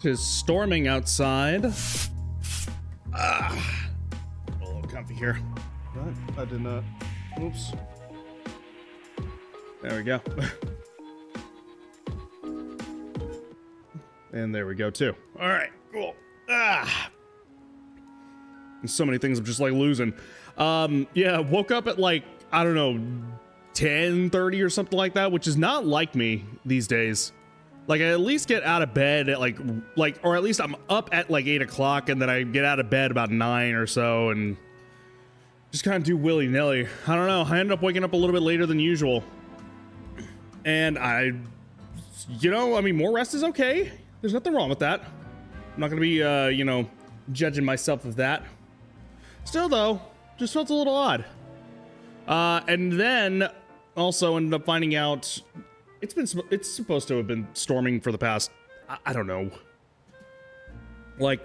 It is storming outside. A little comfy here. What? I did not. Oops. There we go. And there we go too. All right, cool. There's so many things I'm just like losing. Yeah, woke up at like, I don't know, 10:30 or something like that, which is not like me these days. Like, I at least get out of bed at like, or at least I'm up at like 8 o'clock, and then I get out of bed about 9 or so, and just kind of do willy-nilly. I don't know. I ended up waking up a little bit later than usual, and you know, I mean, more rest is okay. There's nothing wrong with that. I'm not gonna be, you know, judging myself of that. Still, though, just felt a little odd. And then also ended up finding out. It's supposed to have been storming for the past, I don't know, like,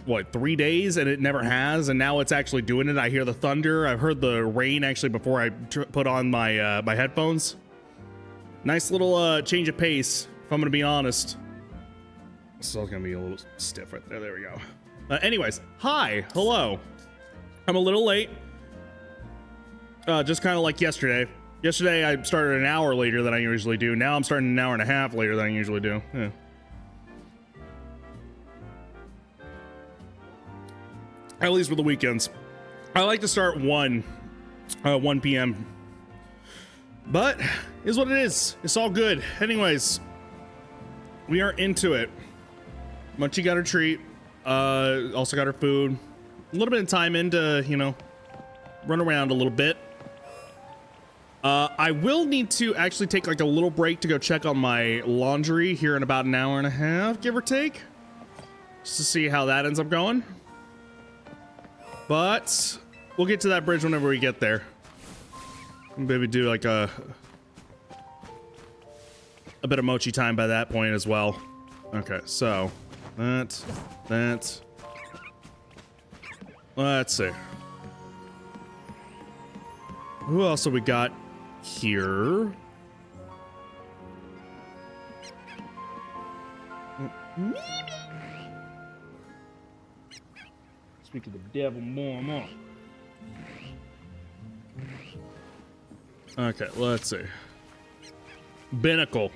what, 3 days, and it never has, and now it's actually doing it. I hear the thunder. I've heard the rain actually before I put on my my headphones. Nice little change of pace, if I'm gonna be honest. So it's gonna be a little stiff right there. There we go. Anyways, hi, hello. I'm a little late. Just kind of like yesterday. Yesterday, I started an hour later than I usually do. Now I'm starting an hour and a half later than I usually do. Yeah. At least with the weekends. I like to start 1 p.m. But, is what it is. It's all good. Anyways, we are into it. Munchie got her treat. Also got her food. A little bit of time in to, you know, run around a little bit. I will need to actually take like a little break to go check on my laundry here in about an hour and a half, give or take, just to see how that ends up going. But we'll get to that bridge whenever we get there. Maybe do like a bit of mochi time by that point as well. Okay, so that. Let's see. Who else have we got here? Speak of the devil more and more. Okay, let's see. Binnacle.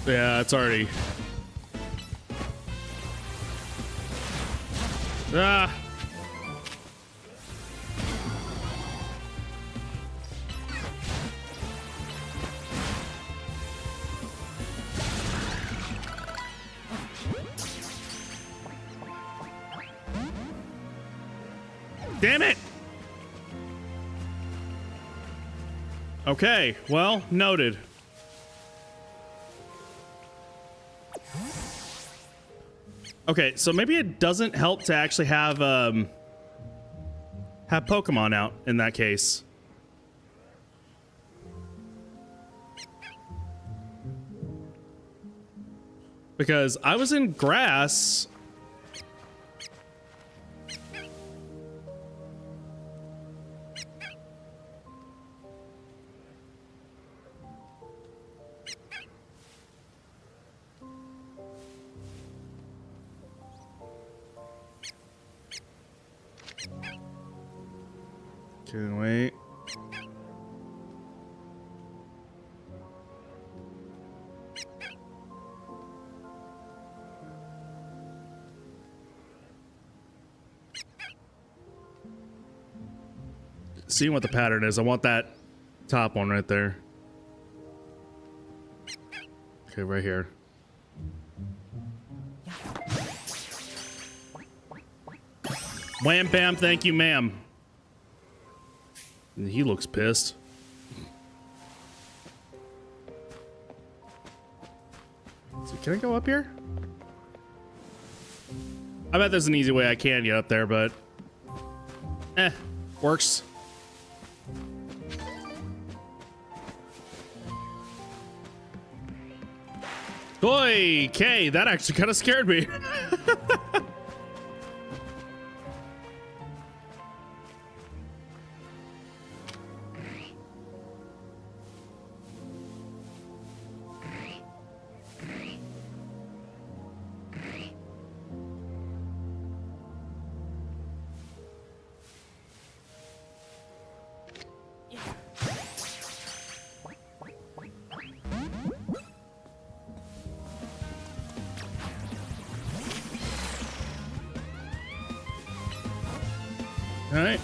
Yeah, it's already. Ah. Damn it. Okay, well, noted. Okay, so maybe it doesn't help to actually have Pokémon out in that case. Because I was in grass. Okay, wait. Seeing what the pattern is. I want that top one right there. Okay, right here. Wham bam, thank you, ma'am. He looks pissed. So can I go up here? I bet there's an easy way I can get up there, but works. Boy, Kay, that actually kind of scared me. All right.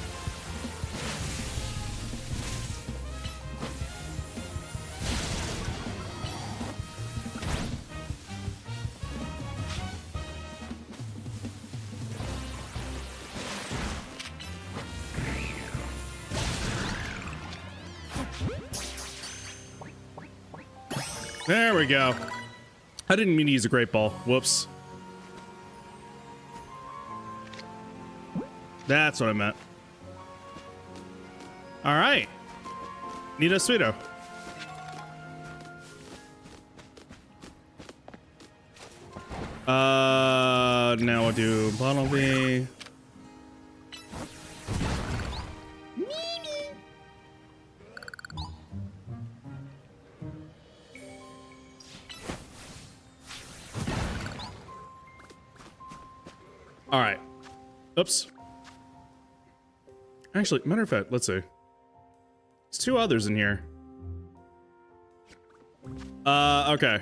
There we go. I didn't mean to use a great ball. Whoops. That's what I meant. All right. Nito Sweeto. Now I'll do bottle B. All right. Oops. Actually, matter of fact, let's see. There's two others in here. Okay.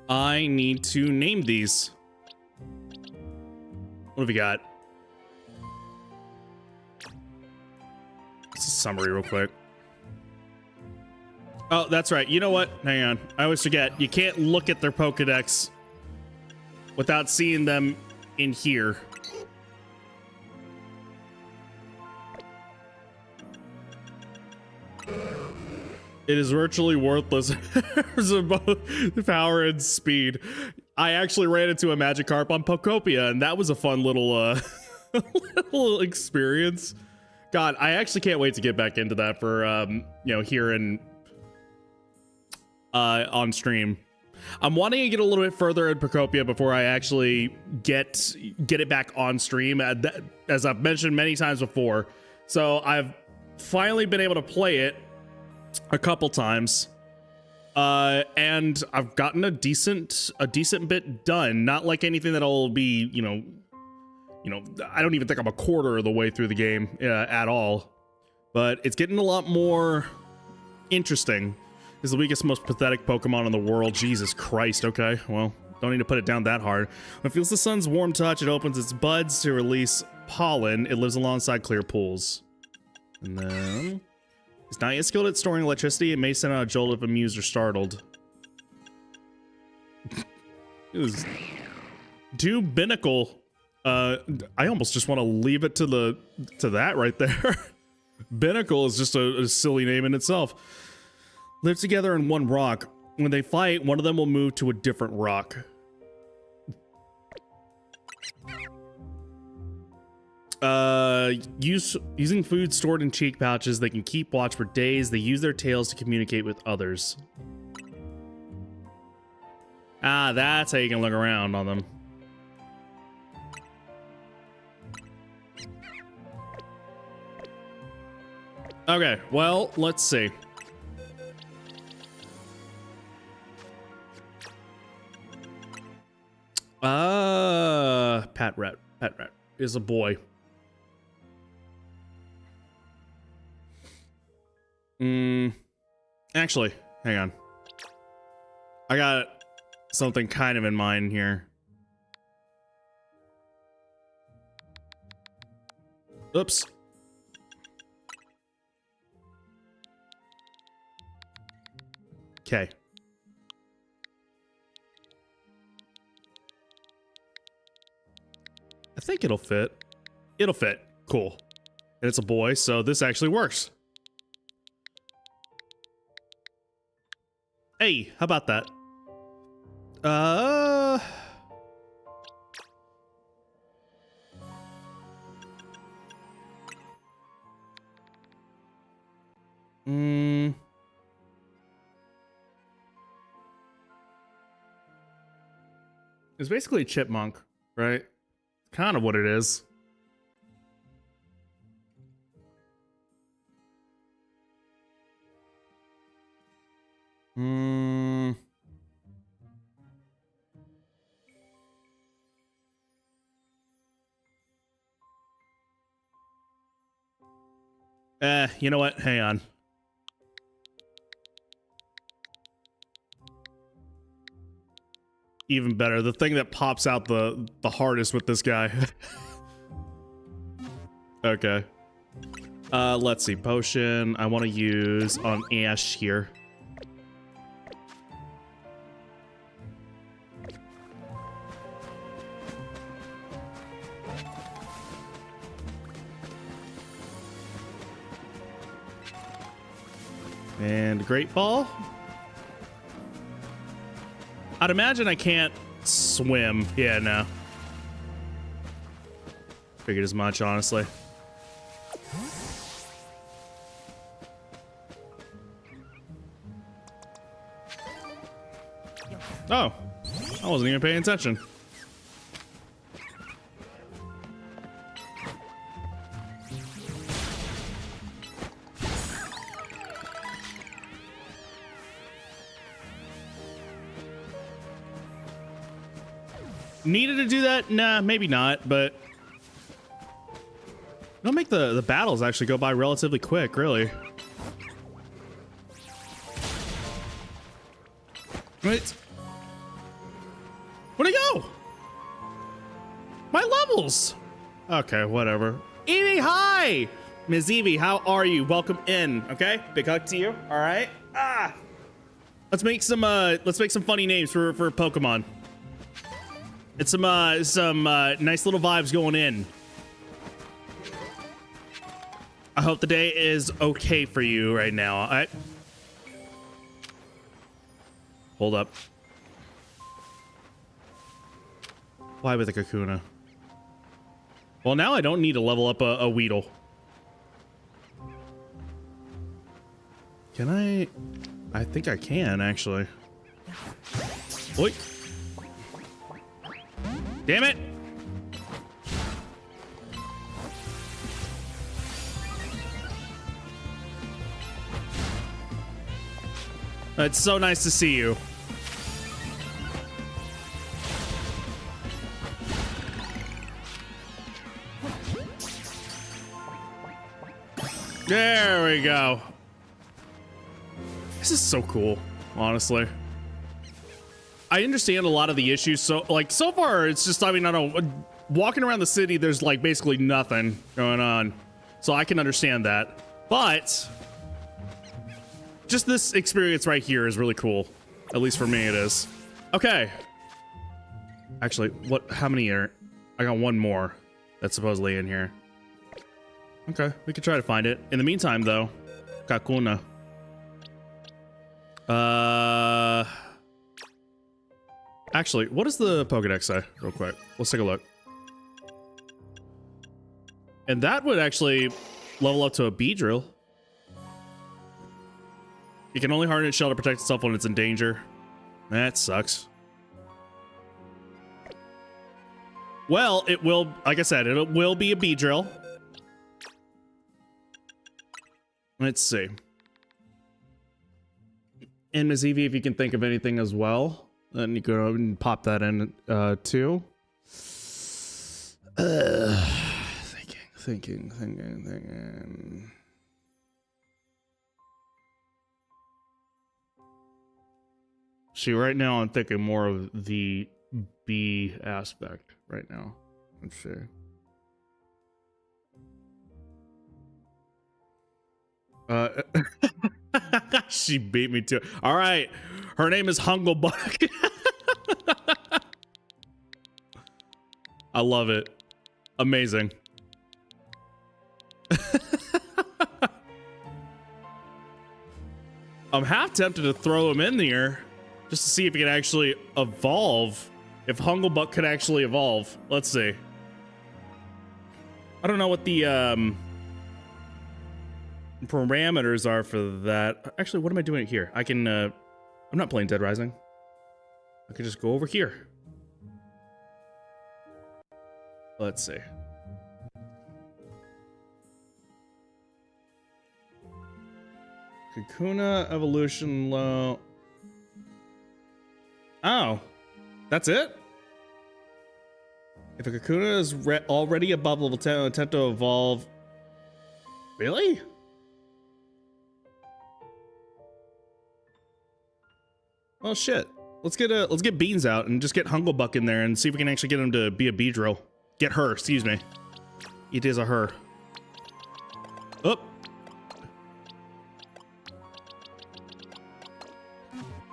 I need to name these. What have we got? It's a summary real quick. Oh, that's right. You know what? Hang on. I always forget. You can't look at their Pokedex without seeing them in here. It is virtually worthless for both power and speed. I actually ran into a Magikarp on Pokopia, and that was a fun little little experience. God, I actually can't wait to get back into that for you know, here in on stream. I'm wanting to get a little bit further in Pokopia before I actually get it back on stream, as I've mentioned many times before. So I've finally been able to play it a couple times, and I've gotten a decent bit done. Not like anything that'll be, you know, I don't even think I'm a quarter of the way through the game at all, but it's getting a lot more interesting. Is the weakest, most pathetic Pokemon in the world. Jesus Christ. Okay, well, don't need to put it down that hard. When it feels the sun's warm touch, it opens its buds to release pollen. It lives alongside clear pools. And then it's not yet skilled at storing electricity. It may send out a jolt if amused or startled. It was too binnacle. I almost just want to leave it to that right there. Binnacle is just a silly name in itself. Live together in one rock. When they fight, one of them will move to a different rock. Using food stored in cheek pouches, they can keep watch for days. They use their tails to communicate with others. Ah, that's how you can look around on them. Okay, well, let's see. Pat Rat is a boy. Actually, hang on. I got something kind of in mind here. Oops. Okay. I think it'll fit. It'll fit. Cool. And it's a boy, so this actually works. Hey, how about that? It's basically a chipmunk, right? Kind of what it is. You know what? Hang on. Even better. The thing that pops out the hardest with this guy. Okay. Let's see. Potion. I want to use on Ash here. And Great Ball. I'd imagine I can't swim. Yeah, no. Figured as much, honestly. Oh, I wasn't even paying attention. Needed to do that? Nah, maybe not, but it'll make the battles actually go by relatively quick, really. Wait. Where'd he go? My levels. Okay, whatever. Evie, hi! Ms. Evie, how are you? Welcome in, okay? Big hug to you, all right? Ah! Let's make some funny names for Pokemon. It's some nice little vibes going in. I hope the day is okay for you right now. All right. Hold up. Why with a Kakuna? Well, now I don't need to level up a Weedle. Can I? I think I can, actually. Oi. Damn it! It's so nice to see you. There we go. This is so cool, honestly. I understand a lot of the issues. So far, it's just, I mean, I don't know, walking around the city, there's like basically nothing going on. So I can understand that. But just this experience right here is really cool. At least for me, it is. Okay. Actually, how many are, I got one more that's supposedly in here. Okay, we could try to find it. In the meantime, though, Kakuna. Actually, what does the Pokedex say? Real quick. Let's take a look. And that would actually level up to a Beedrill. It can only harden its shell to protect itself when it's in danger. That sucks. Well, it will, like I said, it will be a Beedrill. Let's see. And Ms. Evie, if you can think of anything as well. Then you go and pop that in too. Thinking. See, right now I'm thinking more of the B aspect right now. Let's see. She beat me to it. All right. Her name is Hunglebuck. I love it. Amazing. I'm half tempted to throw him in there just to see if he can actually evolve. If Hunglebuck could actually evolve. Let's see. I don't know what the parameters are for that. Actually, what am I doing here? I can I'm not playing Dead Rising. I could just go over here. Let's see. Kakuna evolution low. Oh, that's it? If a Kakuna is already above level 10, attempt to evolve. Really? Well, shit. Let's get Beans out and just get Hunklebuck in there and see if we can actually get him to be a Beedrill. Get her, excuse me. It is a her. Oh.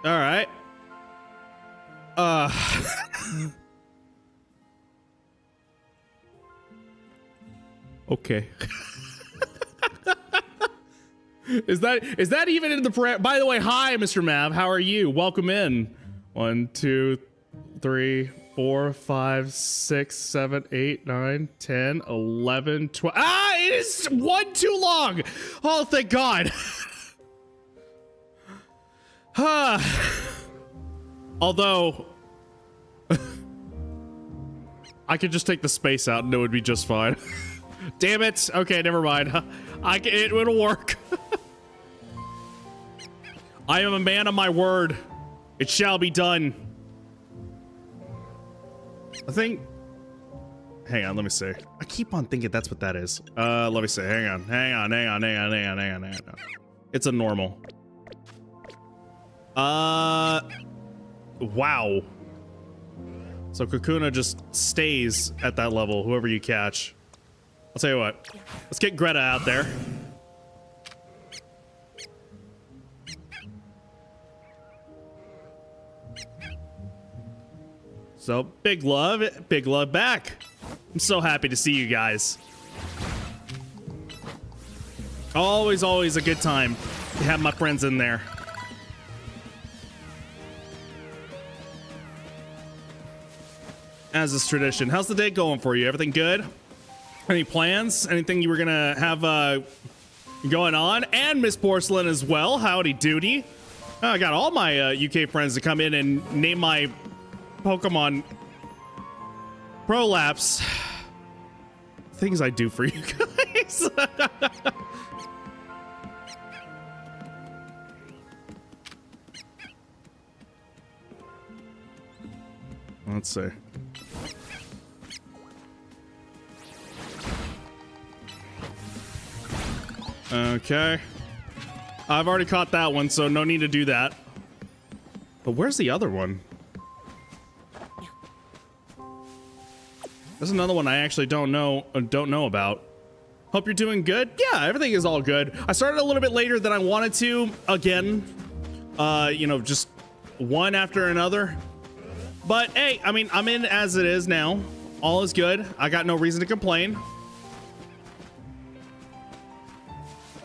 All right. Okay. Is that even in the by the way, hi Mr. Mav, how are you? Welcome in. 1 2 3 4 5 6 7 8 9 10 11 12. Ah, it is one too long. Oh, thank God. Although I could just take the space out and it would be just fine. Damn it. Okay, never mind. It'll work. I am a man of my word. It shall be done. I think... Hang on, let me see. I keep on thinking that's what that is. Let me see. Hang on. It's a normal. Wow. So Kakuna just stays at that level, whoever you catch. I'll tell you what. Let's get Greta out there. So, big love back. I'm so happy to see you guys. Always a good time to have my friends in there. As is tradition. How's the day going for you? Everything good? Any plans? Anything you were gonna have going on? And Miss Porcelain as well. Howdy doody. I got all my UK friends to come in and name my Pokemon prolapse. Things I do for you guys. Let's see. Okay. I've already caught that one, so no need to do that. But where's the other one? There's another one I actually don't know about. Hope you're doing good. Yeah, everything is all good. I started a little bit later than I wanted to. Again, you know, just one after another. But hey, I mean, I'm in as it is now. All is good. I got no reason to complain.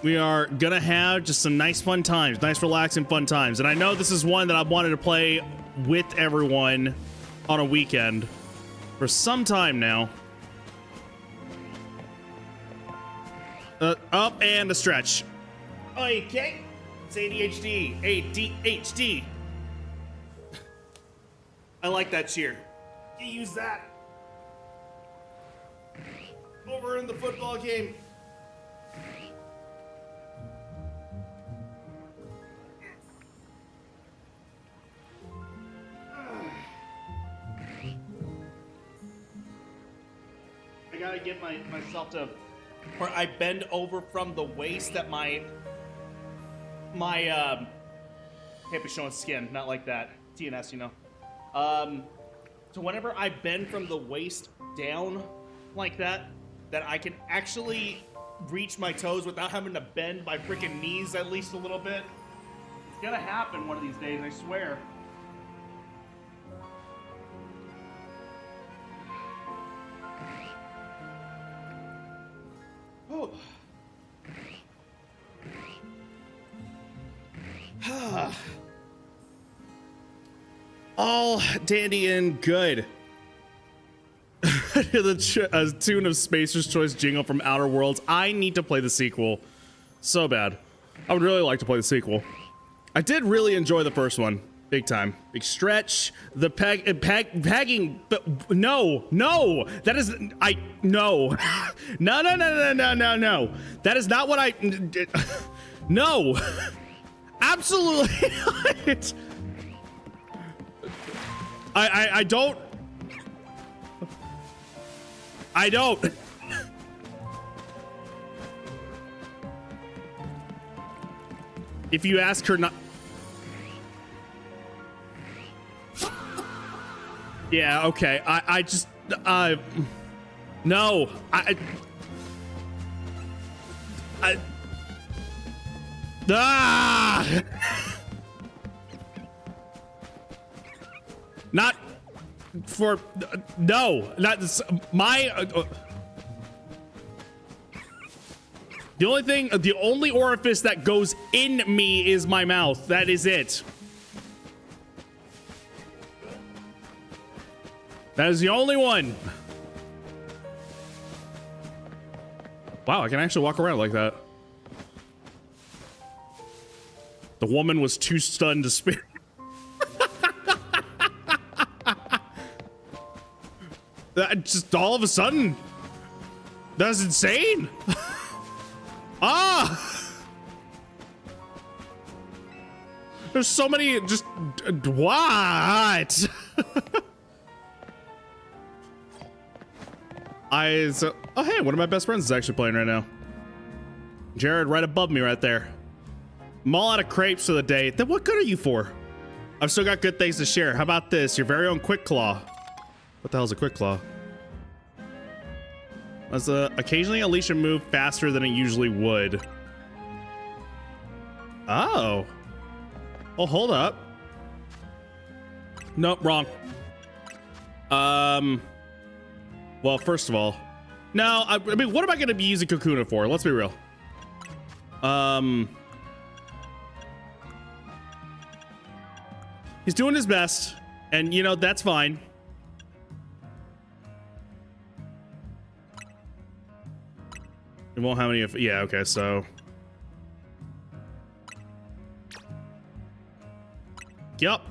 We are gonna have just some nice fun times, nice relaxing fun times. And I know this is one that I've wanted to play with everyone on a weekend for some time now. Up and a stretch. Okay, it's ADHD, ADHD. I like that cheer. You use that over in the football game. I gotta get myself to where I bend over from the waist at my can't be showing skin, not like that. TNS, you know. So whenever I bend from the waist down like that I can actually reach my toes without having to bend my freaking knees at least a little bit. It's gonna happen one of these days, I swear. Oh. All dandy and good. The tune of Spacer's Choice jingle from Outer Worlds. I need to play the sequel so bad. I would really like to play the sequel. I did really enjoy the first one. Big time. Big stretch. The pegging. No, that is, no. No. That is not what no. Absolutely not. I don't. If you ask her not. Yeah, okay. I just, no. Not for, no, not my, the only orifice that goes in me is my mouth. That is it. That is the only one. Wow, I can actually walk around like that. The woman was too stunned to speak. That just all of a sudden. That's insane. There's so many just what? Oh hey, one of my best friends is actually playing right now. Jared right above me right there. I'm all out of crepes for the day. Then what good are you for? I've still got good things to share. How about this? Your very own Quick Claw. What the hell is a Quick Claw? Occasionally unleash a move faster than it usually would. Oh. Well, hold up. Nope, wrong. Well, first of all, no, I mean, what am I going to be using Kakuna for? Let's be real. He's doing his best, and you know, that's fine. It won't have any of, yeah, okay, so. Yup.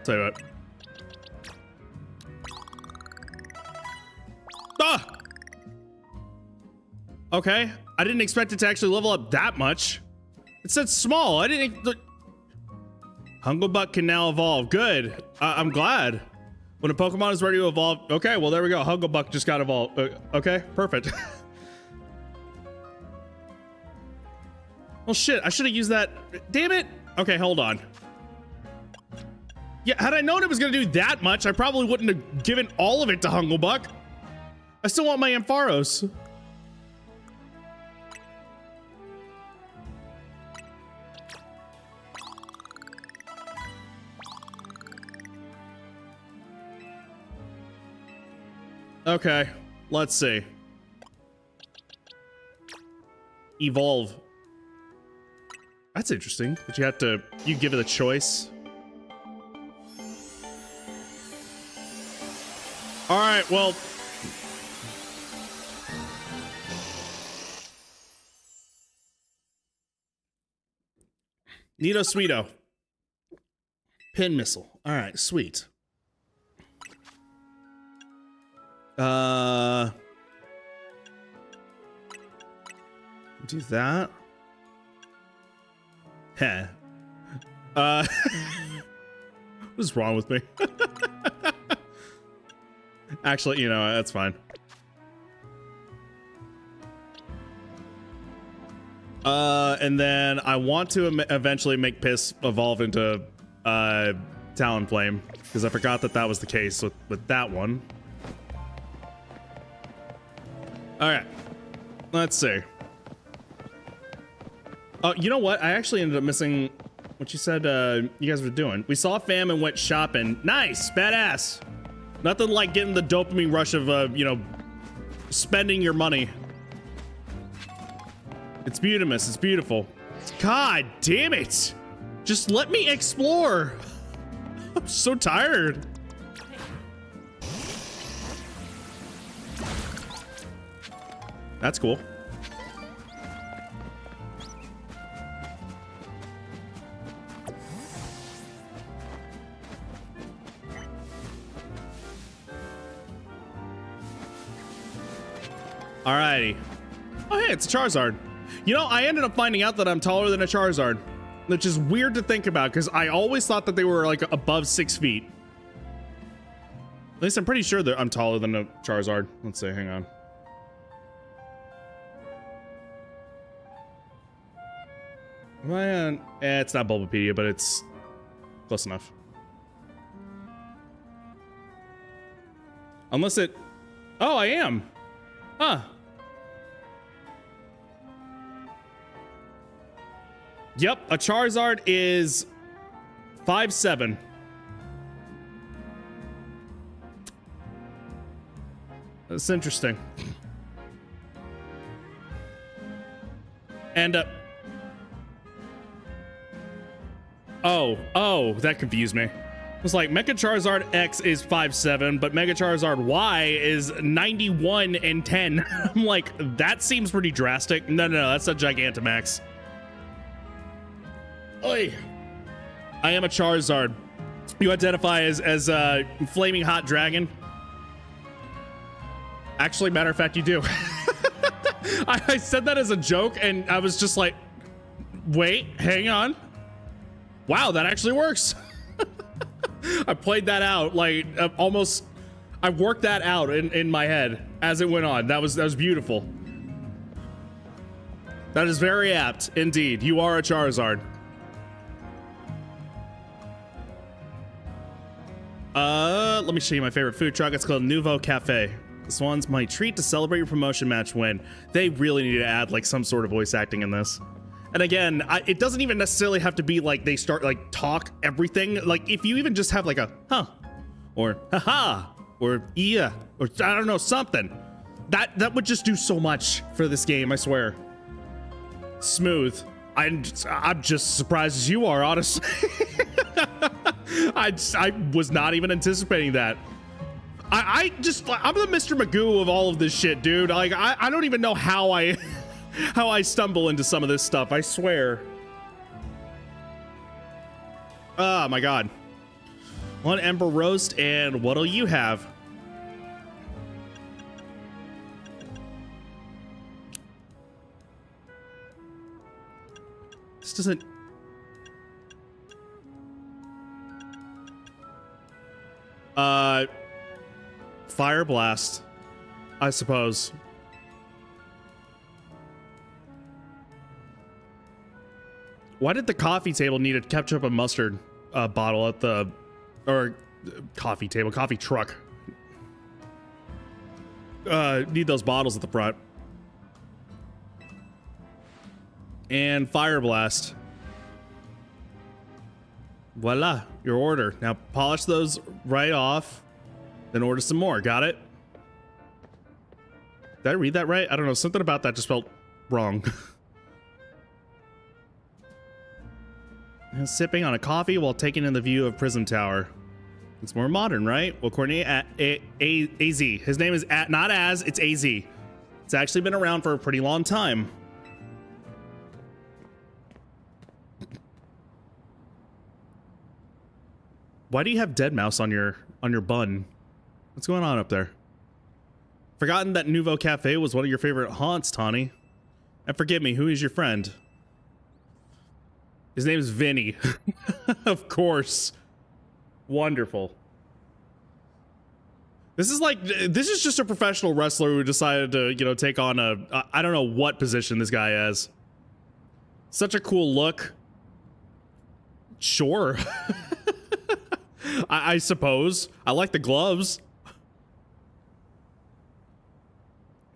Tell you what. Ah! Okay, I didn't expect it to actually level up that much. It said small. I didn't. Hugglebuck can now evolve. Good. I'm glad. When a Pokemon is ready to evolve. Okay, well, there we go. Hugglebuck just got evolved. Okay, perfect. Well, shit. I should have used that. Damn it. Okay, hold on. Yeah, had I known it was going to do that much, I probably wouldn't have given all of it to Hugglebuck. I still want my Ampharos. Okay, let's see. Evolve. That's interesting, but you give it a choice. All right, well. Neato Sweeto. Pin missile. All right, sweet. Do that. Heh. What is wrong with me? Actually, you know, that's fine. And then I want to eventually make Piss evolve into Talonflame, because I forgot that that was the case with that one. All right, let's see. Oh, you know what? I actually ended up missing what you said you guys were doing. We saw Fam and went shopping. Nice, badass. Nothing like getting the dopamine rush of, you know, spending your money. It's beautiful. It's beautiful. God damn it. Just let me explore. I'm so tired. That's cool. Alrighty. Oh, hey, it's a Charizard. You know, I ended up finding out that I'm taller than a Charizard, which is weird to think about because I always thought that they were like above 6 feet. At least I'm pretty sure that I'm taller than a Charizard. Let's see, hang on. Man, it's not Bulbapedia, but it's close enough. Unless it... Oh, I am. Huh. Yep, a Charizard is 5'7". That's interesting. And oh, that confused me. It was like Mecha Charizard X is 5'7", but Mega Charizard Y is 91 and 10. I'm like, that seems pretty drastic. No, that's a Gigantamax. Oi. I am a Charizard. You identify as a flaming hot dragon. Actually, matter of fact, you do. I said that as a joke, and I was just like, wait, hang on. Wow, that actually works. I played that out like almost. I worked that out in my head as it went on. That was beautiful. That is very apt indeed. You are a Charizard. Let me show you my favorite food truck. It's called Nouveau Cafe. This one's my treat to celebrate your promotion match win. They really need to add like some sort of voice acting in this. And again, it doesn't even necessarily have to be like they start like talk everything. Like if you even just have like a huh or haha or yeah or I don't know, something that would just do so much for this game, I swear. Smooth. I'm just surprised as you are, honestly. I was not even anticipating that. I'm the Mr. Magoo of all of this shit, dude. Like I don't even know how I stumble into some of this stuff, I swear. Oh my god. One Ember Roast, and what'll you have? This doesn't... Fire Blast, I suppose. Why did the coffee table need a ketchup and mustard bottle at the... or coffee table, coffee truck? Need those bottles at the front. And Fire Blast. Voila, your order. Now polish those right off, then order some more. Got it? Did I read that right? I don't know. Something about that just felt wrong. Sipping on a coffee while taking in the view of Prism Tower. It's more modern, right? Well, coordinate at AZ. His name is not Az, it's AZ. It's actually been around for a pretty long time. Why do you have dead mouse on your bun? What's going on up there? Forgotten that Nouveau Cafe was one of your favorite haunts, Tawny. And forgive me, who is your friend? His name is Vinny. Of course. Wonderful. This is just a professional wrestler who decided to, you know, take on I don't know what position this guy has. Such a cool look. Sure. I suppose. I like the gloves.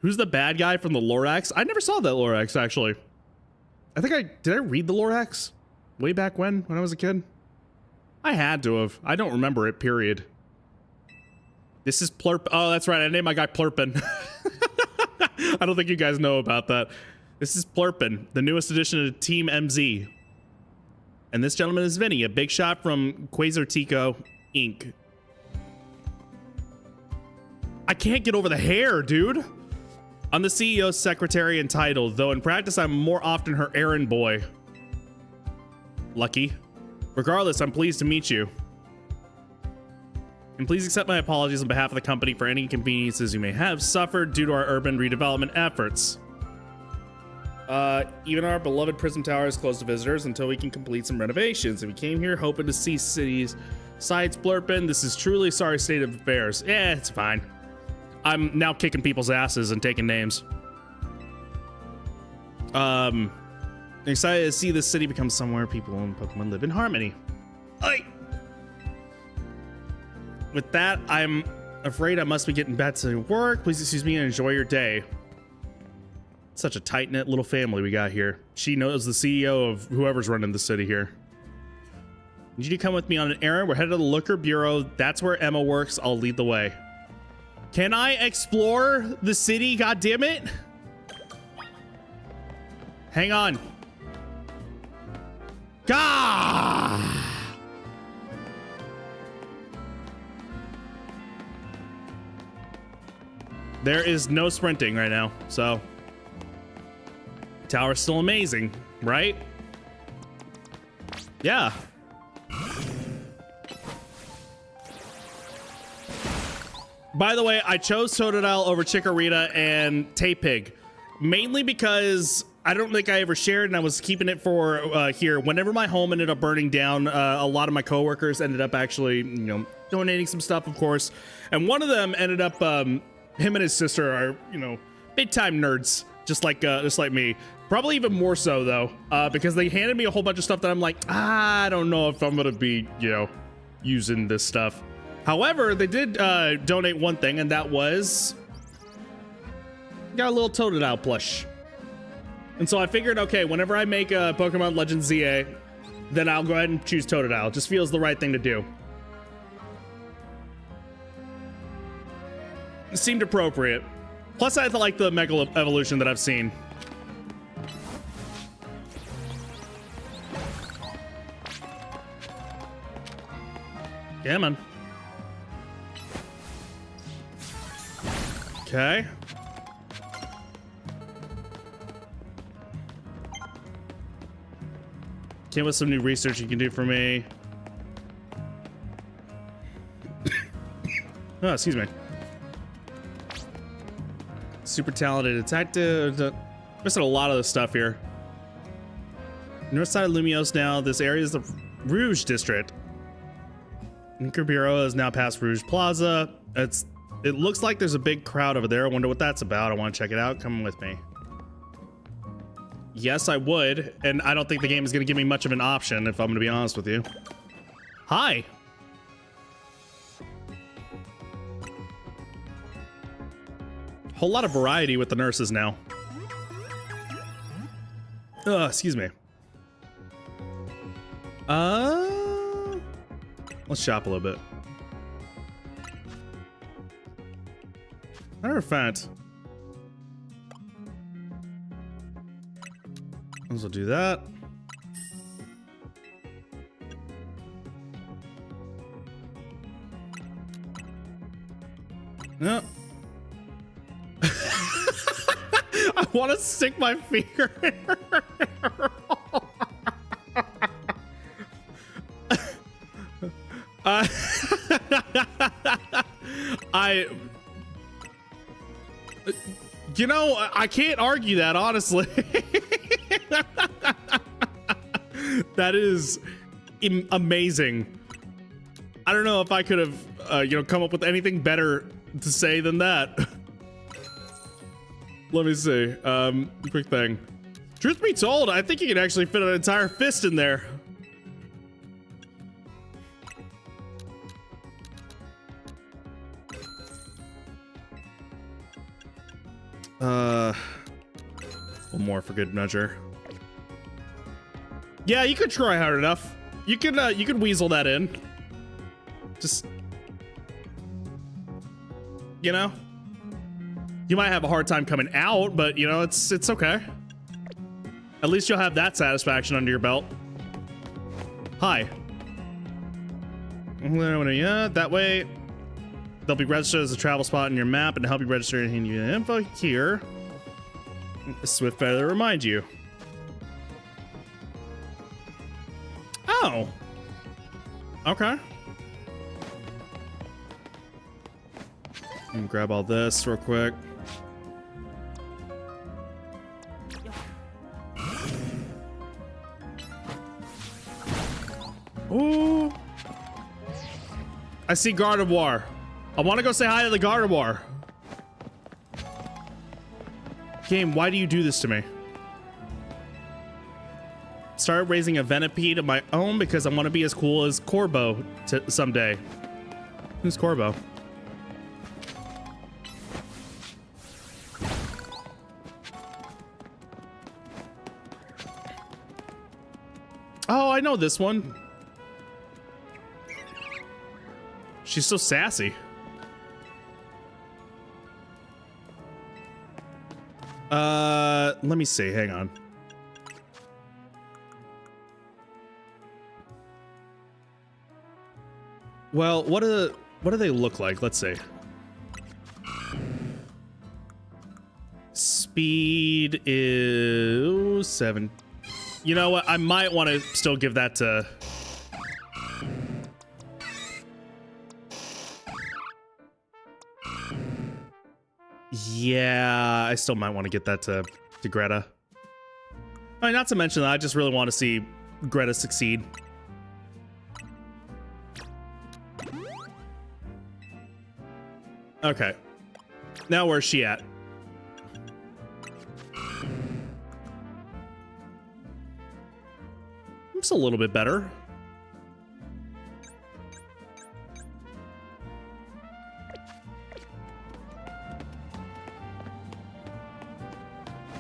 Who's the bad guy from the Lorax? I never saw that Lorax, actually. Did I read the Lorax? Way back when I was a kid? I had to have. I don't remember it, period. This is Plurp. Oh, that's right. I named my guy Plurpin. I don't think you guys know about that. This is Plurpin, the newest addition to Team MZ. And this gentleman is Vinny, a big shot from Quasartico Inc. I can't get over the hair, dude. I'm the CEO's secretary and titled, though in practice I'm more often her errand boy. Lucky. Regardless, I'm pleased to meet you. And please accept my apologies on behalf of the company for any inconveniences you may have suffered due to our urban redevelopment efforts. Even our beloved Prism Tower is closed to visitors until we can complete some renovations. And we came here hoping to see cities sights blurping. This is truly a sorry state of affairs. Yeah, it's fine. I'm now kicking people's asses and taking names. Excited to see this city become somewhere people and Pokemon live in harmony. Oi! With that, I'm afraid I must be getting back to work. Please excuse me and enjoy your day. Such a tight-knit little family we got here. She knows the CEO of whoever's running the city here. Need you to come with me on an errand. We're headed to the Looker Bureau. That's where Emma works. I'll lead the way. Can I explore the city? God damn it! Hang on. Gah! There is no sprinting right now, so tower's still amazing, right? Yeah. By the way, I chose Totodile over Chikorita and Tapig, mainly because I don't think I ever shared, and I was keeping it for here. Whenever my home ended up burning down, a lot of my coworkers ended up actually, donating some stuff, of course. And one of them ended up, him and his sister are, big time nerds, just like me. Probably even more so though, because they handed me a whole bunch of stuff that I'm like, I don't know if I'm gonna be, using this stuff. However, they did donate one thing, and that was got a little Totodile plush. And so I figured, okay, whenever I make a Pokemon Legends ZA, then I'll go ahead and choose Totodile. It just feels the right thing to do. It seemed appropriate. Plus, I like the Mega Evolution that I've seen. Yeah, man. Okay. Came with some new research you can do for me. Oh, excuse me. Super talented detective. Missing a lot of the stuff here. North side of Lumiose now. This area is the Rouge district. Looker Bureau is now past Rouge Plaza. It looks like there's a big crowd over there. I wonder what that's about. I want to check it out. Come with me. Yes, I would. And I don't think the game is going to give me much of an option, if I'm going to be honest with you. Hi. Whole lot of variety with the nurses now. Excuse me. Let's shop a little bit. Matter of fact, we'll do that. No. I want to stick my finger in her. I can't argue that, honestly. That is amazing. I don't know if I could have, come up with anything better to say than that. Let me see. Quick thing. Truth be told, I think you can actually fit an entire fist in there. One more for good measure. Yeah, you could try hard enough. You could weasel that in. Just, you might have a hard time coming out, but it's okay. At least you'll have that satisfaction under your belt. Hi. Yeah, that way they'll be registered as a travel spot in your map, and to help you register and hand you the info here. Swift better remind you. Oh. Okay. Let me grab all this real quick. Ooh. I see Gardevoir. I want to go say hi to the Gardevoir. Game, why do you do this to me? Started raising a Venipede of my own because I want to be as cool as Corbo someday. Who's Corbo? Oh, I know this one. She's so sassy. Let me see. Hang on. Well, what do they look like? Let's see. Speed is 7. You know what? I might want to still give that to... Yeah, I still might want to get that to Greta. I mean, not to mention that I just really want to see Greta succeed. Okay. Now where's she at? It's a little bit better.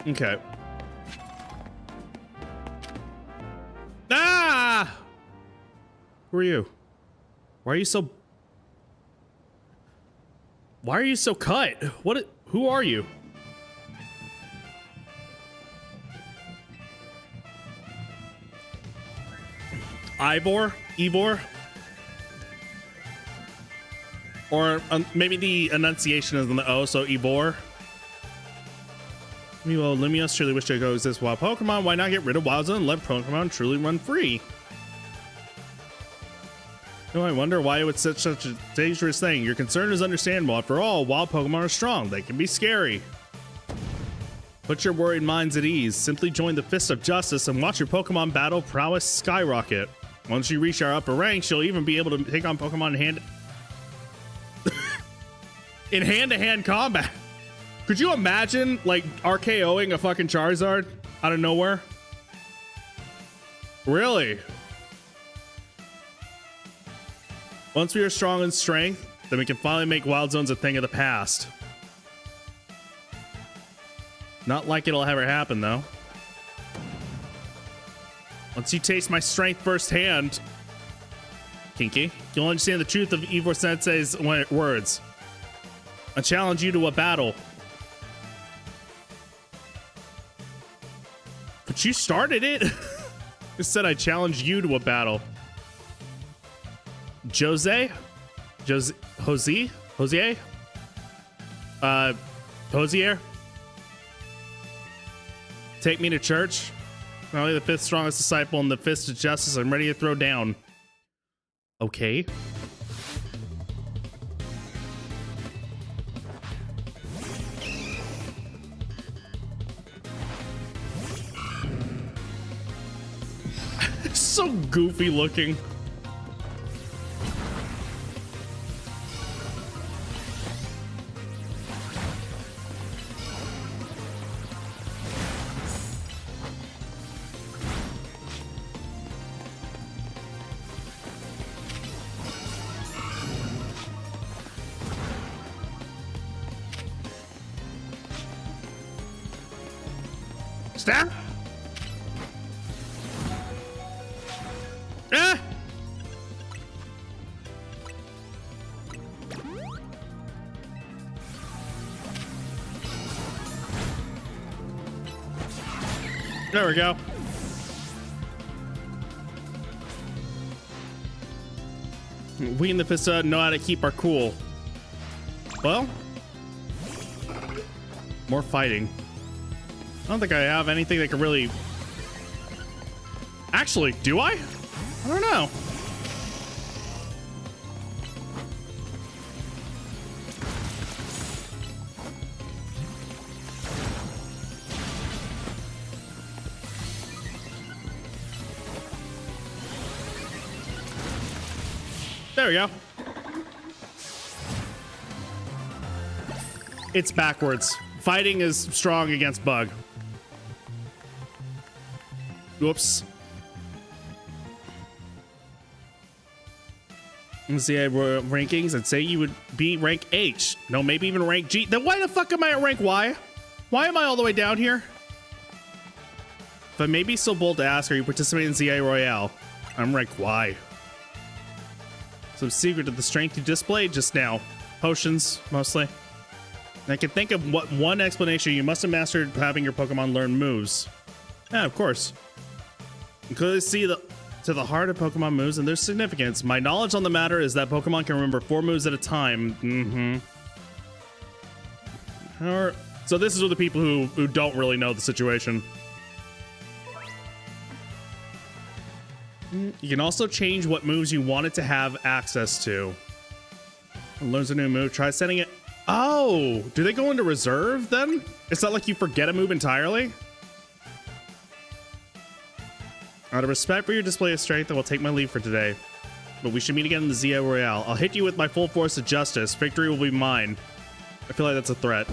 Okay. Ah! Who are you? Why are you so... Why are you so cut? What? Who are you? Ivor? Ivor? Or maybe the enunciation is on the O, so Ivor. Well, Lumios truly wish to coexist wild Pokemon. Why not get rid of Wild Zone and let Pokemon truly run free? No, I wonder why it would such a dangerous thing. Your concern is understandable. After all, wild Pokemon are strong. They can be scary. Put your worried minds at ease. Simply join the Fist of Justice and watch your Pokemon battle prowess skyrocket. Once you reach our upper ranks, you'll even be able to take on Pokemon in hand-to-hand combat. Could you imagine, like, RKOing a fucking Charizard out of nowhere? Really? Once we are strong in strength, then we can finally make Wild Zones a thing of the past. Not like it'll ever happen, though. Once you taste my strength firsthand, Kinky, you'll understand the truth of Ivor Sensei's words. I challenge you to a battle. But you started it. It said I challenge you to a battle. Jose? Hosier? Hosier? Take me to church? Not only the 5th strongest disciple in the Fist of Justice, I'm ready to throw down. Okay. So goofy looking. Stop! Ah! There we go. We in the Fist know how to keep our cool. Well, more fighting. I don't think I have anything that can really... Actually, do I? I don't know. There we go. It's backwards. Fighting is strong against bug. Whoops. Let's see rankings. I'd say you would be rank H. No, maybe even rank G. Then why the fuck am I at rank Y? Why am I all the way down here? If I may be so bold to ask, are you participating in ZA Royale? I'm rank Y. Some secret to the strength you displayed just now. Potions, mostly. And I can think of what one explanation. You must have mastered having your Pokemon learn moves. Yeah, of course. You clearly see to the heart of Pokemon moves and their significance. My knowledge on the matter is that Pokemon can remember 4 moves at a time. So this is with the people who don't really know the situation. You can also change what moves you want it to have access to. It learns a new move. Try setting it. Oh, do they go into reserve then? It's not like you forget a move entirely? Out of respect for your display of strength, I will take my leave for today. But we should meet again in the ZA Royale. I'll hit you with my full force of justice. Victory will be mine. I feel like that's a threat.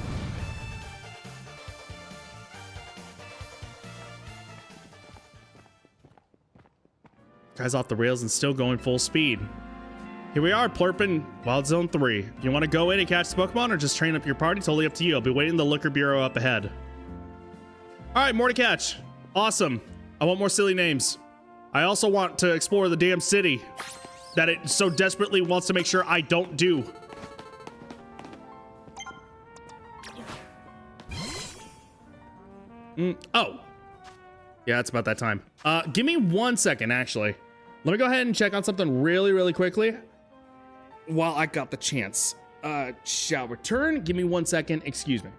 Guy's off the rails and still going full speed. Here we are, Plurpin, Wild Zone 3. You want to go in and catch the Pokemon or just train up your party? Totally up to you. I'll be waiting in the Liquor Bureau up ahead. All right, more to catch. Awesome. I want more silly names. I also want to explore the damn city that it so desperately wants to make sure I don't do. Oh. Yeah, it's about that time. Give me 1 second, actually. Let me go ahead and check on something really quickly while I got the chance. Shall return. Give me 1 second. Excuse me.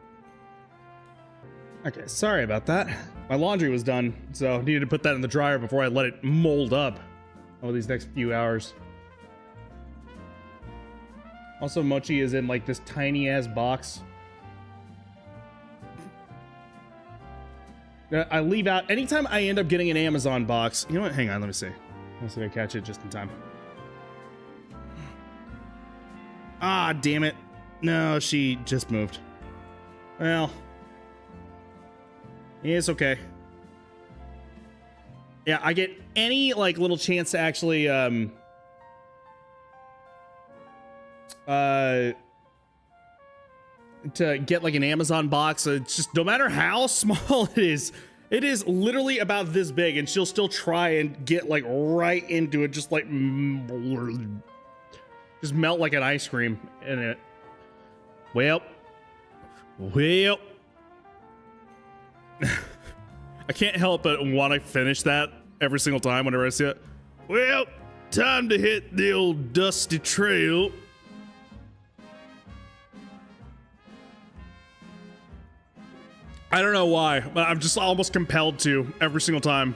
Okay, sorry about that. My laundry was done, so I needed to put that in the dryer before I let it mold up over these next few hours. Also, Mochi is in like this tiny ass box. I leave out anytime I end up getting an Amazon box. You know what? Hang on, let me see. Let's see if I catch it just in time. Ah, damn it. No, she just moved. Well, it's okay. Yeah, I get any like little chance to actually to get like an Amazon box. It's just no matter how small it is literally about this big, and she'll still try and get like right into it, just like just melt like an ice cream in it. Well, I can't help but want to finish that every single time whenever I see it. Well, time to hit the old dusty trail. I don't know why, but I'm just almost compelled to every single time.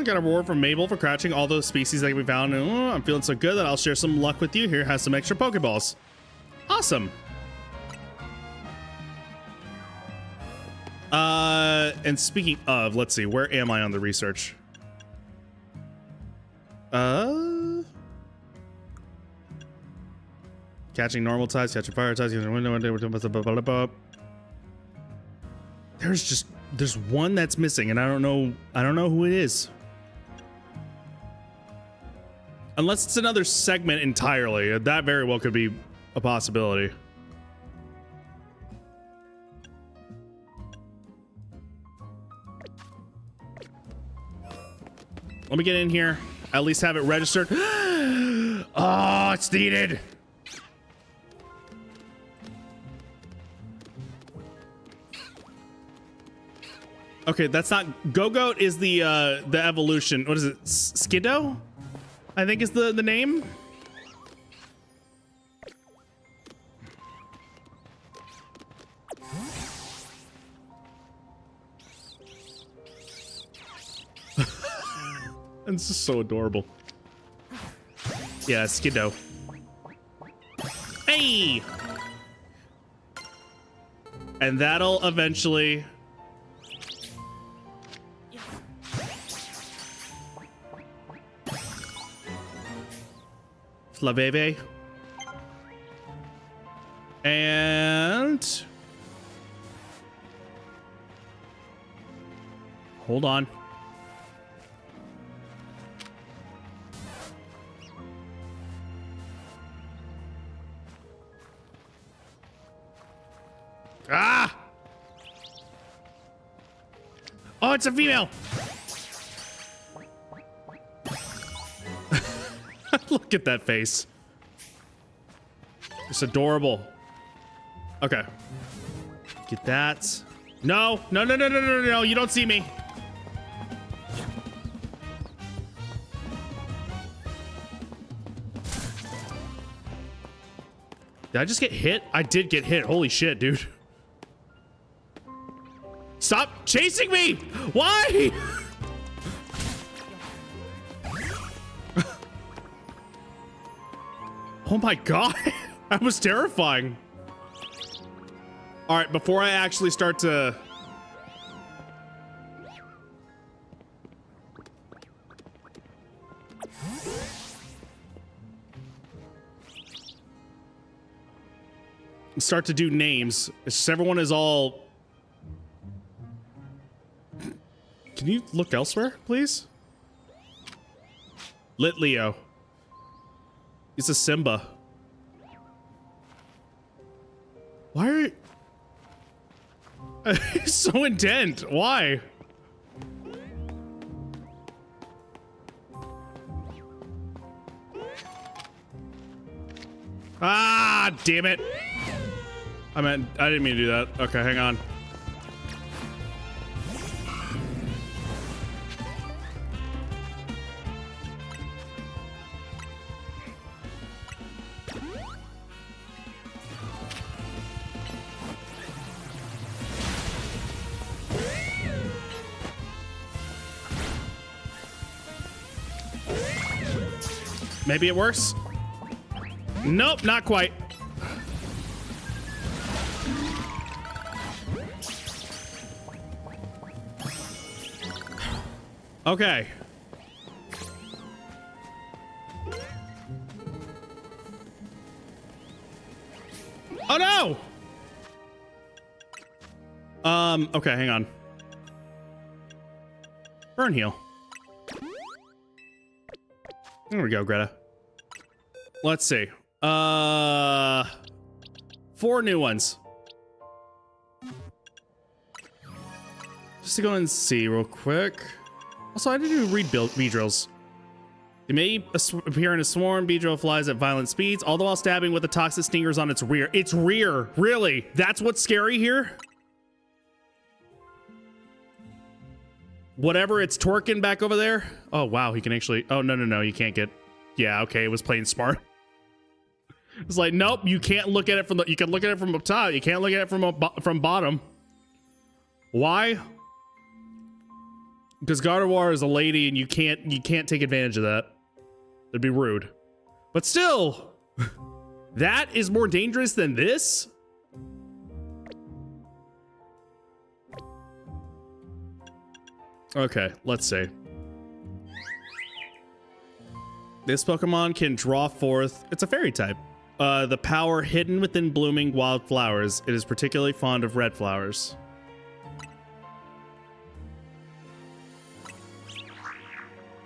Got a reward from Mabel for catching all those species that we found. I'm feeling so good that I'll share some luck with you. Here has some extra Pokeballs. Awesome. And speaking of, let's see, where am I on the research? Catching normal types, catching fire types, using window. There's one that's missing, and I don't know who it is. Unless it's another segment entirely, that very well could be a possibility. Let me get in here. At least have it registered. Oh, it's needed. Okay, that's not Go-Goat is the evolution. What is it? Skiddo? I think is the name. It's just so adorable. Yeah, Skiddo. Hey! And that'll eventually... Flaveve. And... Hold on. Ah! Oh, it's a female. Look at that face. It's adorable. Okay. Get that. No, no, no, no, no, no, no, you don't see me. Did I just get hit? I did get hit. Holy shit, dude. Stop chasing me! Why? Oh my god. That was terrifying. All right, before I actually start to... start to do names. It's just everyone is all... Can you look elsewhere, please? Lit Leo. It's a Simba. Why are you... He's so intent. Why? Ah, damn it. I didn't mean to do that. Okay, hang on. Maybe it works. Nope, not quite. Okay. Oh no! Okay, hang on. Burn heal. There we go, Greta. Let's see. 4 new ones. Just to go and see real quick. Also, I didn't even read B-drills. It may appear in a swarm. B-drill flies at violent speeds, all the while stabbing with the toxic stingers on its rear. Its rear, really? That's what's scary here? Whatever it's twerking back over there. Oh, wow, he can actually... Oh, no, no, no, you can't get... Yeah, okay, it was playing smart. It's like, nope, you can't look at it from the... You can look at it from up top. You can't look at it from bottom. Why? Because Gardevoir is a lady and you can't take advantage of that. It'd be rude. But still, that is more dangerous than this? Okay, let's see. This Pokemon can draw forth, it's a fairy type, the power hidden within blooming wild flowers. It is particularly fond of red flowers.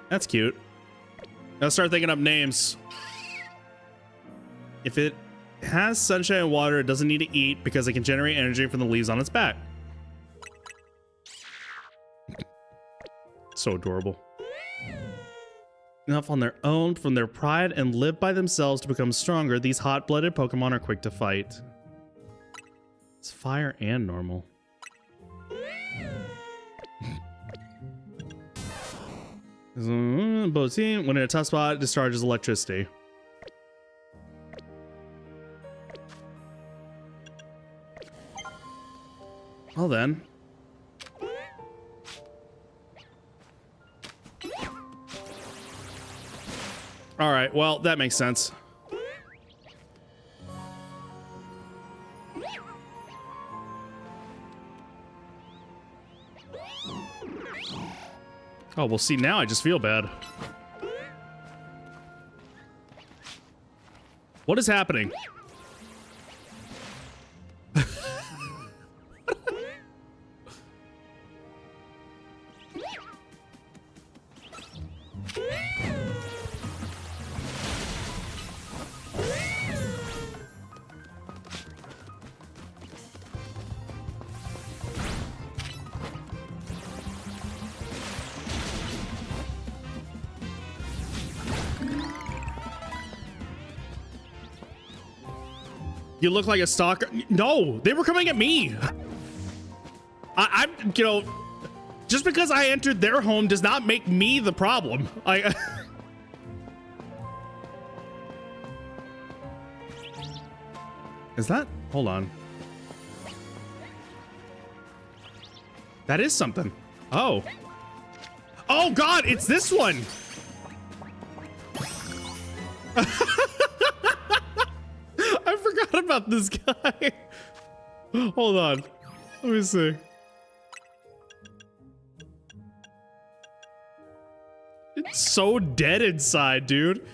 That's cute. I'll start thinking up names. If it has sunshine and water, it doesn't need to eat because it can generate energy from the leaves on its back. So adorable. Enough on their own from their pride and live by themselves to become stronger, these hot-blooded Pokemon are quick to fight. It's fire and normal. When in a tough spot, it discharges electricity. Well then. All right, well, that makes sense. Oh, well, see, now I just feel bad. What is happening? You look like a stalker. No, they were coming at me. I'm, you know, just because I entered their home does not make me the problem. Is that? Hold on. That is something. Oh. Oh God, it's this one. I forgot about this guy. Hold on. Let me see. It's so dead inside, dude.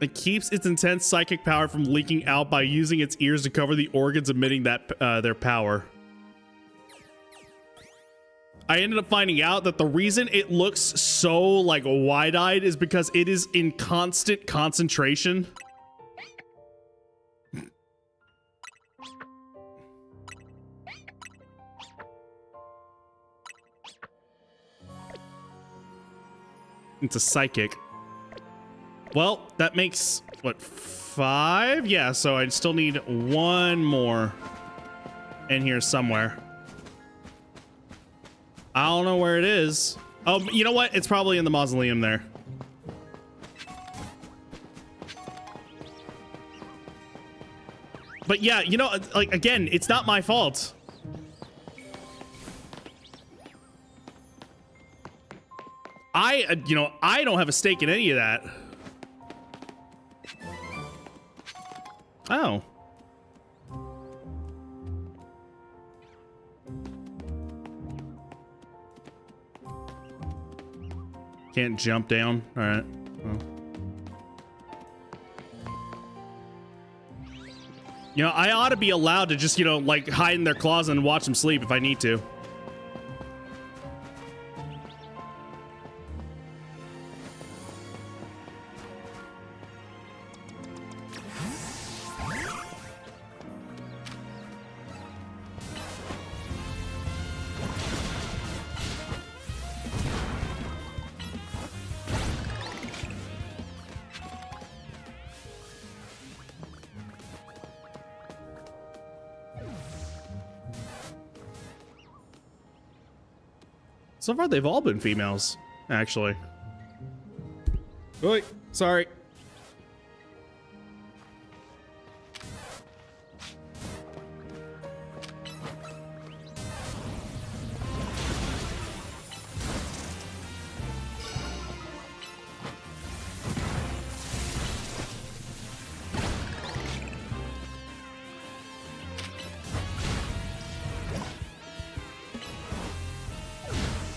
It keeps its intense psychic power from leaking out by using its ears to cover the organs emitting that their power. I ended up finding out that the reason it looks so like wide-eyed is because it is in constant concentration. It's a psychic. Well, that makes, what, 5? Yeah, so I still need one more in here somewhere. I don't know where it is. Oh, you know what? It's probably in the mausoleum there. But yeah, you know, like, again, it's not my fault. You know, I don't have a stake in any of that. Oh. Can't jump down. All right. Well. You know, I ought to be allowed to just, you know, like hide in their closet and watch them sleep if I need to. So far, they've all been females, actually. Wait, sorry.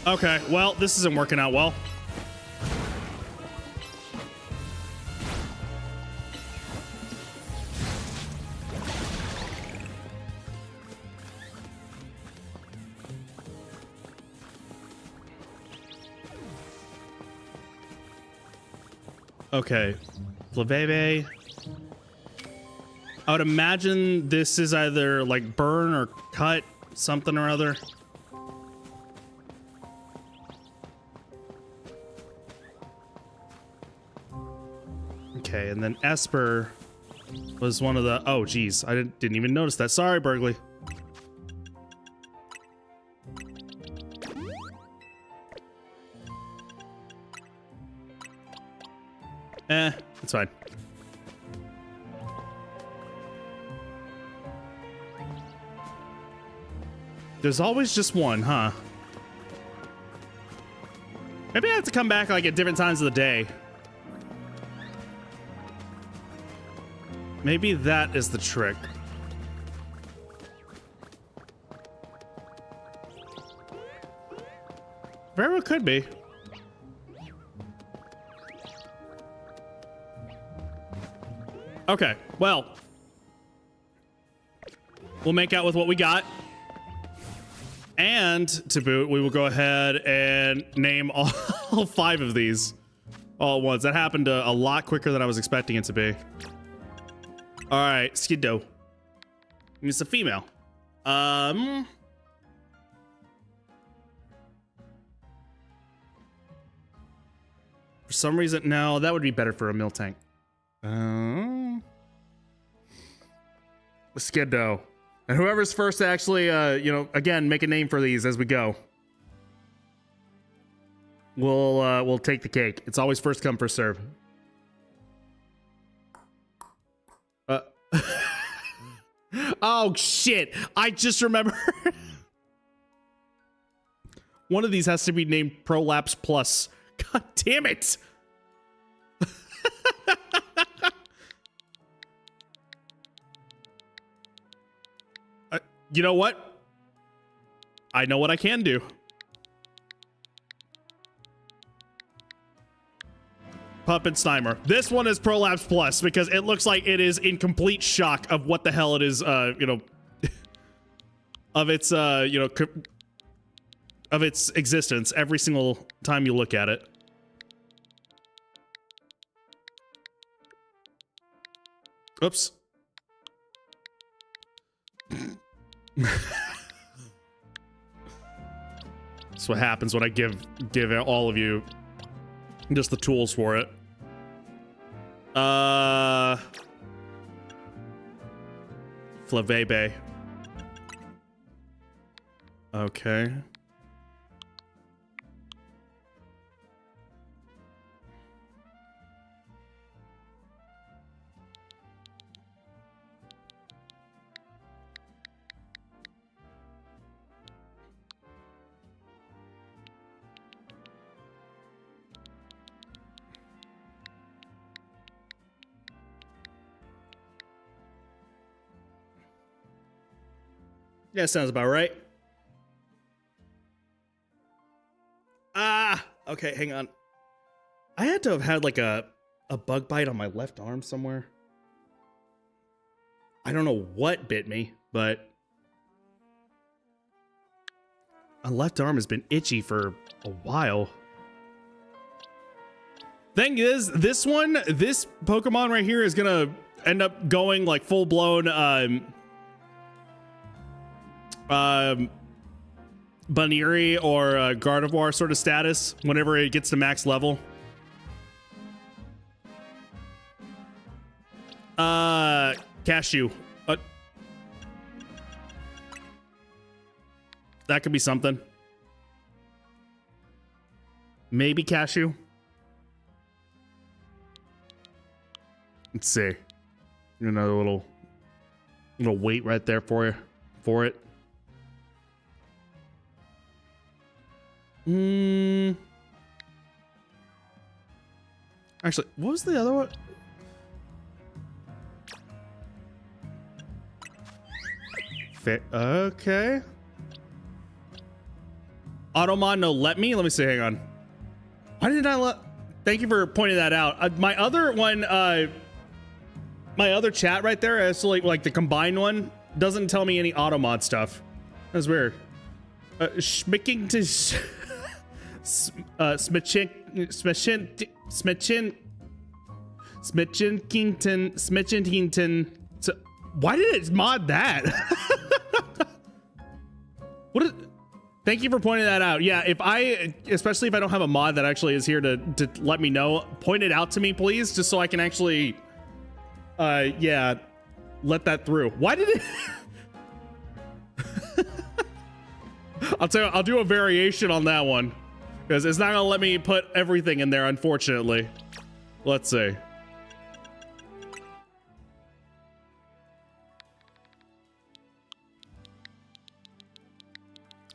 Okay, well, this isn't working out well. Okay, Flaveve. I would imagine this is either like burn or cut, something or other. Okay, and then Esper was one of the... Oh, geez. I didn't even notice that. Sorry, Burgley. It's fine. There's always just one, huh? Maybe I have to come back like at different times of the day. Maybe that is the trick. Very well could be. Okay, well. We'll make out with what we got. And to boot, we will go ahead and name all 5 of these all at once. That happened a lot quicker than I was expecting it to be. All right, Skiddo. It's a female. For some reason, no, that would be better for a mill tank. Skiddo. And whoever's first to actually, you know, again, make a name for these as we go. We'll take the cake. It's always first come, first serve. Oh, shit. I just remember. One of these has to be named Prolapse Plus. God damn it. You know what? I know what I can do. Puppet Snimer. This one is Prolapse Plus because it looks like it is in complete shock of what the hell it is, you know, of its, you know, of its existence every single time you look at it. Oops. That's what happens when I give all of you just the tools for it. Flavebe. Okay. Yeah, sounds about right. Ah, okay, hang on. I had to have had like a bug bite on my left arm somewhere. I don't know what bit me, but my left arm has been itchy for a while. Thing is, this Pokemon right here is gonna end up going like full blown Baniri or Gardevoir sort of status whenever it gets to max level. Cashew. That could be something. Maybe Cashew. Let's see. Another little weight right there for you. For it. Actually, what was the other one? Okay. Automon, no, let me see. Hang on. Why did I let? Thank you for pointing that out. My other one, my other chat right there, actually, like the combined one, doesn't tell me any Automod stuff. That's weird. Schmickington. Smitchinkington. So, why did it mod that? What is? Thank you for pointing that out. Yeah, especially if I don't have a mod that actually is here to let me know, point it out to me, please, just so I can actually, yeah, let that through. Why did it? I'll tell you, I'll do a variation on that one. Because it's not gonna let me put everything in there, unfortunately. Let's see.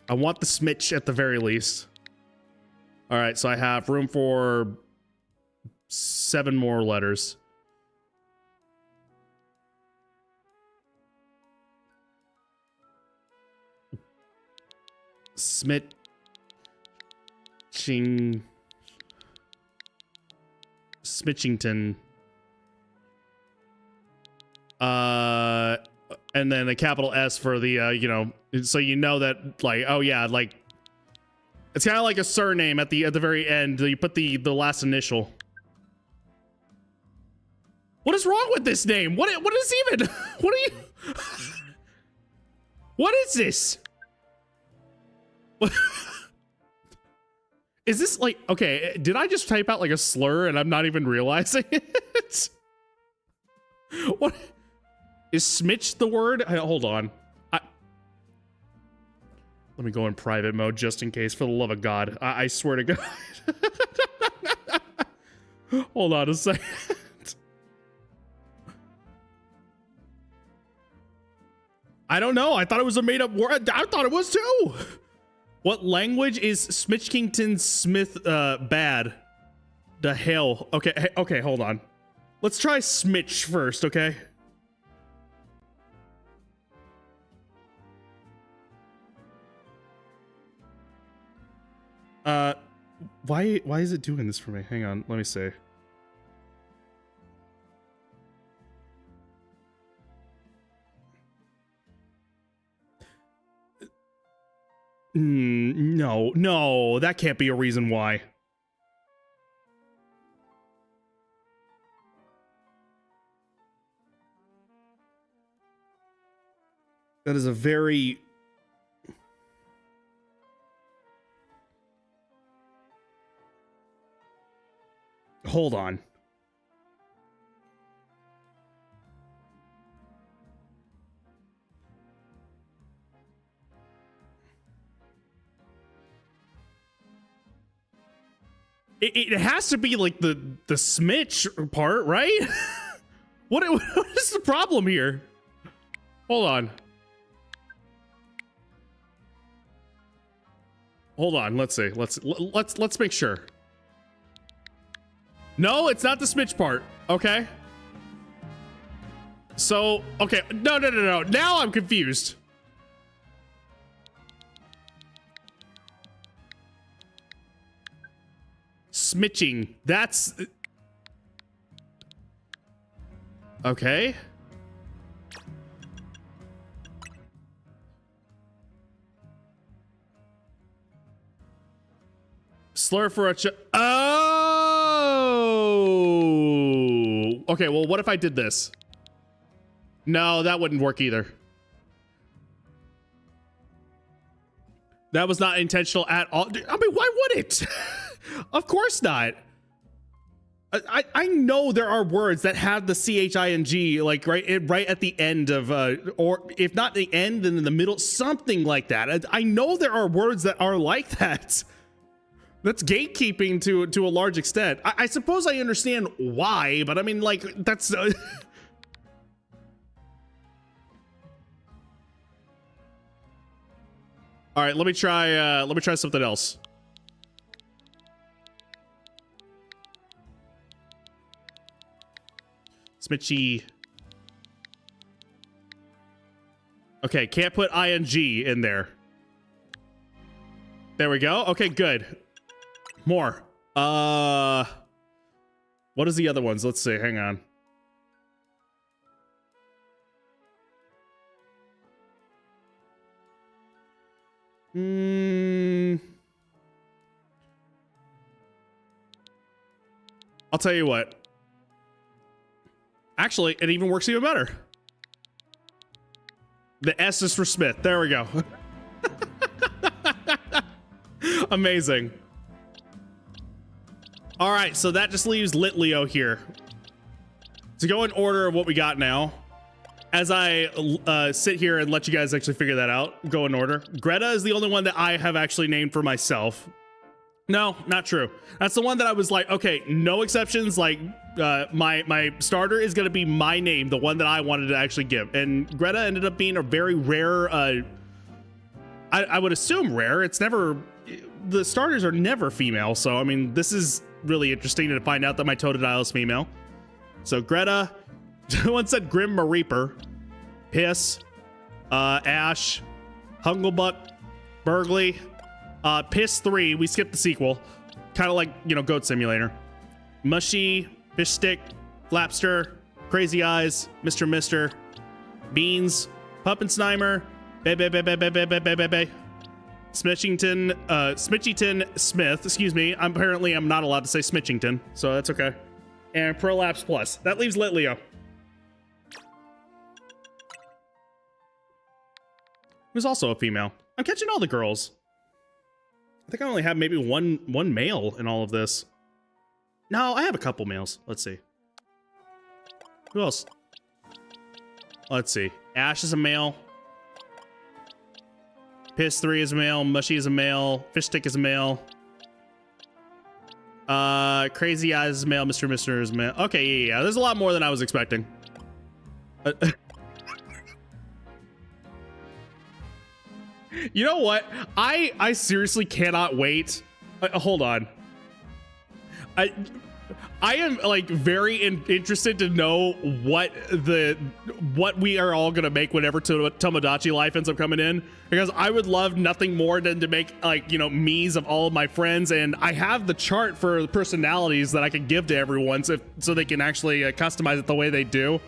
I want the smitch at the very least. All right, so I have room for 7 more letters. Smitchington. And then a capital S for the, you know, so you know that, like, oh yeah, like, it's kind of like a surname at the very end. You put the last initial. What is wrong with this name? What is even, what are you, what is this? What? Is this like, okay, did I just type out like a slur and I'm not even realizing it? What? Is smitch the word? Hold on. Let me go in private mode just in case, for the love of God. I swear to God. Hold on a second. I don't know. I thought it was a made-up word. I thought it was too. What language is Smitchkington Smith bad? The hell? Okay, okay, hold on. Let's try Smitch first, okay? Why is it doing this for me? Hang on, let me see. No, that can't be a reason why. That is a very... Hold on. It has to be like the smitch part, right? What is the problem here? Hold on. Hold on, let's see. Let's make sure. No, it's not the smitch part. Okay. So, okay. No. Now I'm confused. Smitching. That's... Okay. Slur for a Oh! Okay, well, what if I did this? No, that wouldn't work either. That was not intentional at all. I mean, why would it? Of course not. I know there are words that have the ching, like right at the end of, or if not the end, then in the middle, something like that. I know there are words that are like that. That's gatekeeping to a large extent. I suppose I understand why, but I mean, like, that's... All right, let me try something else. Smitchy. Okay, can't put ing in there. There we go. Okay, good. More. What is the other ones? Let's see. Hang on. I'll tell you what. Actually, it even works even better. The S is for Smith. There we go. Amazing. All right, so that just leaves Litleo here. To go in order of what we got now, as I sit here and let you guys actually figure that out, go in order. Greta is the only one that I have actually named for myself. No, not true. That's the one that I was like, okay, no exceptions. Like, my starter is gonna be my name, the one that I wanted to actually give. And Greta ended up being a very rare I would assume rare. It's never, the starters are never female. So, I mean, this is really interesting to find out that my Totodile is female. So Greta, one said Grim Reaper, Piss, Ash, Hunglebuck, Burgley, Piss 3. We skipped the sequel. Kind of like, you know, Goat Simulator. Mushy, Fish Stick, Flapster, Crazy Eyes, Mr. Mister, Beans, Puppensnimer, Smitchington Smith, excuse me. I'm not allowed to say Smitchington, so that's okay. And Prolapse Plus. That leaves Litleo, who's also a female. I'm catching all the girls. I think I only have maybe one male in all of this. No, I have a couple males. Let's see. Who else? Let's see. Ash is a male. Piss 3 is a male. Mushy is a male. Fish Stick is a male. Crazy Eyes is a male. Mr. Mister is a male. Okay, yeah. There's a lot more than I was expecting. You know what? I seriously cannot wait. Hold on. I am like very interested to know what we are all gonna make whenever Tomodachi Life ends up coming in, because I would love nothing more than to make, like, you know, me's of all of my friends, and I have the chart for the personalities that I can give to everyone so they can actually customize it the way they do.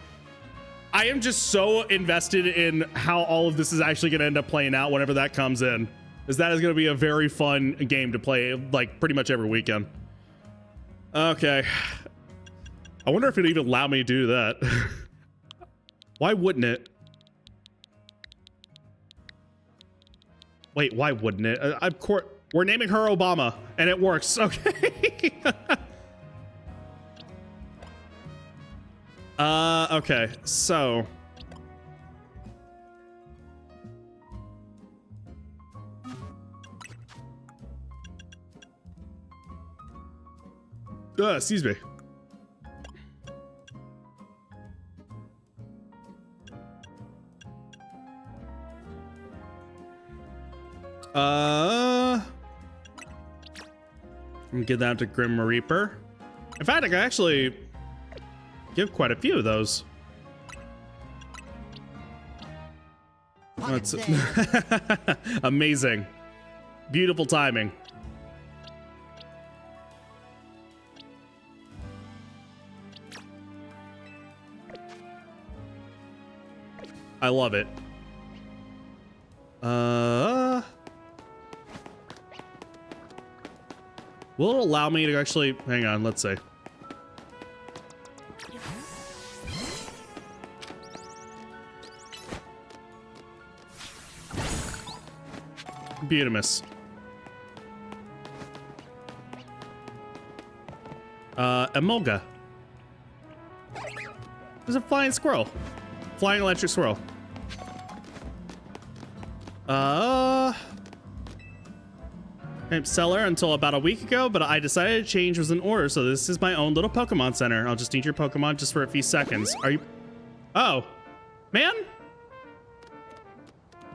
I am just so invested in how all of this is actually going to end up playing out whenever that comes in, because that is going to be a very fun game to play, like, pretty much every weekend. Okay. I wonder if it'd even allow me to do that. Why wouldn't it? Wait, why wouldn't it? We're naming her Obama, and it works. Okay. Okay, so excuse me. I'm gonna give that to Grim Reaper. In fact, I can actually give quite a few of those. That's amazing. Beautiful timing. I love it. Will it allow me to actually hang on, let's see. Beautimus. Emolga. There's a flying squirrel. Flying electric squirrel. I'm seller until about a week ago, but I decided to change was in order, so this is my own little Pokemon center. I'll just need your Pokemon just for a few seconds. Are you... Oh. Man?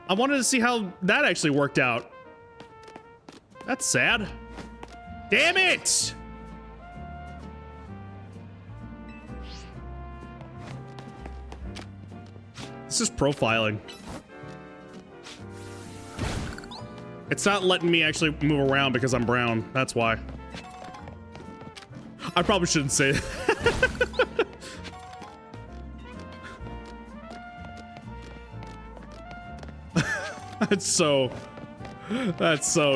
I wanted to see how that actually worked out. That's sad. Damn it! This is profiling. It's not letting me actually move around because I'm brown. That's why. I probably shouldn't say that. That's so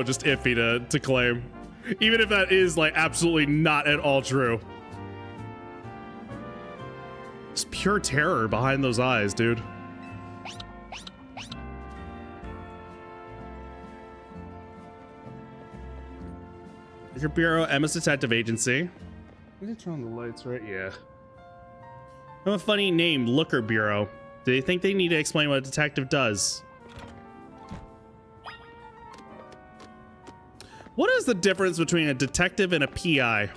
just iffy to claim. Even if that is like absolutely not at all true. It's pure terror behind those eyes, dude. Your bureau, Emma's detective agency. We did turn on the lights, right? Yeah. I have a funny name, Looker Bureau. Do they think they need to explain what a detective does? What is the difference between a detective and a PI?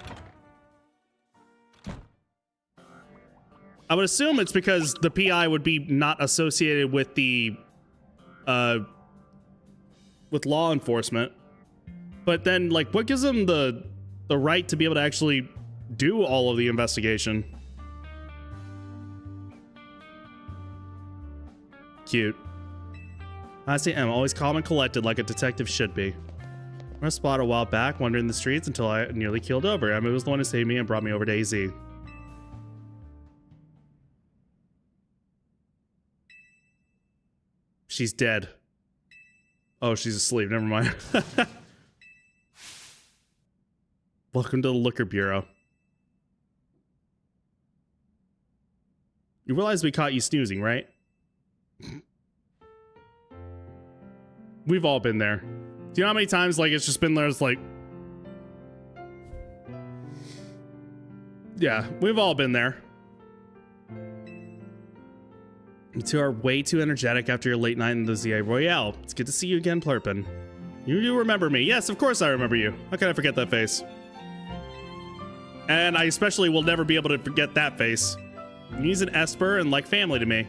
I would assume it's because the PI would be not associated with the with law enforcement. But then, like, what gives them the right to be able to actually do all of the investigation? Cute. I see. I'm always calm and collected like a detective should be. I was spotted a while back wandering the streets until I nearly keeled over. Emma was the one who saved me and brought me over to AZ. She's dead. Oh, she's asleep. Never mind. Welcome to the Liquor Bureau. You realize we caught you snoozing, right? We've all been there. Do you know how many times, like, it's just been there, it's like... Yeah, we've all been there. You two are way too energetic after your late night in the ZA Royale. It's good to see you again, Plurpin. You do remember me. Yes, of course I remember you. How can I forget that face? And I especially will never be able to forget that face. He's an Esper and like family to me.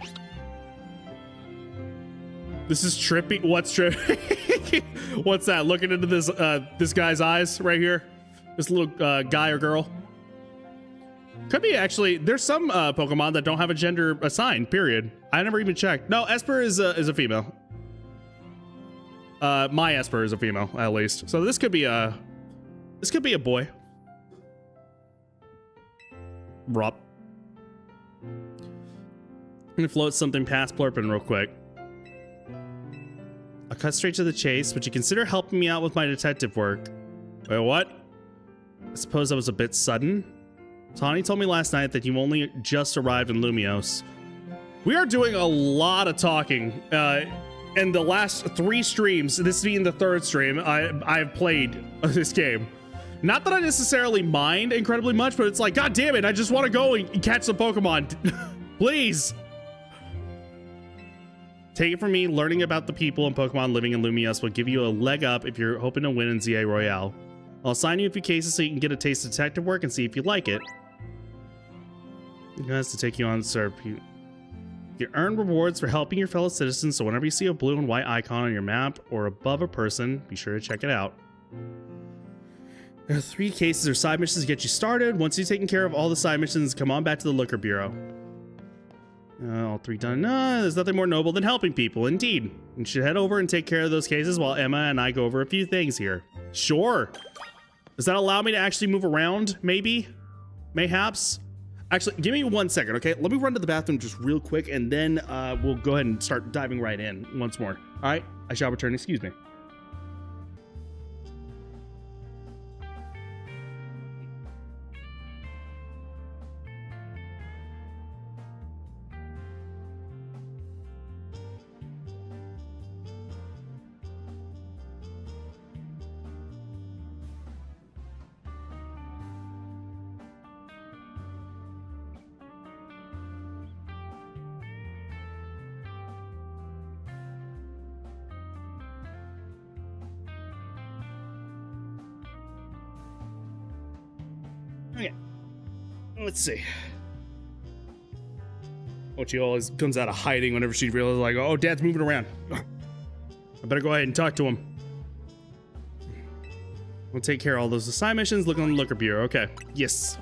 This is trippy. What's trippy? What's that? Looking into this this guy's eyes right here. This little guy or girl. Could be actually. There's some Pokemon that don't have a gender assigned. Period. I never even checked. No, Esper is a female. My Esper is a female, at least. So this could be a boy. Rup. I'm gonna float something past Plurpin real quick. I'll cut straight to the chase. Would you consider helping me out with my detective work? Wait, what? I suppose that was a bit sudden. Tawny told me last night that you only just arrived in Lumios. We are doing a lot of talking. In the last 3 streams, this being the 3rd stream, I've played this game. Not that I necessarily mind incredibly much, but it's like, god damn it, I just want to go and catch some Pokemon. Please. Take it from me, learning about the people and Pokemon living in Lumios will give you a leg up if you're hoping to win in ZA Royale. I'll assign you a few cases so you can get a taste of detective work and see if you like it. It has to take you on, sir. You earn rewards for helping your fellow citizens, so whenever you see a blue and white icon on your map or above a person, be sure to check it out. There are 3 cases or side missions to get you started. Once you've taken care of all the side missions, come on back to the Liquor Bureau. All 3 done. No, there's nothing more noble than helping people, indeed. You should head over and take care of those cases while Emma and I go over a few things here. Sure. Does that allow me to actually move around? Maybe? Mayhaps? Actually, give me 1 second, okay? Let me run to the bathroom just real quick, and then we'll go ahead and start diving right in once more. All right? I shall return. Excuse me. Okay, let's see. Oh, she always comes out of hiding whenever she realizes, like, oh, Dad's moving around. I better go ahead and talk to him. We'll take care of all those assigned missions. Look on the Liquor Bureau. Okay, yes.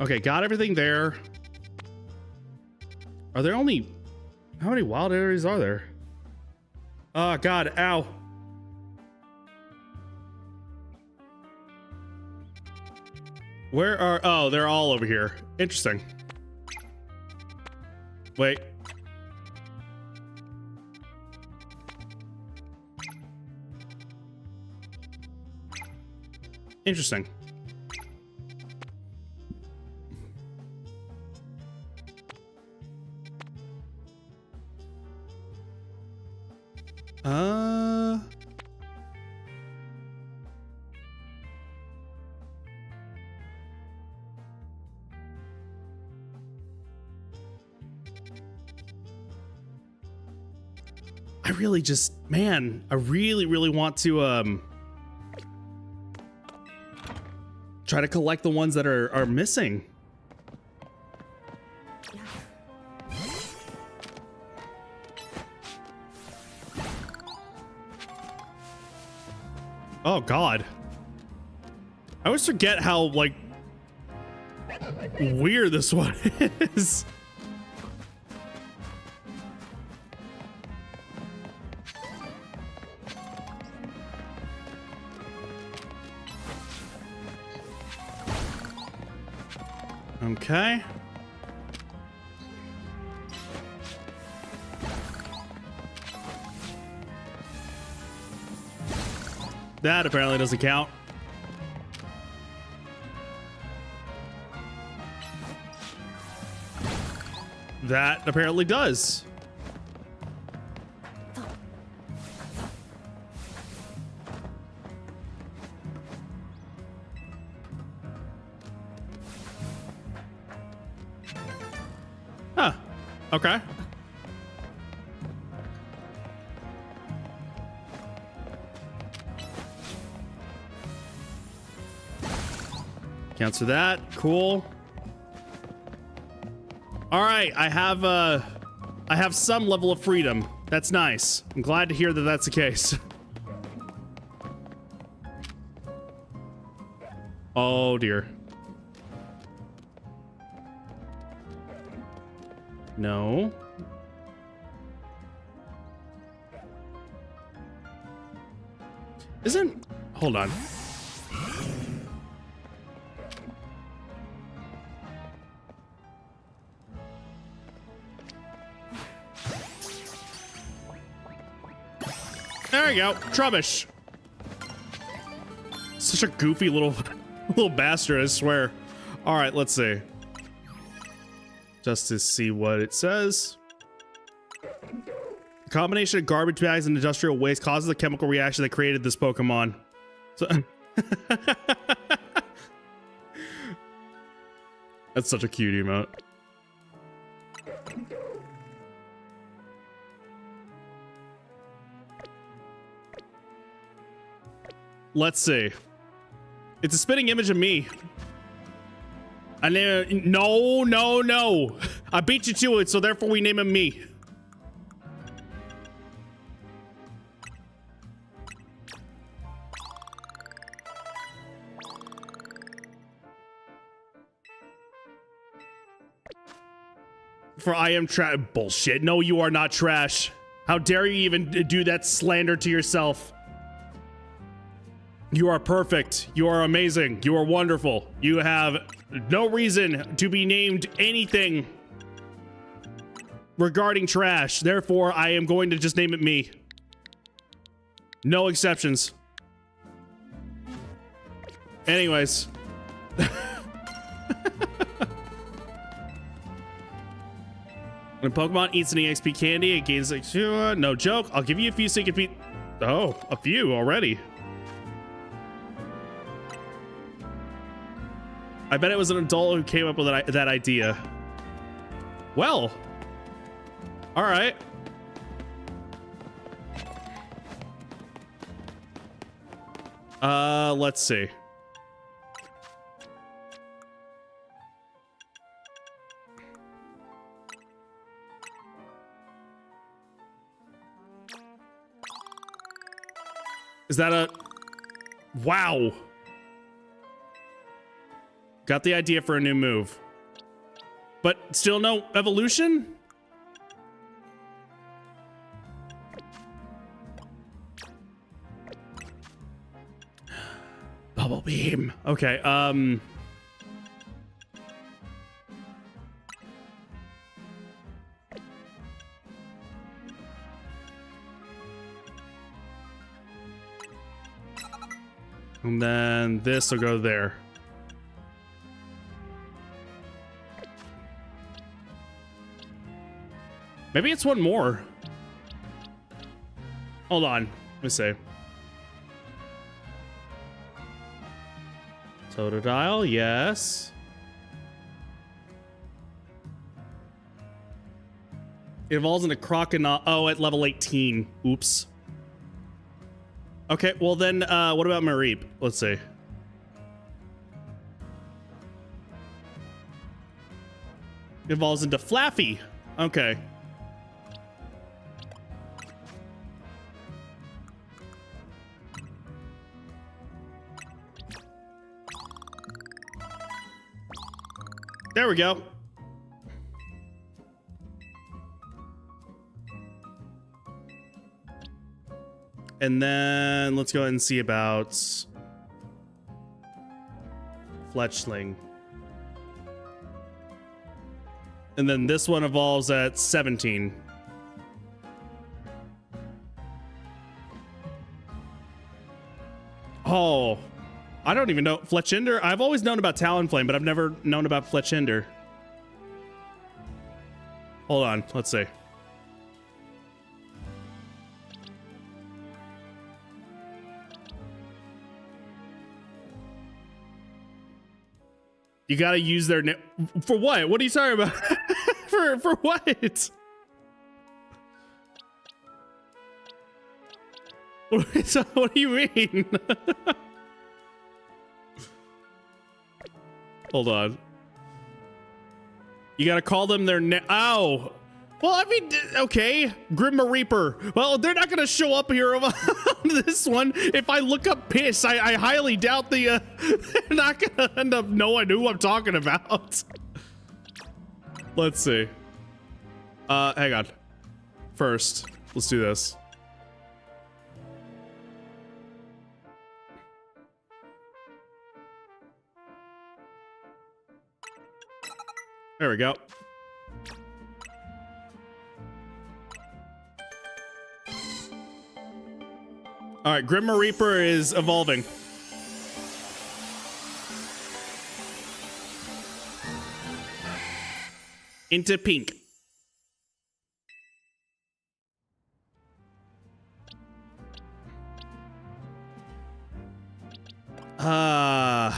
Okay, got everything there. Are there only... How many wild areas are there? Oh, God, ow. Where are... Oh, they're all over here. Interesting. Wait. Interesting. I really just, man, I really want to try to collect the ones that are missing. Oh, God. I always forget how, like, weird this one is. Okay. That apparently doesn't count. That apparently does. Huh. Okay. Cancel that. Cool. All right, I have some level of freedom. That's nice. I'm glad to hear that that's the case. Oh dear. No. Hold on. There you go. Trubbish. Such a goofy little bastard, I swear. All right, let's see. Just to see what it says. The combination of garbage bags and industrial waste causes a chemical reaction that created this Pokemon. So that's such a cute emote. Let's see. It's a spitting image of me. No. I beat you to it, so therefore we name him me. For I am trash. Bullshit. No, you are not trash. How dare you even do that slander to yourself? You are perfect. You are amazing. You are wonderful. You have no reason to be named anything regarding trash. Therefore, I am going to just name it me. No exceptions. Anyways. When Pokemon eats an EXP candy, it gains like, no joke. I'll give you a few so you can beat. Oh, a few already. I bet it was an adult who came up with that idea. Well, all right. Let's see. Is that a... Wow. Got the idea for a new move. But still no evolution? Bubble beam. Okay, and then this will go there. Maybe it's one more. Hold on. Let me see. Totodile, yes. It evolves into Crocodile. Oh, at level 18. Oops. Okay, well then, what about Mareep? Let's see. It evolves into Flaffy. Okay. There we go. And then let's go ahead and see about Fletchling. And then this one evolves at 17. Oh, I don't even know. Fletchinder? I've always known about Talonflame, but I've never known about Fletchinder. Hold on, let's see. You gotta use their name for what? What are you talking about? for what? What do you mean? Hold on. You gotta call them their name. Ow. Well, I mean, okay. Grim Reaper. Well, they're not gonna show up here on this one. If I look up Piss, I highly doubt they're not gonna end up knowing who I'm talking about. Let's see. Hang on. First, let's do this. There we go. All right, Grim Reaper is evolving. Into pink. I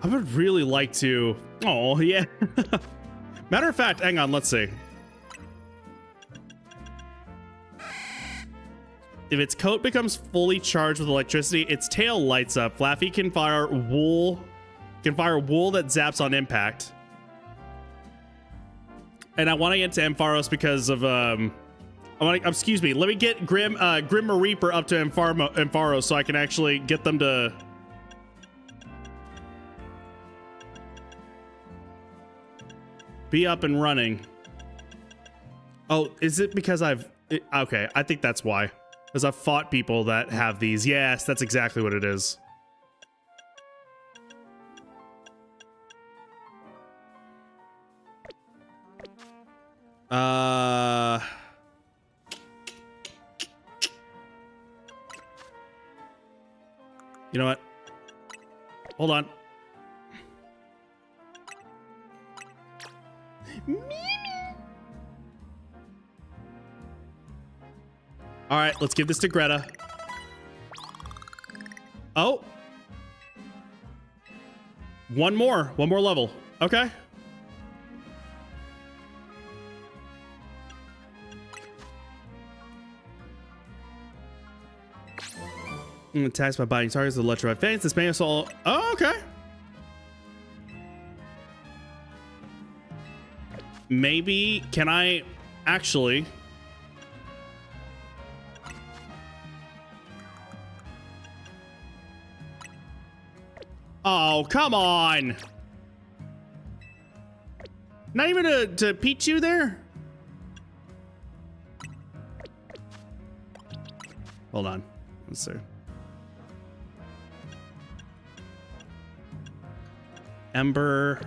would really like to. Oh, yeah. Matter of fact, hang on, let's see. If its coat becomes fully charged with electricity, its tail lights up. Flaffy can fire wool that zaps on impact. And I want to get to Ampharos because of excuse me, let me get Grim Reaper up to Ampharos so I can actually get them to be up and running. Oh, is it because okay, I think that's why. Because I've fought people that have these. Yes, that's exactly what it is. You know what? Hold on. All right, let's give this to Greta. Oh. One more level. Okay. Attacks by biting targets with electrified fangs. This may also. Oh, okay. Maybe can I actually? Oh, come on. Not even to Pichu there? Hold on. Let's see. Ember.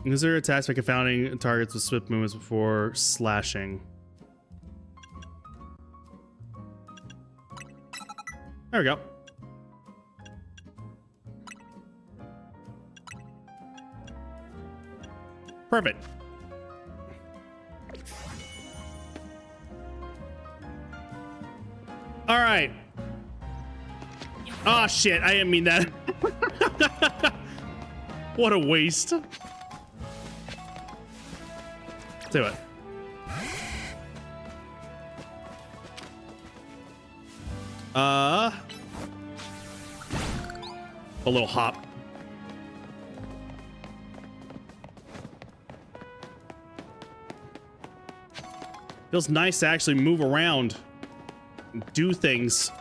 User attacks by confounding targets with swift movements before slashing. There we go. Perfect. All right. Oh shit, I didn't mean that. What a waste. Do it. A little hop. Feels nice to actually move around and do things.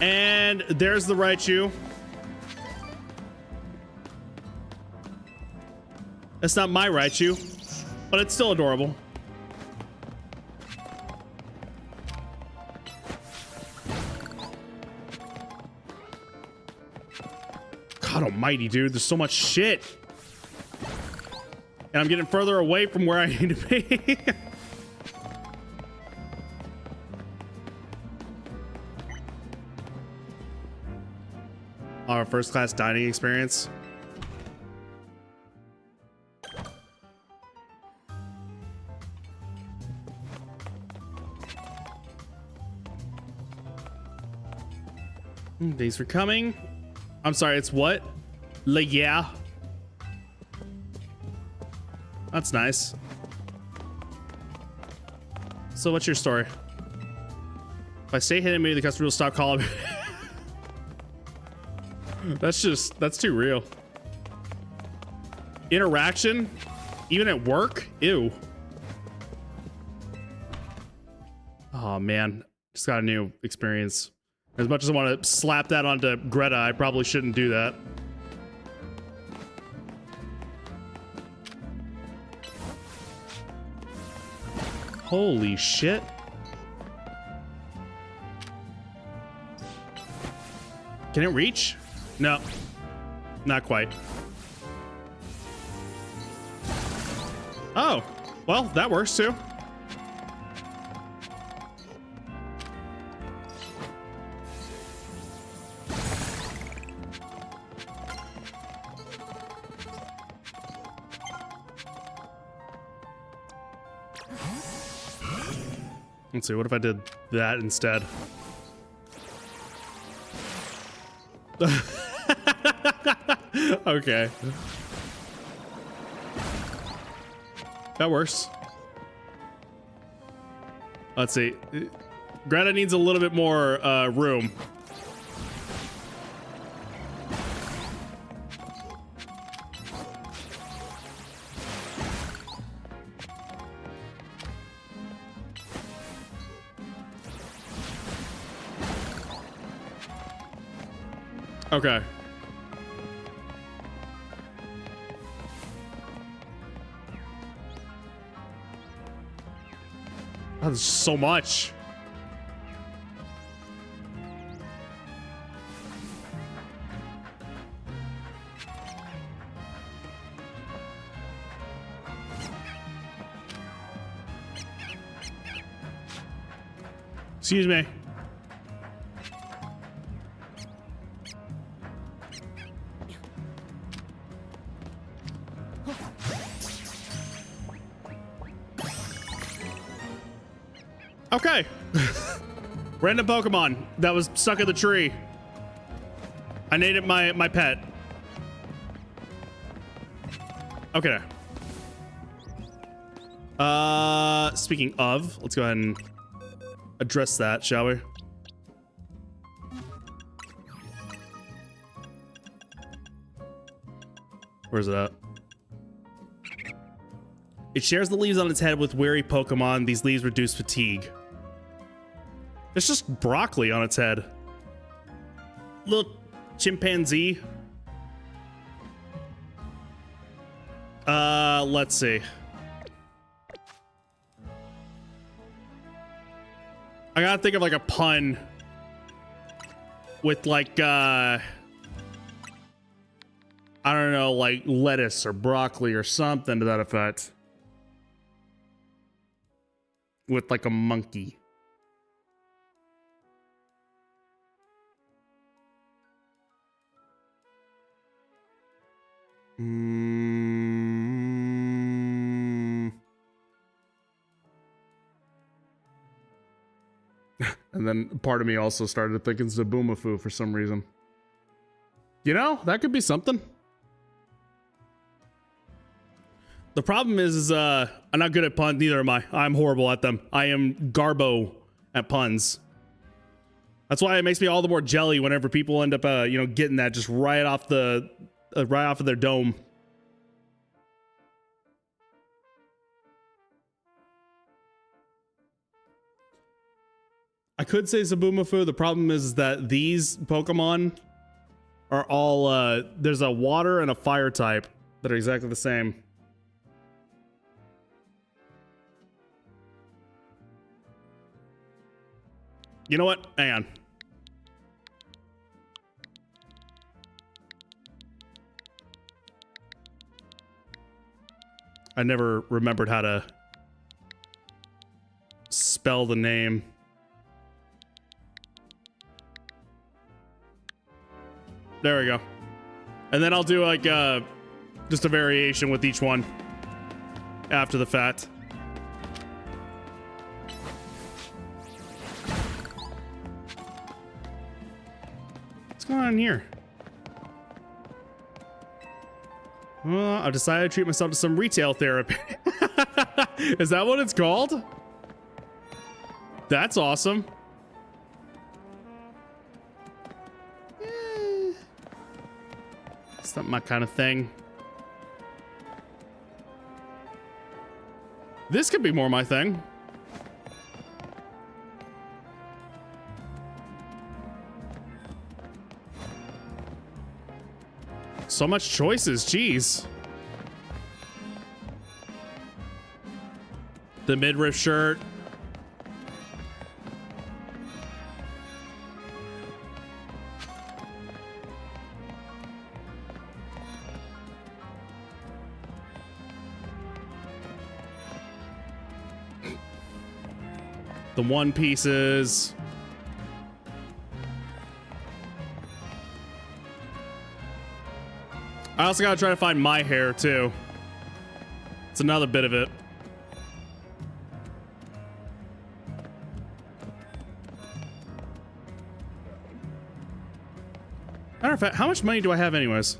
And there's the Raichu. That's not my Raichu, but it's still adorable. God almighty, dude, there's so much shit. And I'm getting further away from where I need to be. Our first class dining experience. Thanks for coming. I'm sorry, it's what? Yeah. That's nice. So what's your story? If I stay hidden, maybe the customer will stop calling me. That's too real. Interaction? Even at work? Ew. Oh man, just got a new experience. As much as I want to slap that onto Greta, I probably shouldn't do that. Holy shit. Can it reach? No, not quite. Oh, well, that works too. Let's see, what if I did that instead? Okay. That works. Let's see. Greta needs a little bit more room. Okay. Oh, there's so much. Excuse me. Okay. Random Pokemon that was stuck in the tree. I named it my pet. Okay. Speaking of, let's go ahead and address that, shall we? Where's it at? It shares the leaves on its head with wary Pokemon. These leaves reduce fatigue. It's just broccoli on its head. Little chimpanzee. Let's see. I gotta think of like a pun with like, I don't know, like lettuce or broccoli or something to that effect. With like a monkey. And then part of me also started thinking Zaboomafoo for some reason. You know, that could be something. The problem is I'm not good at puns. Neither am I. I'm horrible at them. I am garbo at puns. That's why it makes me all the more jelly whenever people end up, you know, getting that just right off the, right off of their dome. I could say Zabumafu. The problem is that these Pokemon are all, there's a water and a fire type that are exactly the same. You know what? Hang on. I never remembered how to spell the name. There we go. And then I'll do like just a variation with each one after the fact. What's going on here? Well, I've decided to treat myself to some retail therapy. Is that what it's called? That's awesome. It's not my kind of thing. This could be more my thing. So much choices, jeez. The midriff shirt. The one pieces. I also gotta try to find my hair too. It's another bit of it. Matter of fact, how much money do I have anyways?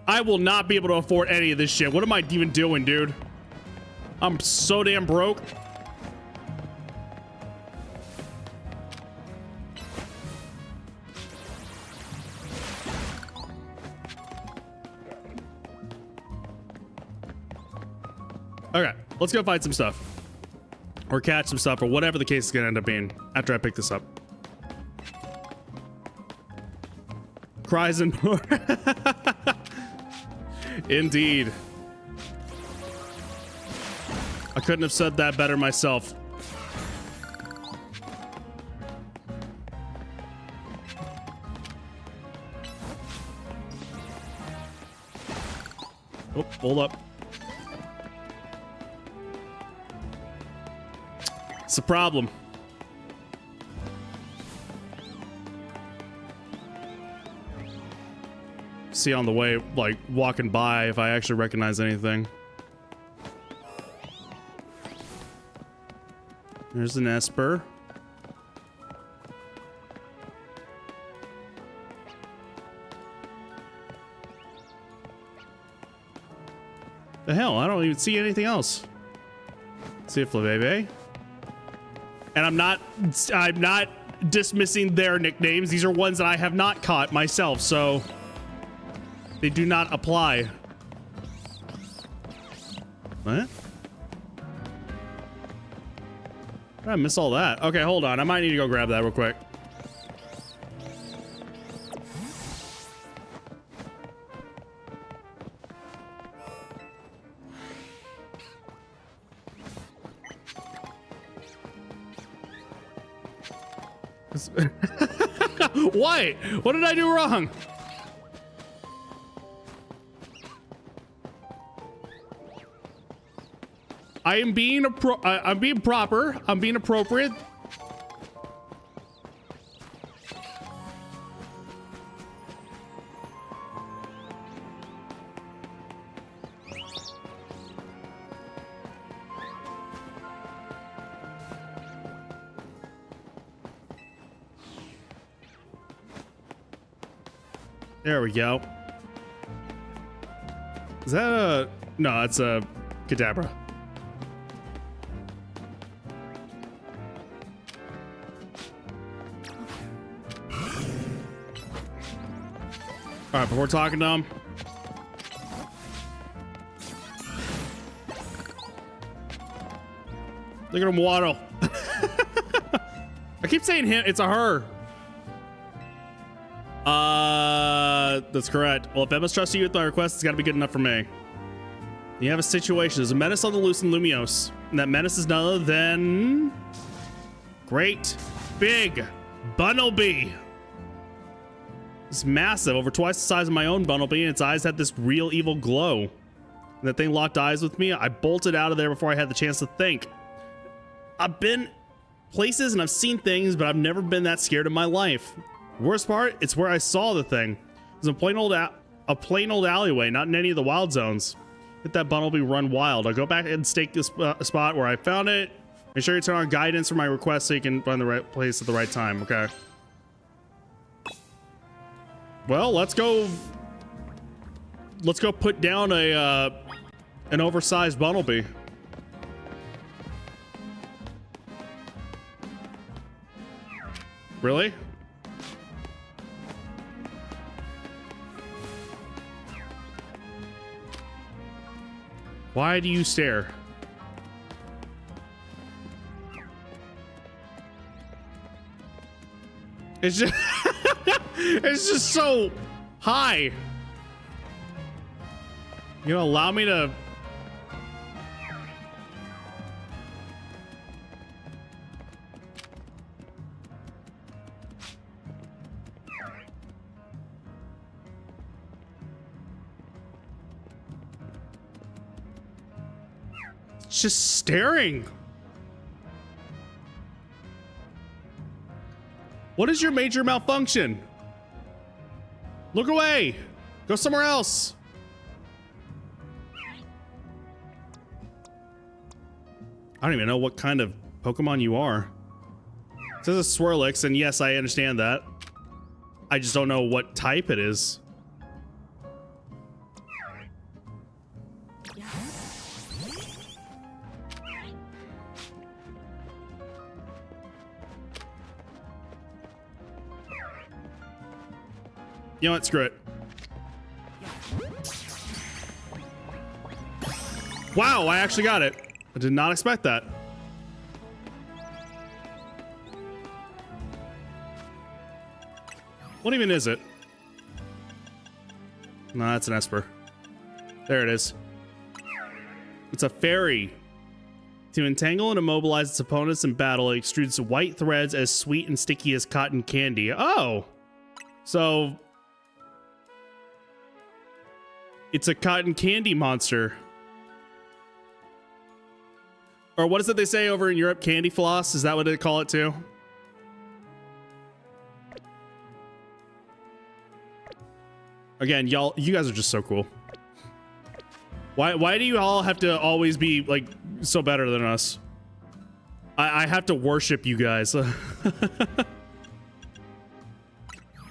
I will not be able to afford any of this shit. What am I even doing, dude? I'm so damn broke. Okay, let's go find some stuff. Or catch some stuff, or whatever the case is gonna end up being after I pick this up. Cries and more. Indeed. I couldn't have said that better myself. Oh, hold up. It's a problem. See on the way, like, walking by if I actually recognize anything. There's an Esper. The hell? I don't even see anything else. See a Flabébé. And I'm not dismissing their nicknames. These are ones that I have not caught myself, so they do not apply. What? Did I miss all that? Okay, hold on. I might need to go grab that real quick. What? What did I do wrong? I am being I'm being proper. I'm being appropriate. There we go. Is that a... No, it's a Kadabra. All right, before talking to him, look at him waddle. I keep saying him. It's a her. That's correct. Well, if Emma's trusting you with my request, it's got to be good enough for me. You have a situation. There's a menace on the loose in Lumios, and that menace is none other than great big Bunnelby. It's massive, over twice the size of my own Bunnelby, and its eyes had this real evil glow. And that thing locked eyes with me. I bolted out of there before I had the chance to think. I've been places and I've seen things, but I've never been that scared in my life. Worst part, it's where I saw the thing. It was a plain old alleyway, not in any of the wild zones. Let that Bunnelby run wild. I'll go back and stake this spot where I found it. Make sure you turn on guidance for my request so you can find the right place at the right time, okay? Well, let's go put down an oversized Bunnelby. Really? Why do you stare? It's just it's just so high. You gonna allow me to just staring. What is your major malfunction? Look away. Go somewhere else. I don't even know what kind of Pokemon you are. It says a Swirlix, and yes, I understand that. I just don't know what type it is. You know what? Screw it. Wow, I actually got it. I did not expect that. What even is it? No, that's an Esper. There it is. It's a fairy. To entangle and immobilize its opponents in battle, it extrudes white threads as sweet and sticky as cotton candy. Oh! So it's a cotton candy monster. Or what is it they say over in Europe? Candy floss? Is that what they call it too? Again, y'all, you guys are just so cool. Why do you all have to always be like so better than us? I have to worship you guys.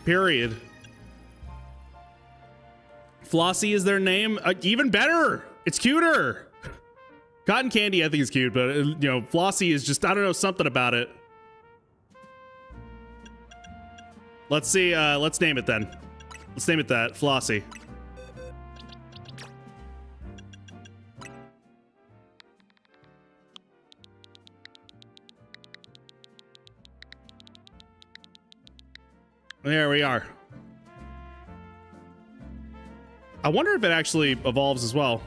Period. Flossie is their name. Even better. It's cuter. Cotton candy, I think is cute, but you know, Flossie is just, I don't know, something about it. Let's see. Let's name it then. Let's name it that. Flossie. There we are. I wonder if it actually evolves as well.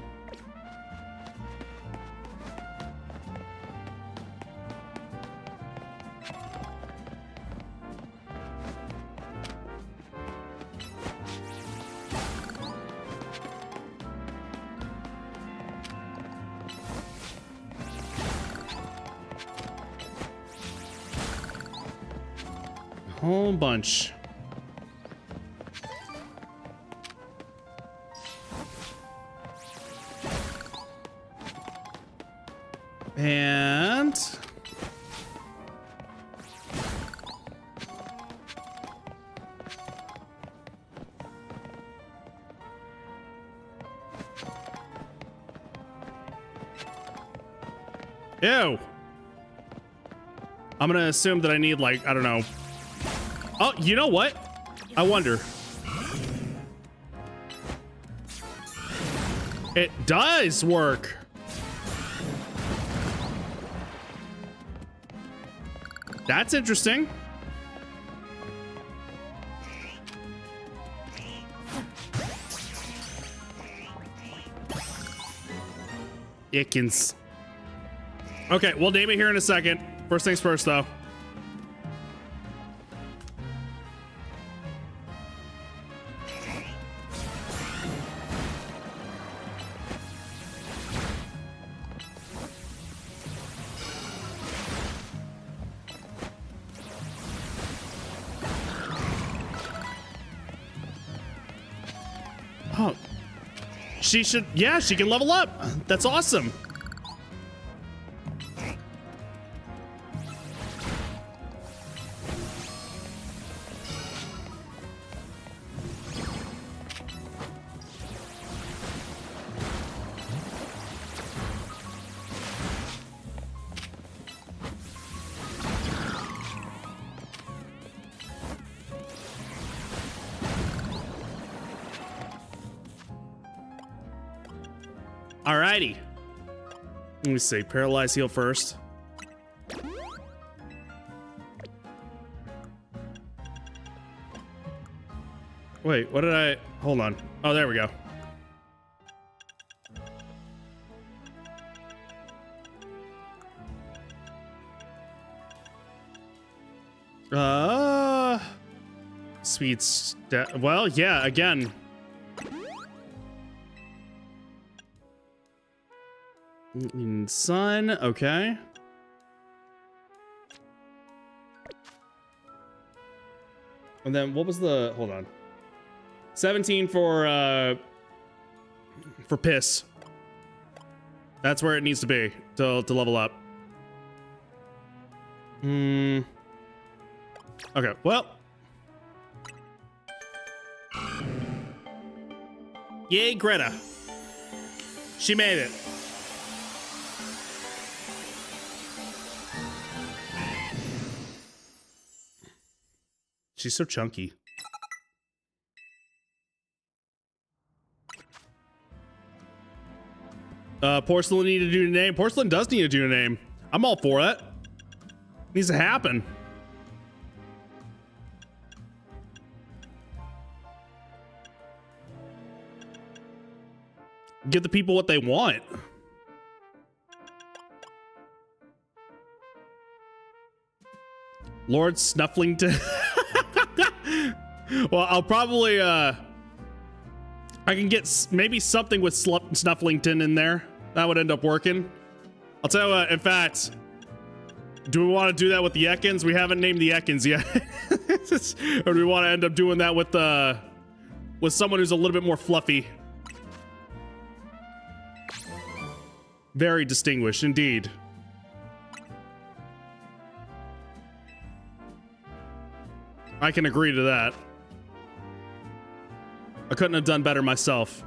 Whole bunch. And Ew. I'm gonna assume that I need, like, I don't know. Oh, you know what? I wonder. It does work. That's interesting. Ickens. Okay, we'll name it here in a second. First things first, though. Oh, she should, yeah, she can level up. That's awesome. Alrighty. Let me see. Paralyze heal first. Wait, what did I... Hold on. Oh, there we go. Speed stat... Well, yeah, again... Sun, okay. And then what was the, hold on. 17 for piss. That's where it needs to be to level up. Okay, well. Yay, Greta. She made it. She's so chunky. Porcelain need to do a name. Porcelain does need to do a name. I'm all for it. Needs to happen. Give the people what they want. Lord Snufflington. Well, I'll probably, I can get maybe something with Snufflington in there. That would end up working. I'll tell you what, in fact, do we want to do that with the Ekans? We haven't named the Ekans yet. Or do we want to end up doing that with someone who's a little bit more fluffy? Very distinguished, indeed. I can agree to that. I couldn't have done better myself.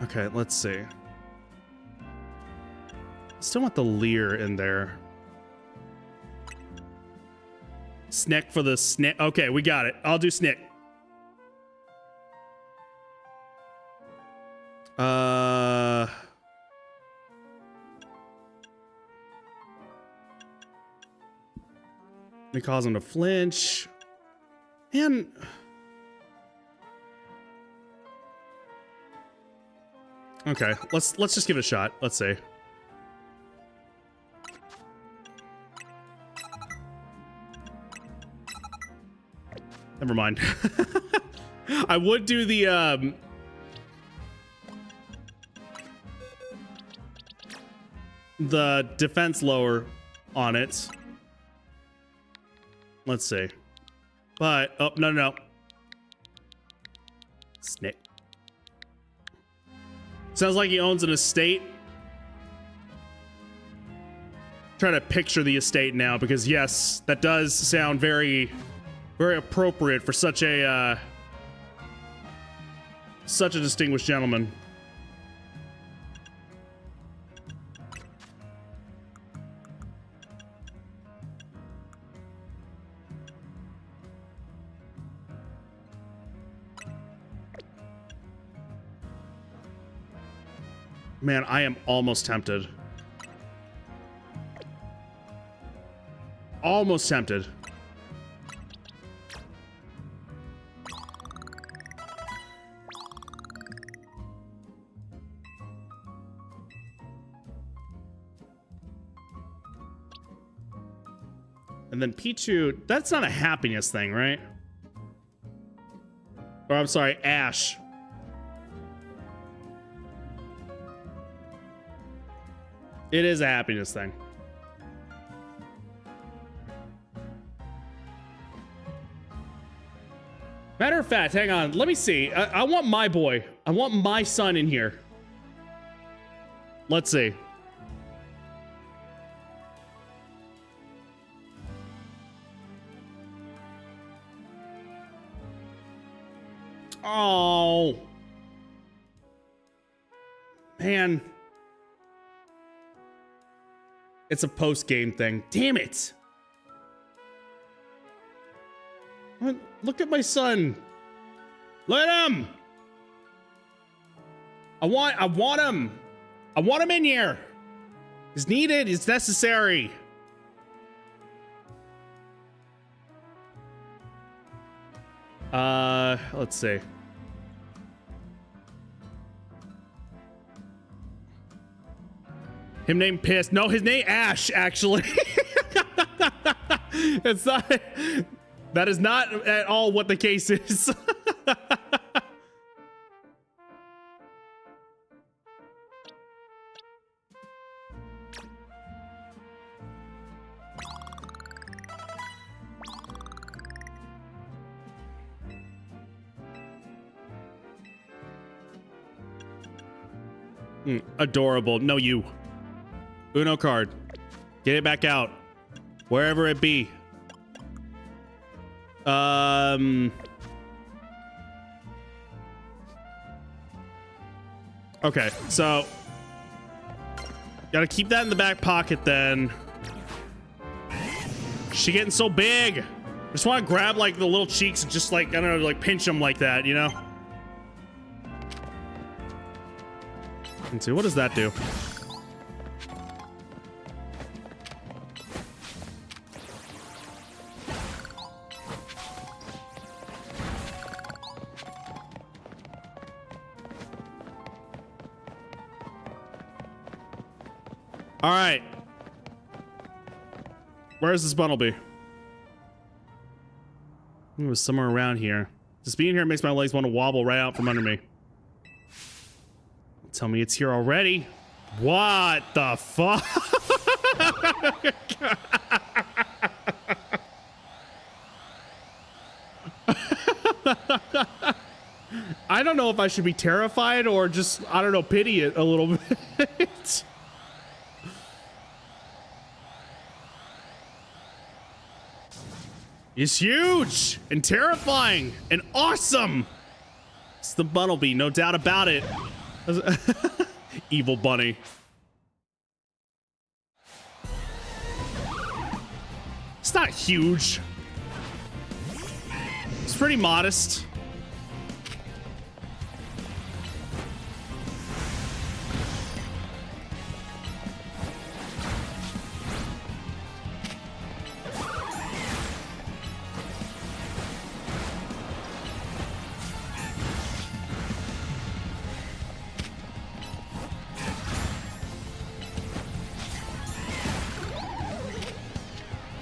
Okay, let's see. Still want the leer in there. Snick for the snick. Okay, we got it. I'll do snick. May cause him to flinch. And okay, let's just give it a shot. Let's see. Never mind. I would do the defense lower on it. Let's see. But oh no. Snake. Sounds like he owns an estate. Trying to picture the estate now because yes, that does sound very, very appropriate for such a distinguished gentleman. Man, I am almost tempted. Almost tempted. And then Pichu, that's not a happiness thing, right? Or I'm sorry, Ash. It is a happiness thing. Matter of fact, hang on. Let me see. I want my boy. I want my son in here. Let's see. Oh. Man. It's a post-game thing. Damn it. Look at my son. Look at him. I want him. I want him in here. It's needed. It's necessary. Let's see. Him named Pissed. No, his name Ash, actually. It's not. That is not at all what the case is. Adorable. No, you. Uno card. Get it back out. Wherever it be. Okay, so gotta keep that in the back pocket then. She getting so big. Just want to grab like the little cheeks and just like, I don't know, like pinch them like that, you know? Let's see, what does that do? All right. Where's this Bunnelby? It was somewhere around here. Just being here makes my legs want to wobble right out from under me. Tell me it's here already. What the fuck? I don't know if I should be terrified or just, I don't know, pity it a little bit. It's huge and terrifying and awesome. It's the Bunnelby, no doubt about it. Evil bunny. It's not huge. It's pretty modest.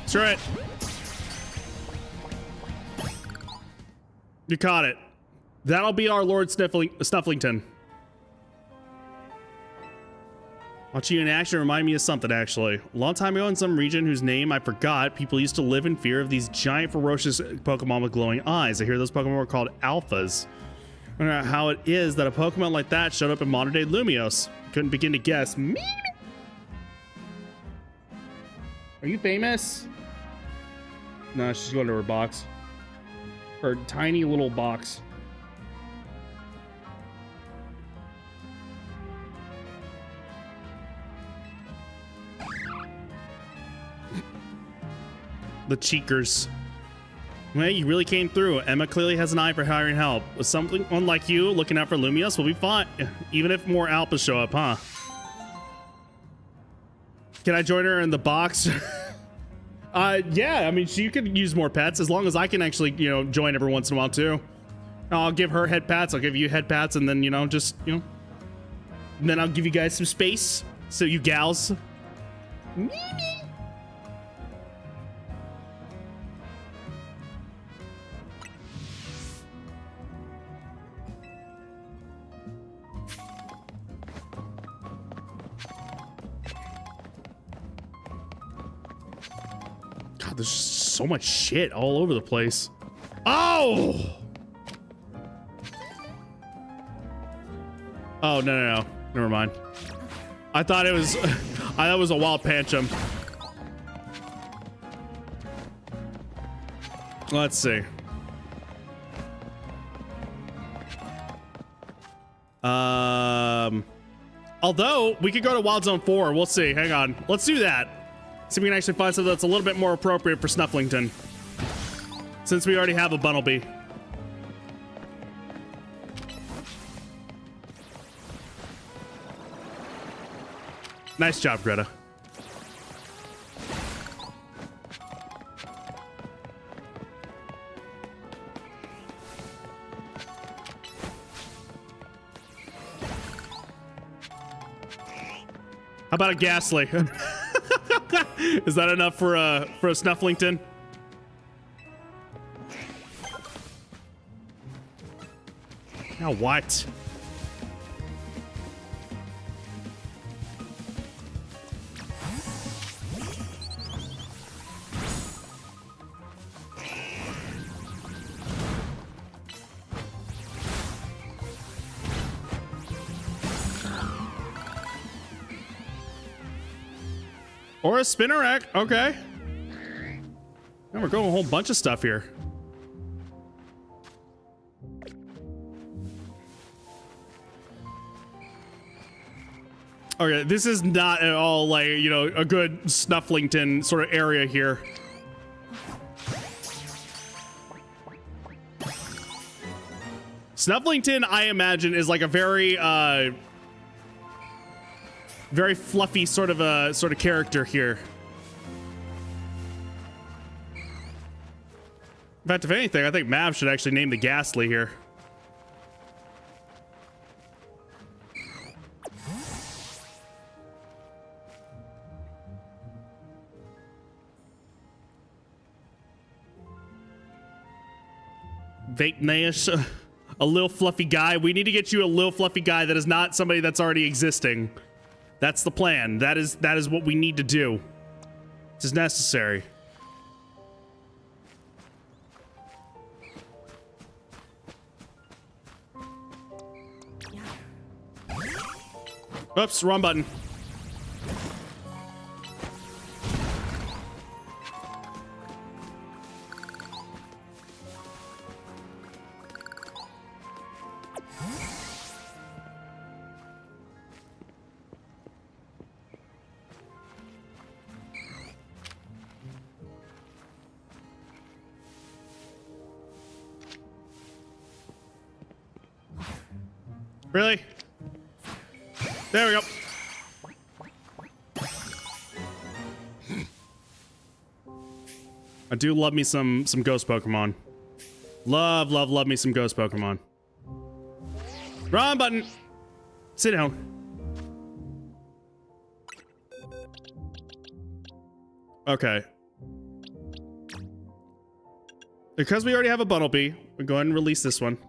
That's right. You caught it. That'll be our Lord Snufflington. Watching you in action reminded me of something, actually. A long time ago in some region whose name I forgot, people used to live in fear of these giant, ferocious Pokemon with glowing eyes. I hear those Pokemon were called Alphas. I don't know how it is that a Pokemon like that showed up in modern-day Lumios. Couldn't begin to guess. Are you famous? No, she's going to her box. Her tiny little box. The cheekers. Well, you really came through. Emma clearly has an eye for hiring help. With someone like you looking out for Lumios, we'll be fine. Even if more Alpas show up, huh? Can I join her in the box? Yeah, I mean, she could use more pets as long as I can actually, you know, join every once in a while too. I'll give her head pats, I'll give you head pats, and then, you know, just, you know, and then I'll give you guys some space. So you gals. God, there's so much shit all over the place. Oh! Oh, no. Never mind. I thought it was... I thought it was a wild Pancham. Let's see. Although, we could go to Wild Zone 4. We'll see. Hang on. Let's do that. See if we can actually find something that's a little bit more appropriate for Snufflington. Since we already have a Bunnelby. Nice job, Greta. How about a Ghastly? Is that enough for a Snufflington? Now what? Or a Spinnerack, okay. And we're going a whole bunch of stuff here. Okay, this is not at all like, you know, a good Snufflington sort of area here. Snufflington, I imagine, is like a very very fluffy sort of character here. In fact, if anything, I think Mav should actually name the Ghastly here. Vape-Nash, a little fluffy guy. We need to get you a little fluffy guy that is not somebody that's already existing. That's the plan. That is what we need to do. This is necessary. Oops, wrong button. Really? There we go. I do love me some ghost Pokemon. Love me some ghost Pokemon. Wrong button. Sit down. Okay. Because we already have a Bunnelby, we'll go ahead and release this one.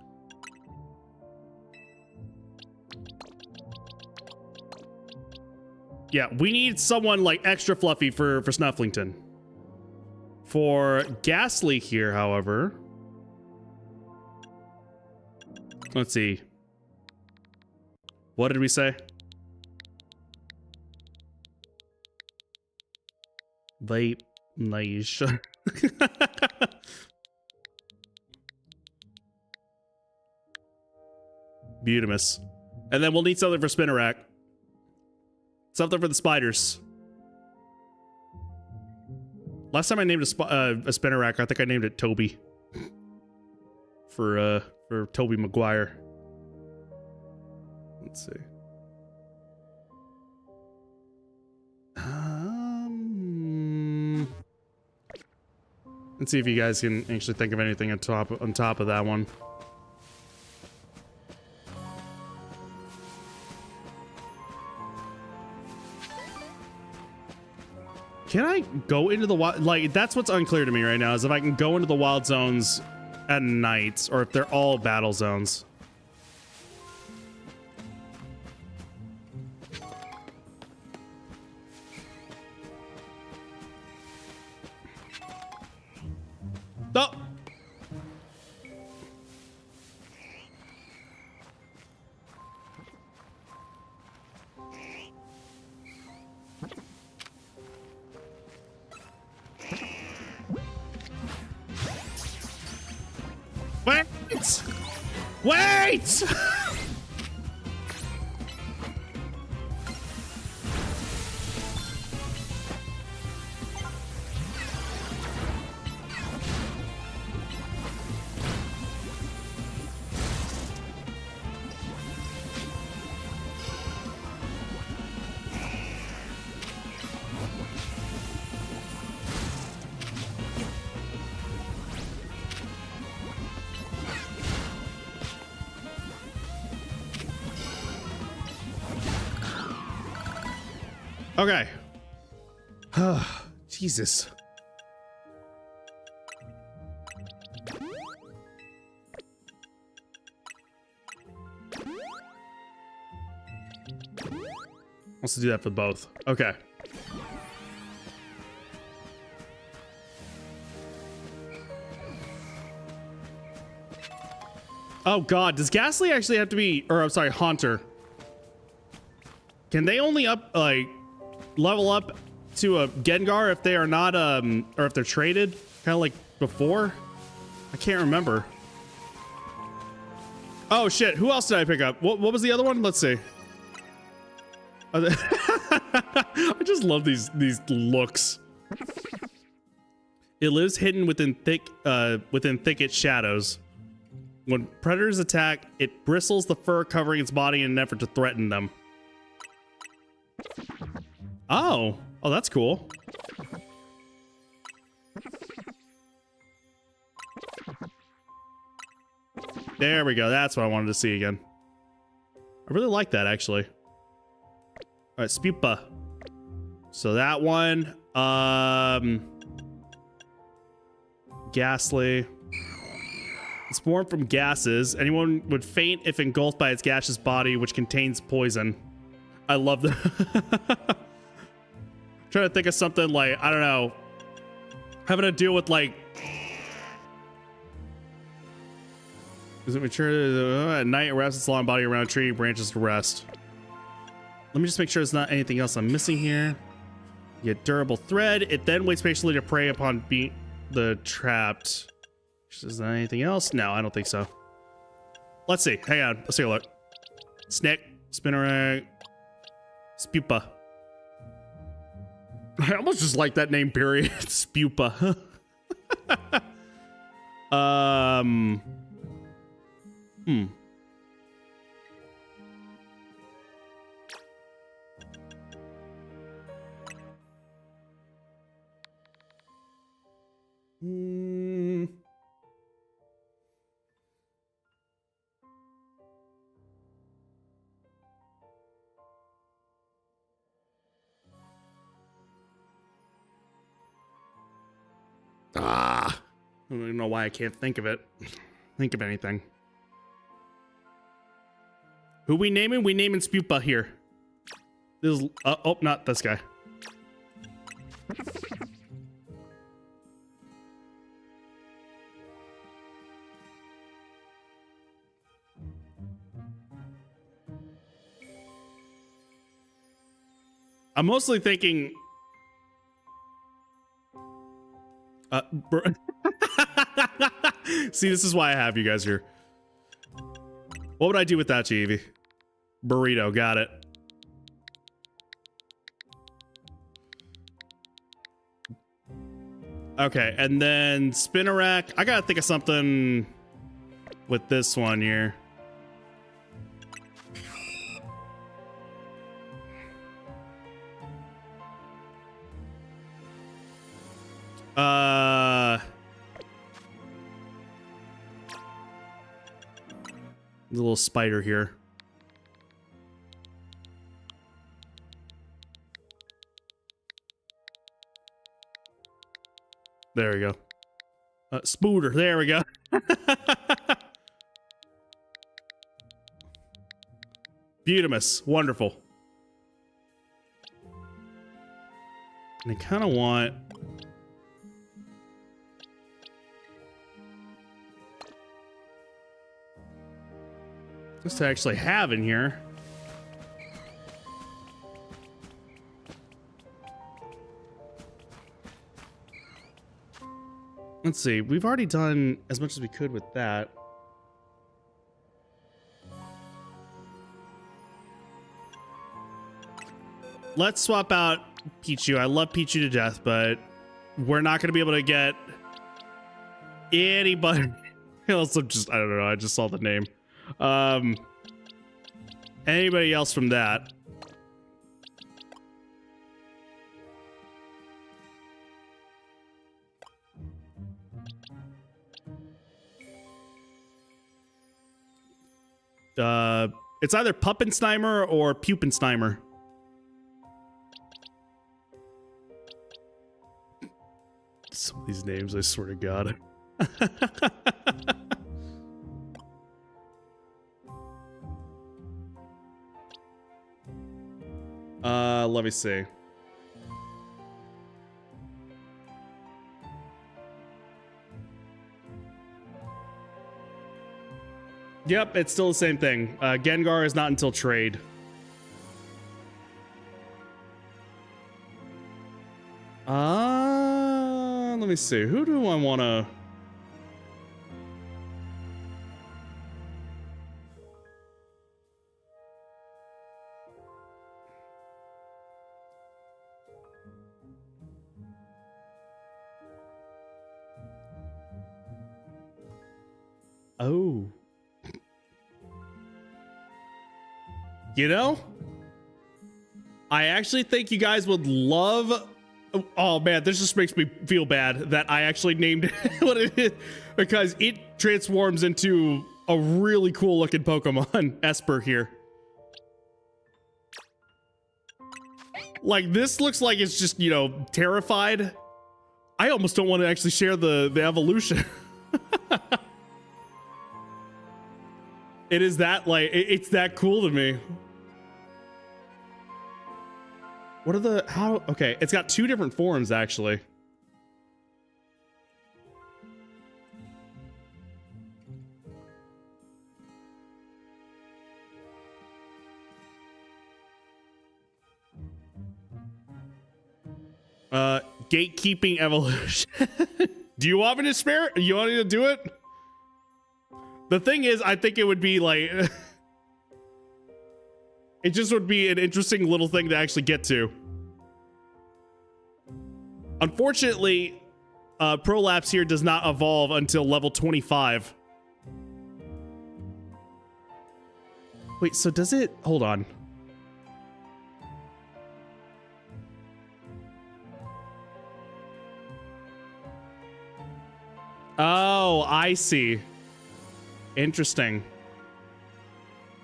Yeah, we need someone like extra fluffy for Snufflington. For Ghastly here, however, let's see. What did we say? Vape nice. Beautimus. And then we'll need something for Spinnerack. Something for the spiders. Last time I named a Spinnerack, I think I named it Toby. for Tobey Maguire. Let's see. Let's see if you guys can actually think of anything on top of that one. Can I go into the wild? Like, that's what's unclear to me right now, is if I can go into the wild zones at night or if they're all battle zones. Oh! Wait! Wait! Okay. Jesus. Wants to do that for both. Okay. Oh God, does Ghastly actually have to be, or I'm sorry, Haunter? Can they only level up to a Gengar if they are not, or if they're traded? Kind of like before? I can't remember. Oh shit, who else did I pick up? What was the other one? Let's see. I just love these looks. It lives hidden within thicket shadows. When predators attack, it bristles the fur covering its body in an effort to threaten them. Oh, that's cool. There we go. That's what I wanted to see again. I really like that, actually. All right, Spupa. So that one, Ghastly. It's born from gases. Anyone would faint if engulfed by its gaseous body, which contains poison. I love that. Trying to think of something like, I don't know, having to deal with like, is it mature? At night, it wraps its long body around a tree, branches to rest. Let me just make sure there's not anything else I'm missing here. You get durable thread. It then waits patiently to prey upon the trapped. Is there anything else? No, I don't think so. Let's see. Hang on. Let's take a look. Snick, Spinnerack, Spupa. I almost just like that name, period. Spupa. I don't even know why I can't think of it. Think of anything. Who we naming? We naming Spupa here. This is, oh, not this guy. I'm mostly thinking... See, this is why I have you guys here. What would I do with that, Evie? Burrito, got it. Okay, and then Spinnerack. I gotta think of something. with this one here. The little spider here. There we go. Spooter, there we go. Beautimus, wonderful. And I kind of want... this to actually have in here. Let's see, we've already done as much as we could with that. Let's swap out Pichu. I love Pichu to death, but we're not going to be able to get anybody else. I don't know, I just saw the name. Anybody else from that? It's either Puppensteimer or Pupensteimer. Some of these names, I swear to God. Let me see. Yep, it's still the same thing. Gengar is not until trade. Let me see. Who do I want to... Oh. You know, I actually think you guys would love... Oh man, this just makes me feel bad that I actually named it what it is, because it transforms into a really cool looking Pokemon, Esper here. Like, this looks like it's just, you know, terrified. I almost don't want to actually share the evolution. It is that, like, it's that cool to me. What are the, how, okay, it's got two different forms, actually. Gatekeeping evolution. Do you want me to spare? You want me to do it? The thing is, I think it would be like... it just would be an interesting little thing to actually get to. Unfortunately, Prolapse here does not evolve until level 25. Wait, so does it... Hold on. Oh, I see. Interesting.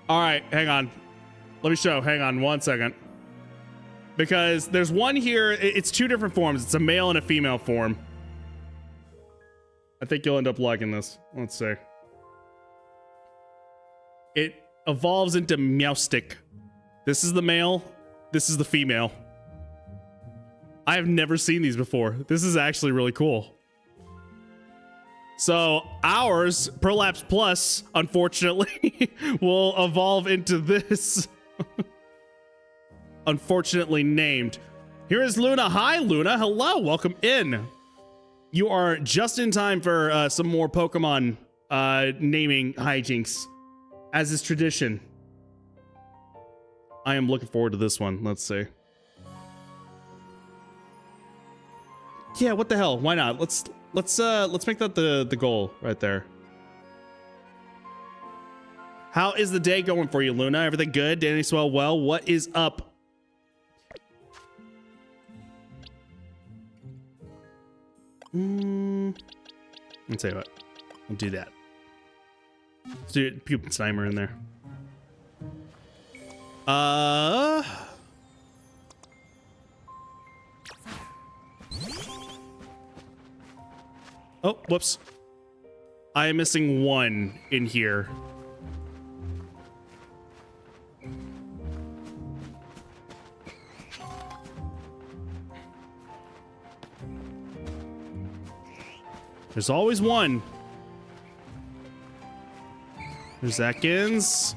All right, hang on. Let me show. Hang on 1 second. Because there's one here. It's two different forms. It's a male and a female form. I think you'll end up liking this. Let's see. It evolves into Meowstic. This is the male. This is the female. I have never seen these before. This is actually really cool. So ours, Prolapse Plus, unfortunately, will evolve into this. Unfortunately named. Here is Luna. Hi, Luna. Hello. Welcome in. You are just in time for some more Pokemon naming hijinks, as is tradition. I am looking forward to this one. Let's see. Yeah, what the hell? Why not? Let's make that the goal right there. How is the day going for you, Luna? Everything good? Danny Swell well? What is up? Let's tell you what. I'll do that. Let's do Pupa Snimer in there. Oh, whoops. I am missing one in here. There's always one. There's Atkins.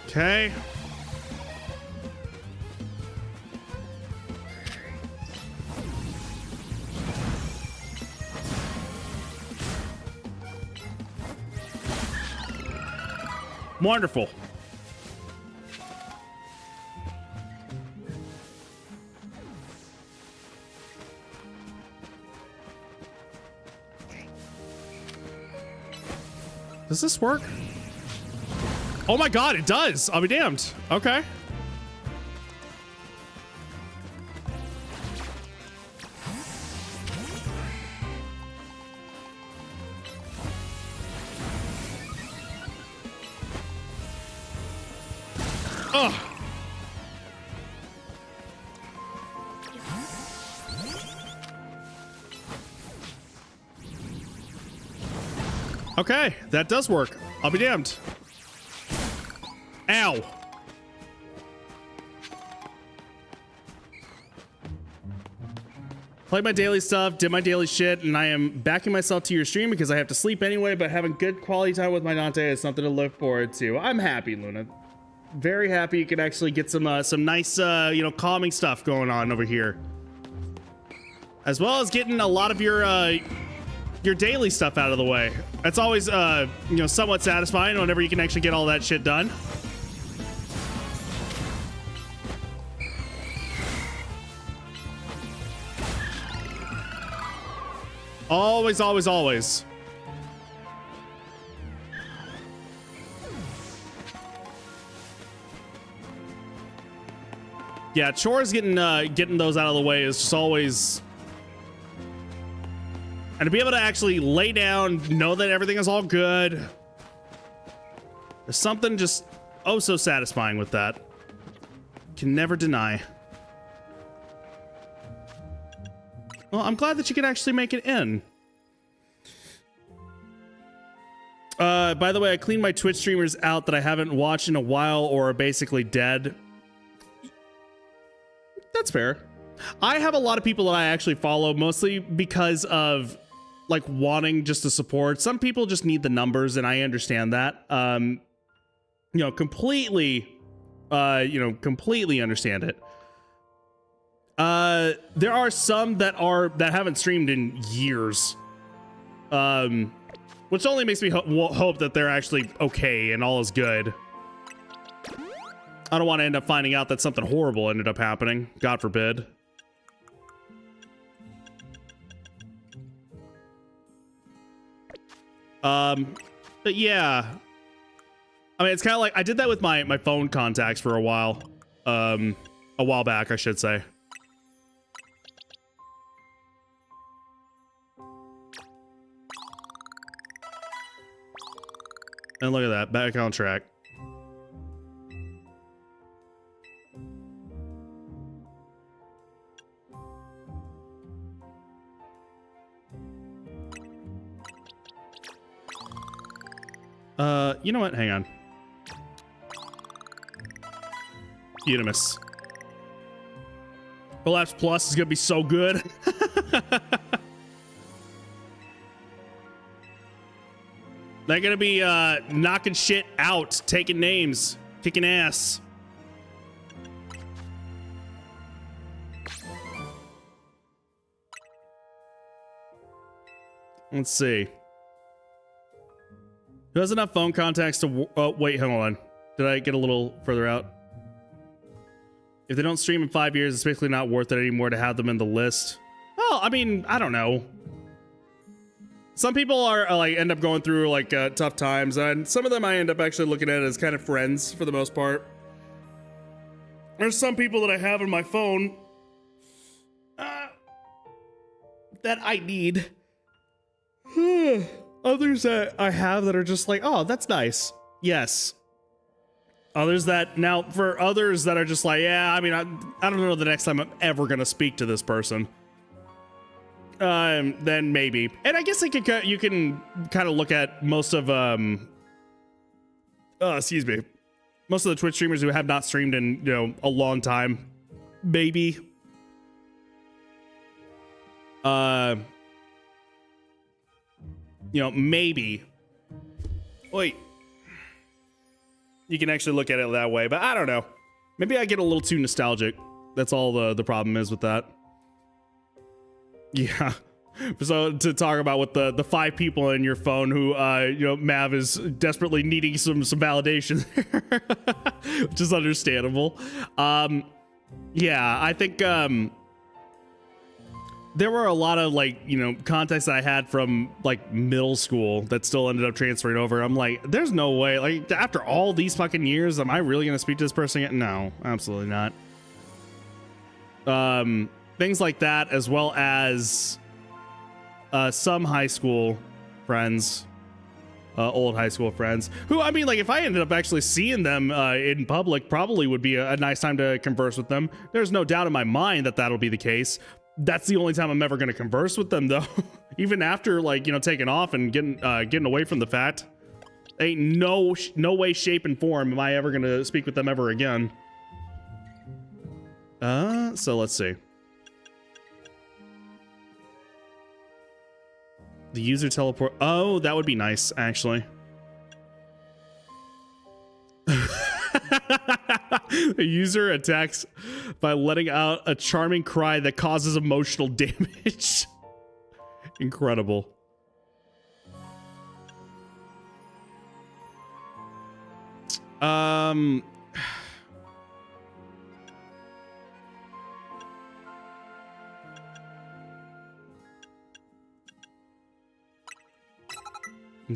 Okay. Wonderful. Does this work? Oh my god, it does. I'll be damned. Okay. Ugh. Okay, that does work. I'll be damned. Ow. Played my daily stuff, did my daily shit, and I am backing myself to your stream because I have to sleep anyway, but having good quality time with my Dante is something to look forward to. I'm happy, Luna. Very happy you can actually get some nice, you know, calming stuff going on over here. As well as getting a lot of your daily stuff out of the way. That's always, you know, somewhat satisfying whenever you can actually get all that shit done. Always, always, always. Yeah, chores getting those out of the way is just always, and to be able to actually lay down, know that everything is all good. There's something just oh so satisfying with that. Can never deny. Well, I'm glad that you can actually make it in. By the way, I cleaned my Twitch streamers out that I haven't watched in a while or are basically dead. That's fair. I have a lot of people that I actually follow, mostly because of like wanting just to support. Some people just need the numbers, and I understand that. You know, completely understand it. There are some that haven't streamed in years, which only makes me hope that they're actually okay and all is good. I don't want to end up finding out that something horrible ended up happening. God forbid. But yeah, I mean, it's kind of like I did that with my phone contacts for a while back, I should say. And look at that, back on track. You know what? Hang on. Unimus. Collapse Plus is gonna be so good. They're gonna be knocking shit out, taking names, kicking ass. Let's see. Who has enough phone contacts to... Oh, wait, hold on. Did I get a little further out? If they don't stream in 5 years, it's basically not worth it anymore to have them in the list. Well, I mean, I don't know. Some people are like end up going through like tough times, and some of them I end up actually looking at as kind of friends for the most part. There's some people that I have on my phone that I need. Others that I have that are just like, oh, that's nice. Yes. Others that, now for others that are just like, yeah, I mean, I don't know the next time I'm ever going to speak to this person. Then maybe. And I guess you can kind of look at most of, excuse me. Most of the Twitch streamers who have not streamed in, you know, a long time. Maybe. You know, maybe. Wait. You can actually look at it that way, but I don't know. Maybe I get a little too nostalgic. That's all the problem is with that. Yeah. So to talk about with the 5 people in your phone who, you know, Mav is desperately needing some validation, which is understandable. Yeah, I think, there were a lot of like, you know, contacts that I had from like middle school that still ended up transferring over. I'm like, there's no way, like after all these fucking years, am I really going to speak to this person again? No, absolutely not. Things like that, as well as some high school friends, old high school friends who, I mean, like if I ended up actually seeing them in public, probably would be a nice time to converse with them. There's no doubt in my mind that that'll be the case. That's the only time I'm ever going to converse with them, though. Even after, like, you know, taking off and getting away from the fact, ain't no way, shape, and form am I ever going to speak with them ever again. So let's see. The user teleport. Oh, that would be nice, actually. A user attacks by letting out a charming cry that causes emotional damage. Incredible.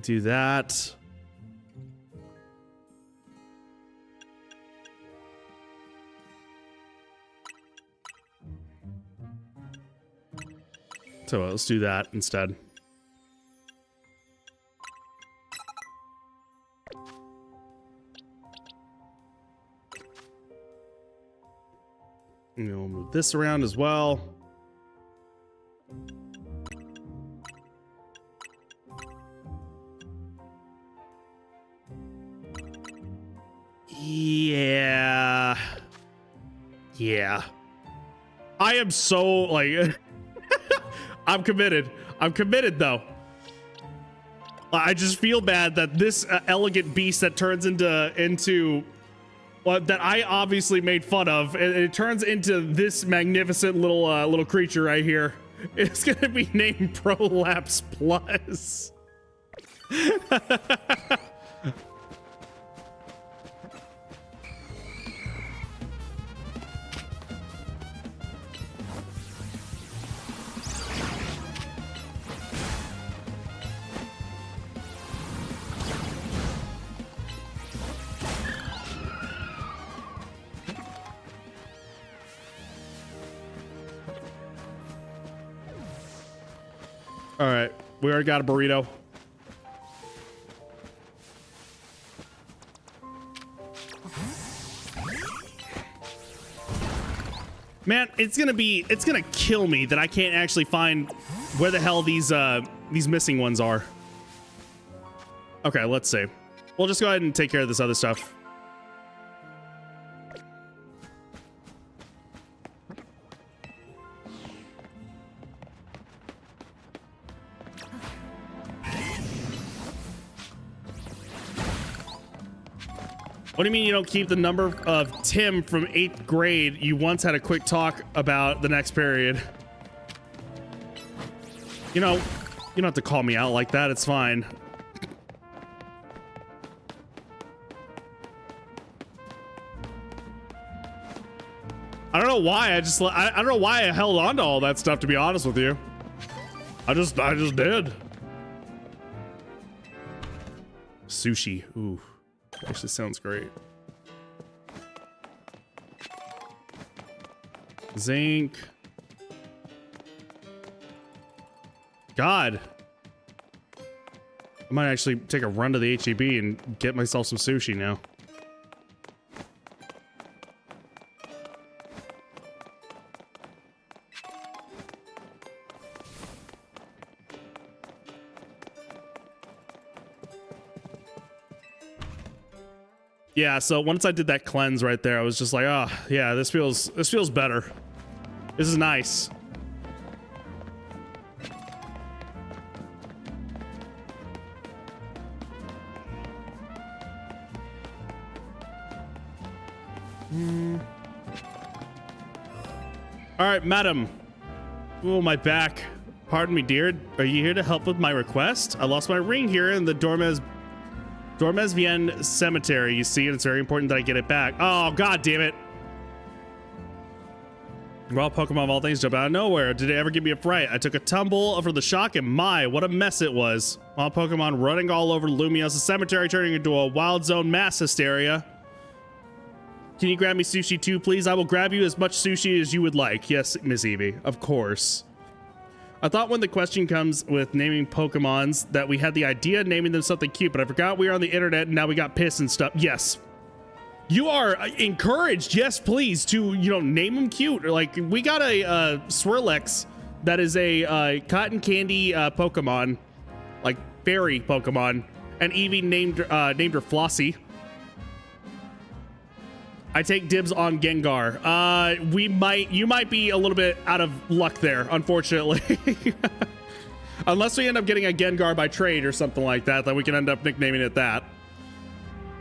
Do that. So let's do that instead. And we'll move this around as well. Yeah. Yeah. I am so like I'm committed. I'm committed though. I just feel bad that this elegant beast that turns into well, that I obviously made fun of, it turns into this magnificent little creature right here. It's gonna be named Prolapse Plus. All right, we already got a burrito. Man, it's gonna kill me that I can't actually find where the hell these missing ones are. Okay, let's see. We'll just go ahead and take care of this other stuff. What do you mean you don't keep the number of Tim from 8th grade you once had a quick talk about the next period? You know, you don't have to call me out like that. It's fine. I don't know why. I don't know why I held on to all that stuff, to be honest with you. I just did. Sushi. Ooh, actually sounds great. Zinc. God. I might actually take a run to the HEB and get myself some sushi now. Yeah, so once I did that cleanse right there, I was just like, oh, yeah, this feels better. This is nice. All right, madam. Oh, my back. Pardon me, dear. Are you here to help with my request? I lost my ring here in the Dormez-Vienne Cemetery. You see, and it's very important that I get it back. Oh, god damn it. Well, Pokemon of all things jump out of nowhere. Did it ever give me a fright? I took a tumble for the shock, and my, what a mess it was. All Pokemon running all over Lumiose Cemetery, turning into a wild zone mass hysteria. Can you grab me sushi too, please? I will grab you as much sushi as you would like. Yes, Miss Eevee, of course. I thought when the question comes with naming Pokemons that we had the idea of naming them something cute, but I forgot we were on the internet and now we got pissed and stuff. Yes. You are encouraged, yes, please, to, you know, name them cute. Like, we got a Swirlex that is a cotton candy Pokemon, like fairy Pokemon, and Eevee named her Flossie. I take dibs on Gengar. You might be a little bit out of luck there, unfortunately. Unless we end up getting a Gengar by trade or something like that, then we can end up nicknaming it that.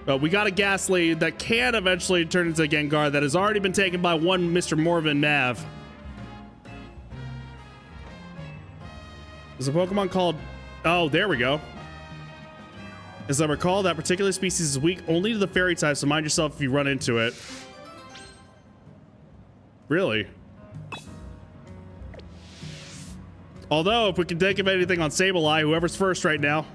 But we got a Ghastly that can eventually turn into a Gengar that has already been taken by one Mr. Morven Nav. There's a Pokemon called... Oh, there we go. As I recall, that particular species is weak only to the fairy type, so mind yourself if you run into it. Really? Although, if we can think of anything on Sableye, whoever's first right now.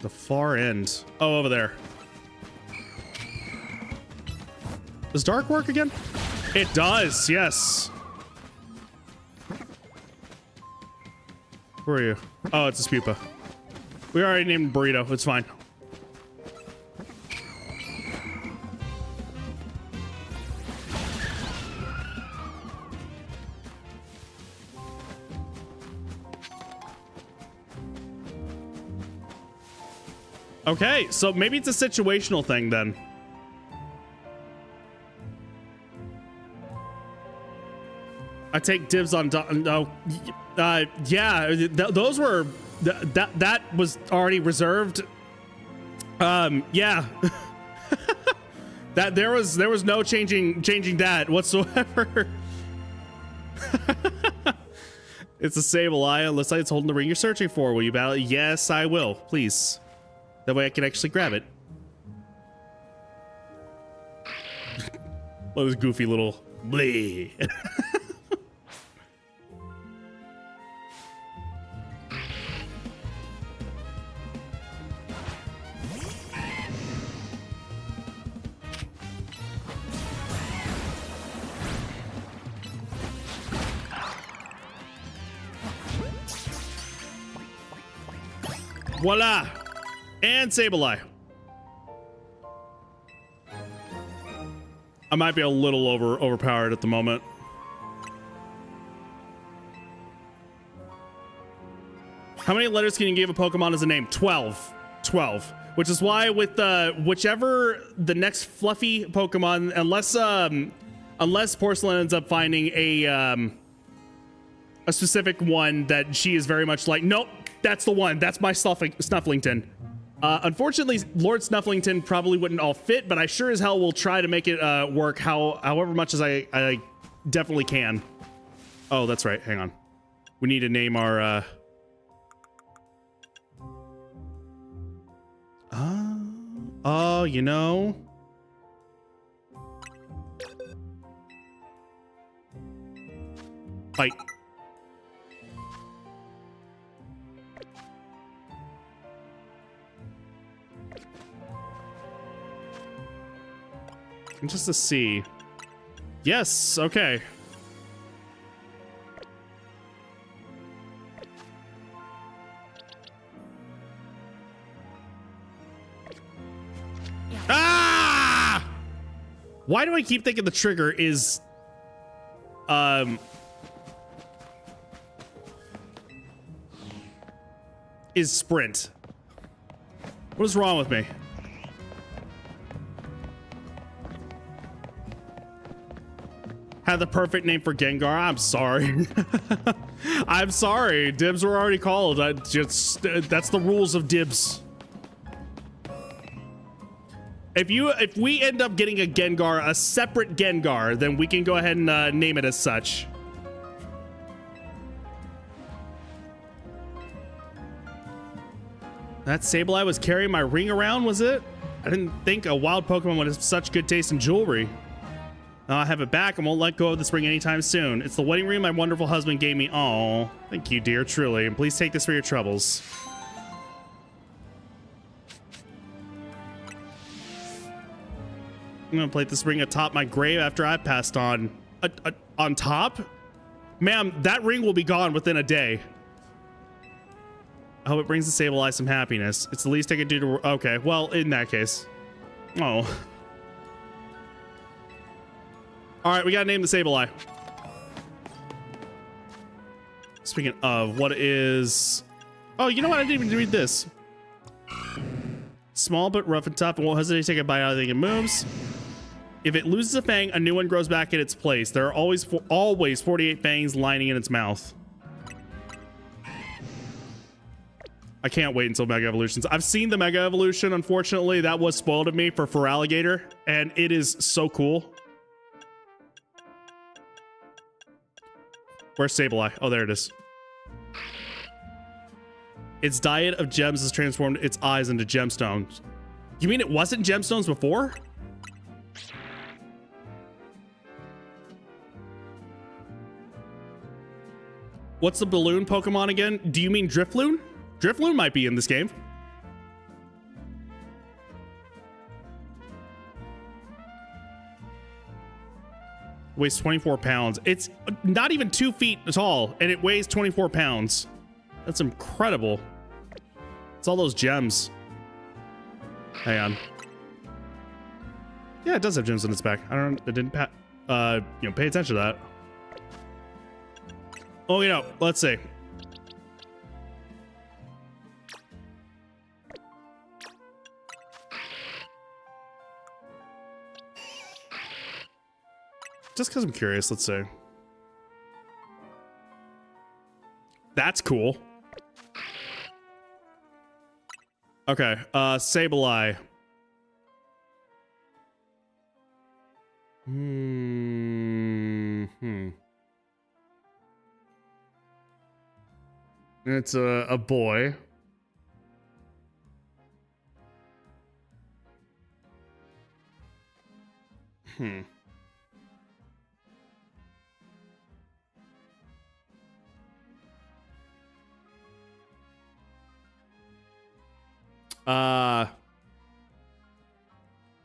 The far end. Oh, over there. Does dark work again? It does, yes. Where are you? Oh, it's a Spupa. We already named Burrito. It's fine. Okay, so maybe it's a situational thing then. I take dibs on no. Yeah, those were that was already reserved. Yeah. That there was no changing that whatsoever. It's a Sableye. Unless it's holding the ring you're searching for. Will you battle it? Yes, I will. Please. That way I can actually grab it. What was goofy little blee. Voila! And Sableye. I might be a little overpowered at the moment. How many letters can you give a Pokemon as a name? 12. 12. Which is why with whichever the next fluffy Pokemon, unless Porcelain ends up finding a specific one that she is very much like, nope, that's the one. That's my Snufflington. Unfortunately, Lord Snufflington probably wouldn't all fit, but I sure as hell will try to make it work however much as I definitely can. Oh, that's right. Hang on. We need to name our Oh, you know. Fight. Just to see. Yes, okay. Ah! Why do I keep thinking the trigger is sprint? What is wrong with me? Had the perfect name for Gengar. I'm sorry. I'm sorry. Dibs were already called. That's the rules of dibs. If we end up getting a Gengar, a separate Gengar, then we can go ahead and name it as such. That Sableye was carrying my ring around, was it? I didn't think a wild Pokemon would have such good taste in jewelry. I have it back and won't let go of this ring anytime soon. It's the wedding ring my wonderful husband gave me. Oh, thank you, dear, truly. And please take this for your troubles. I'm gonna place this ring atop my grave after I passed on. On top? Ma'am, that ring will be gone within a day. I hope it brings the Sableye some happiness. It's the least I could do to... Okay, well, in that case. Oh. Alright, we gotta name the Sableye. Speaking of, what is... Oh, you know what? I didn't even read this. Small but rough and tough and won't hesitate to take a bite out of anything it moves. If it loses a fang, a new one grows back in its place. There are always 48 fangs lining in its mouth. I can't wait until Mega Evolutions. I've seen the Mega Evolution, unfortunately. That was spoiled of me for Feraligatr, and it is so cool. Where's Sableye? Oh, there it is. Its diet of gems has transformed its eyes into gemstones. You mean it wasn't gemstones before? What's the balloon Pokemon again? Do you mean Drifloon? Drifloon might be in this game. Weighs 24 pounds. It's not even 2 feet tall, and it weighs 24 pounds. That's incredible. It's all those gems. Hang on. Yeah, it does have gems on its back. I don't. It didn't pay attention to that. Oh, you know, let's see. Just because I'm curious, let's see. That's cool. Okay, Sableye. It's a boy.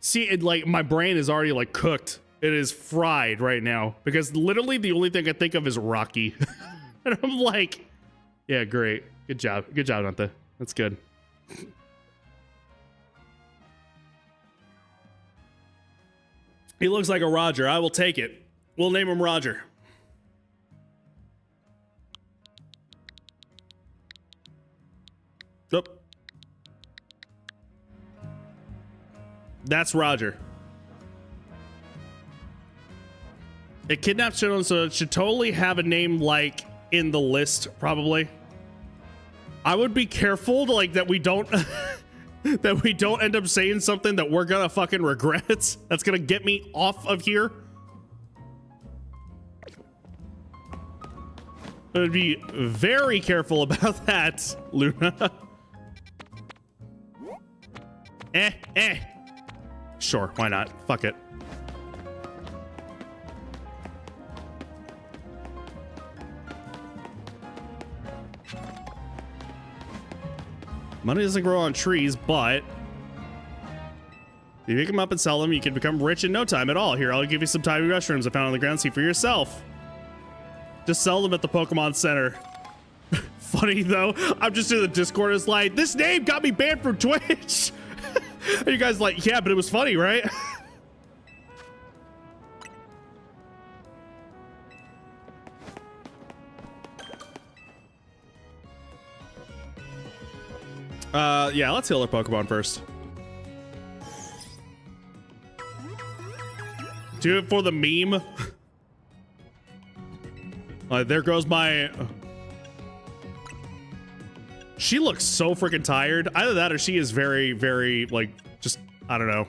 See, it, like, my brain is already like cooked. It is fried right now because literally the only thing I think of is Rocky. And I'm like, yeah, great. Good job. Good job, Nante. That's good. He looks like a Roger. I will take it. We'll name him Roger. Oop. That's Roger. It kidnapped children, so it should totally have a name like in the list, probably. I would be careful to, like, that we don't that we don't end up saying something that we're gonna fucking regret. That's gonna get me off of here. I would be very careful about that, Luna. Sure, why not? Fuck it. Money doesn't grow on trees, but if you pick them up and sell them, you can become rich in no time at all. Here, I'll give you some tiny mushrooms I found on the ground. See for yourself. Just sell them at the Pokemon Center. Funny though, I'm just in the Discord. It's like, this name got me banned from Twitch. Are you guys like, yeah, but it was funny, right? Yeah, let's heal our Pokemon first. Do it for the meme. There goes my... She looks so freaking tired. Either that or she is very, very, like, just, I don't know.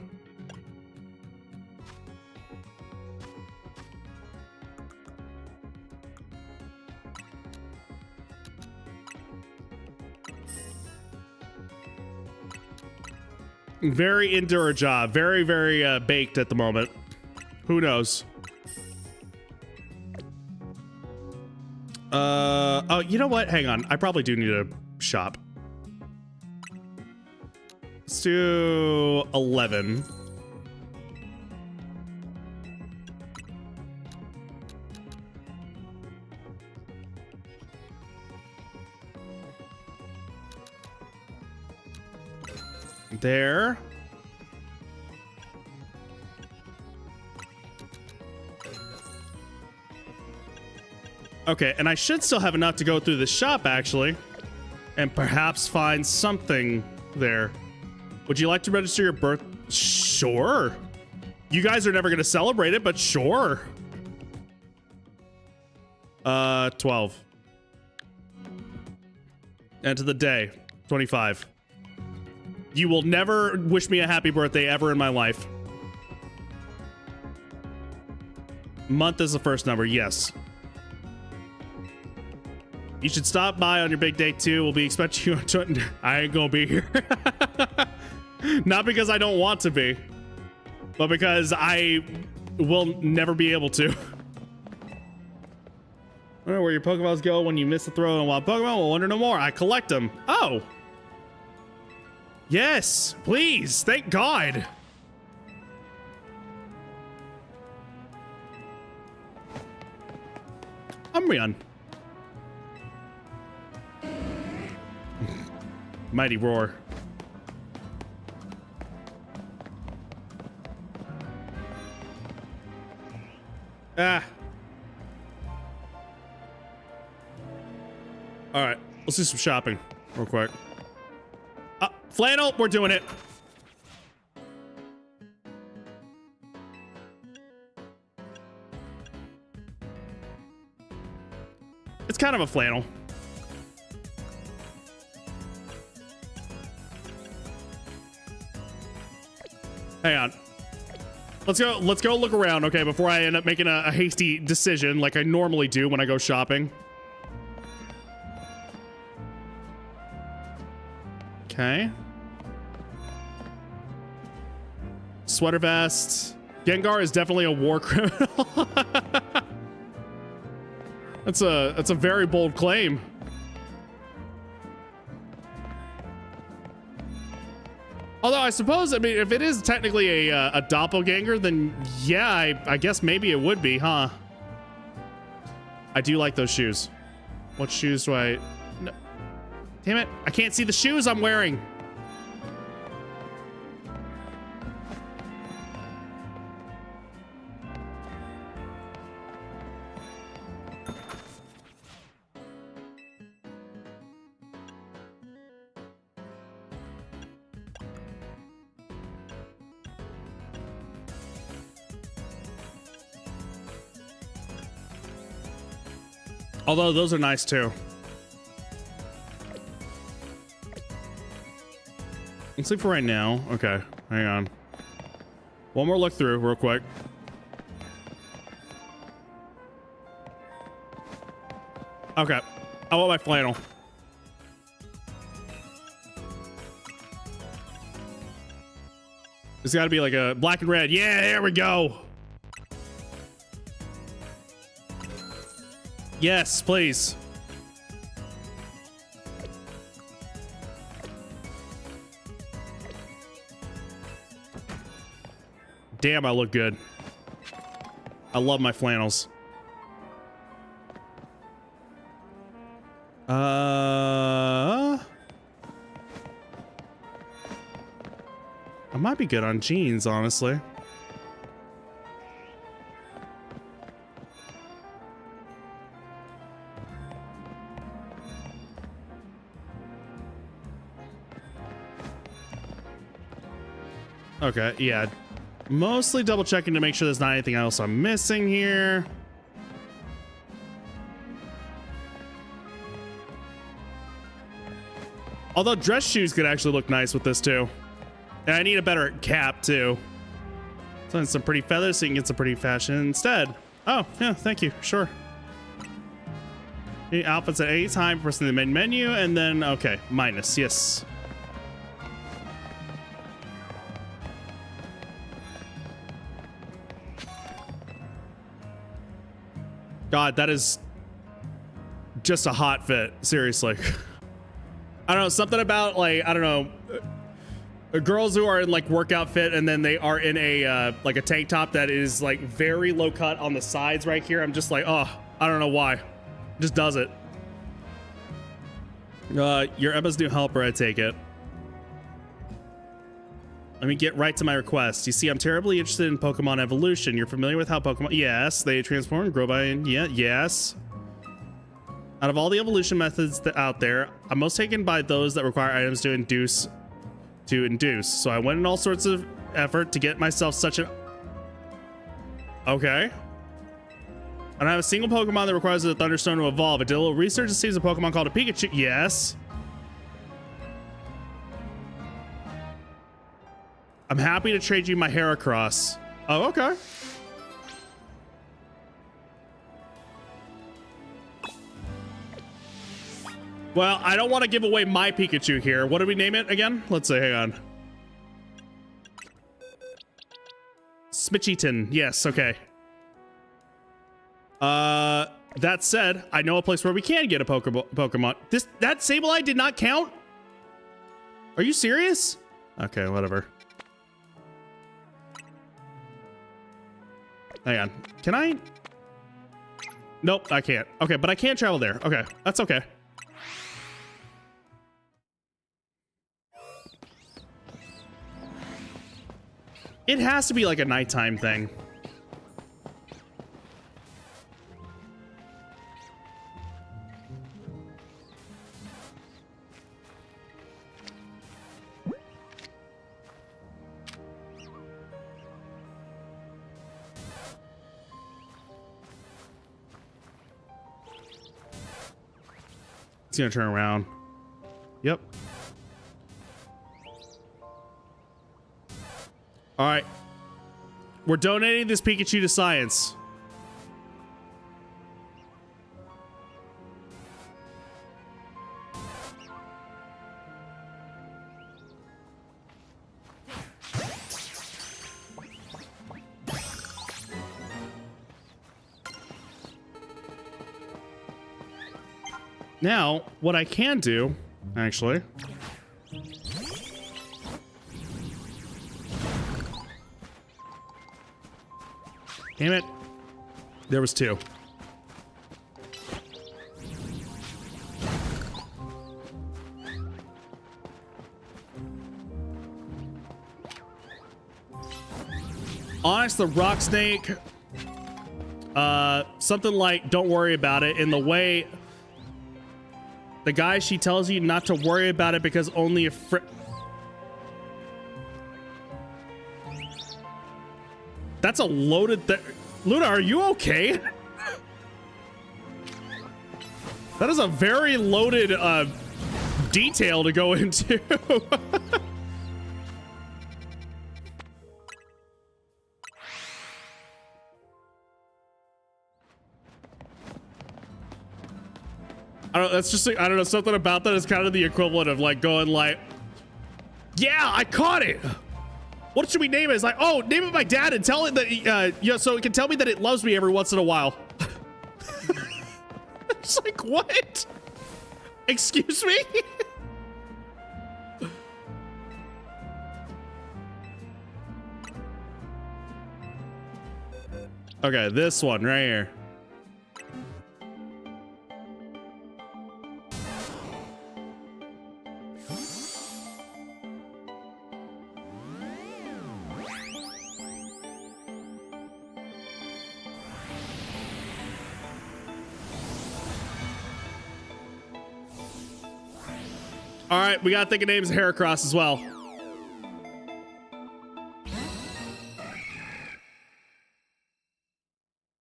Very into her job. Very, very baked at the moment. Who knows? Oh, you know what? Hang on. I probably do need to shop. Let's do 11. There. Okay, and I should still have enough to go through the shop, actually, and perhaps find something there. Would you like to register your birth? Sure. You guys are never going to celebrate it, but sure. 12. End of the day. 25. You will never wish me a happy birthday ever in my life. Month is the first number, yes. You should stop by on your big day too. We'll be expecting you. I ain't gonna be here. Not because I don't want to be, but because I will never be able to. I don't know where your Pokeballs go when you miss a throw in a wild Pokemon. We'll wonder no more. I collect them. Oh. Yes, please. Thank God. Umbreon. Mighty Roar. Ah. All right, let's do some shopping real quick. Flannel, we're doing it. It's kind of a flannel. Hang on. Let's go look around, okay, before I end up making a hasty decision like I normally do when I go shopping. Okay. Sweater vest. Gengar is definitely a war criminal. That's a very bold claim. Although I suppose, I mean, if it is technically a doppelganger, then yeah, I guess maybe it would be, huh? I do like those shoes. What shoes do I... No. Damn it, I can't see the shoes I'm wearing. Although those are nice too. Let's see for right now. Okay, hang on. One more look through real quick. Okay, I want my flannel. There's got to be like a black and red. Yeah, there we go. Yes, please. Damn, I look good. I love my flannels. I might be good on jeans, honestly. Okay, yeah. Mostly double checking to make sure there's not anything else I'm missing here. Although dress shoes could actually look nice with this too. And I need a better cap too. So some pretty feathers so you can get some pretty fashion instead. Oh, yeah, thank you. Sure. The outfits at any time, pressing the main menu, and then, okay, minus, yes. God, that is just a hot fit, seriously. I don't know, something about like, I don't know, girls who are in like workout fit and then they are in a like a tank top that is like very low cut on the sides right here. I'm just like, oh, I don't know why. Just does it. You're Emma's new helper, I take it. Let me get right to my request. You see, I'm terribly interested in Pokemon evolution. You're familiar with how Pokemon... Yes, they transform and grow by... Yeah, yes. Out of all the evolution methods that out there, I'm most taken by those that require items to induce. So I went in all sorts of effort to get myself such an... Okay. I don't have a single Pokemon that requires a Thunderstone to evolve. I did a little research and sees a Pokemon called a Pikachu. Yes. I'm happy to trade you my Heracross. Oh, okay. Well, I don't want to give away my Pikachu here. What do we name it again? Let's see, hang on. Smitchyton. Yes, okay. That said, I know a place where we can get a Pokemon. That Sableye did not count? Are you serious? Okay, whatever. Hang on. Can I? Nope, I can't. Okay, but I can travel there. Okay, that's okay. It has to be like a nighttime thing. It's gonna turn around. Yep. All right. We're donating this Pikachu to science. Now, what I can do, actually... Damn it. There was two. Onyx the Rock Snake. Something like, don't worry about it, in the way... The guy, she tells you not to worry about it because only a That's a loaded Luna, are you okay? That is a very loaded detail to go into. I don't know, that's just, I don't know, something about that is kind of the equivalent of like going like, yeah, I caught it. What should we name it? It's like, oh, name it my dad and tell it that, yeah, so it can tell me that it loves me every once in a while. It's like, what? Excuse me? Okay, this one right here. All right, we gotta think of names of Heracross as well.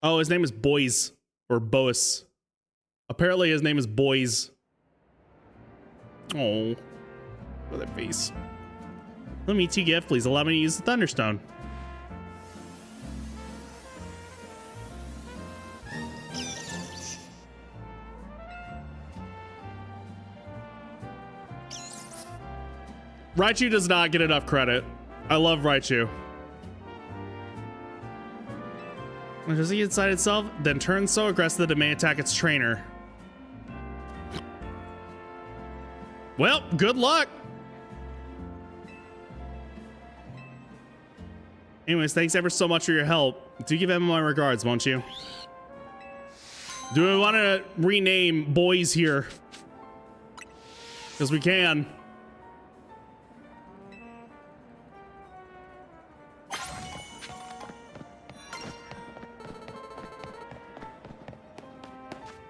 Oh, his name is Boys or Boas. Apparently his name is Boys. Oh, look at that face. Let me gift, please. Allow me to use the Thunderstone. Raichu does not get enough credit. I love Raichu. Does it get inside itself, then turns so aggressive that it may attack its trainer? Well, good luck. Anyways, thanks ever so much for your help. Do give Emma my regards, won't you? Do we want to rename Boys here? Because we can.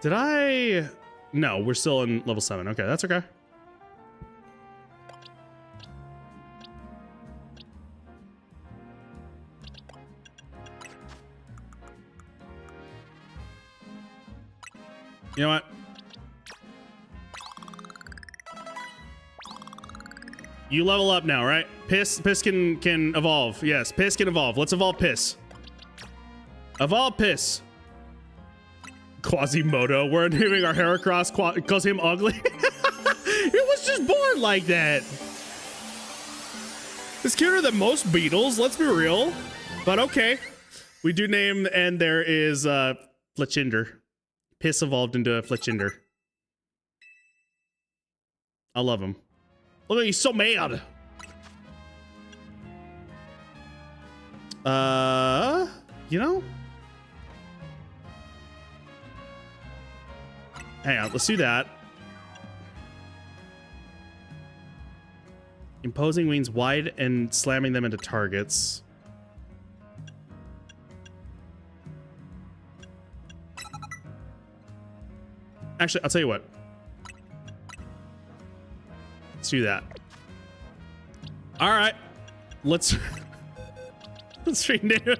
Did I? No, we're still in level 7. Okay, that's okay. You know what? You level up now, right? Piss can evolve. Yes, Piss can evolve. Let's evolve Piss. Evolve Piss. Quasimodo. We're naming our Heracross because him ugly. It was just born like that. It's cuter than most beetles, let's be real. But okay. We do name, and there is Fletchinder. Piss evolved into a Fletchinder. I love him. Look at, he's so mad. You know? Hang on, let's do that. Imposing wings wide and slamming them into targets. Actually, I'll tell you what. Let's do that. All right, let's rename it.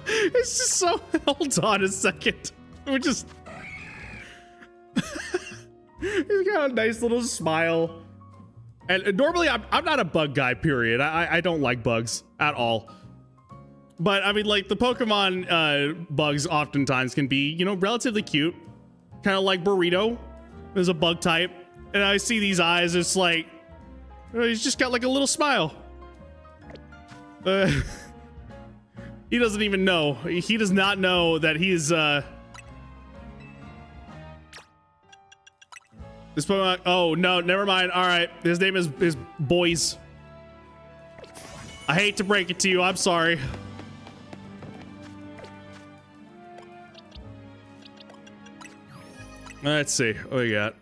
It's just so. Hold on a second. We're just. He's got a nice little smile. And normally I'm not a bug guy, period. I don't like bugs at all. But I mean, like, the Pokemon bugs oftentimes can be, you know, relatively cute. Kind of like Burrito. There's a bug type. And I see these eyes, it's like, he's just got like a little smile. He doesn't even know. He does not know that he's, this Pokemon, oh no, never mind. All right, his name is Boys. I hate to break it to you, I'm sorry. Let's see, what we got?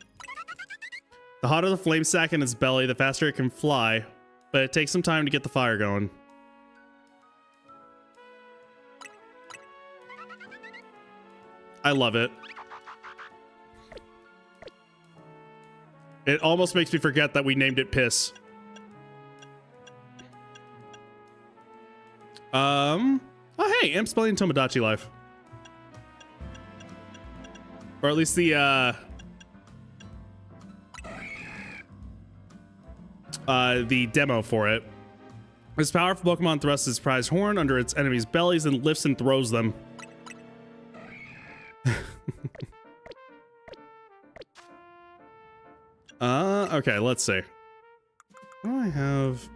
The hotter the flame sack in its belly, the faster it can fly, but it takes some time to get the fire going. I love it. It almost makes me forget that we named it Piss. Oh hey, I'm spelling Tomodachi Life. Or at least the demo for it. This powerful Pokemon thrusts its prized horn under its enemies' bellies and lifts and throws them. Okay, let's see. What do I have?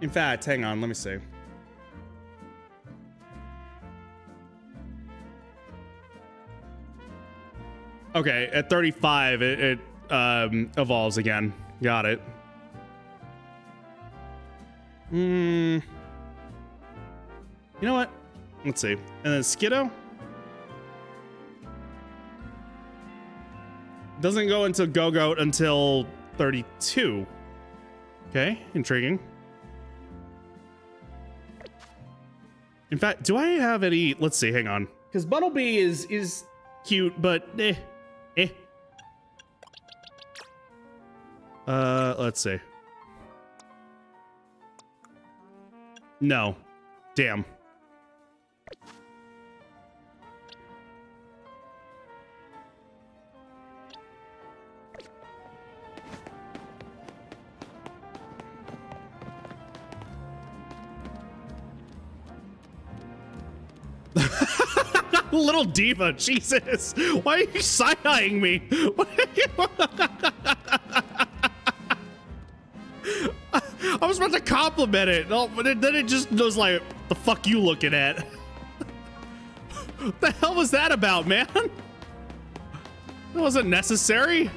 In fact, hang on, let me see. Okay, at 35, it evolves again. Got it. You know what? Let's see. And then Skiddo doesn't go into Go-Goat until 32. Okay, intriguing. In fact, do I have any? Let's see. Hang on, because Bumblebee is cute, but eh. Let's see. No, damn. Little diva, Jesus. Why are you side-eyeing me? I was about to compliment it. Oh, but then it just was like, the fuck you looking at? What the hell was that about, man? That wasn't necessary.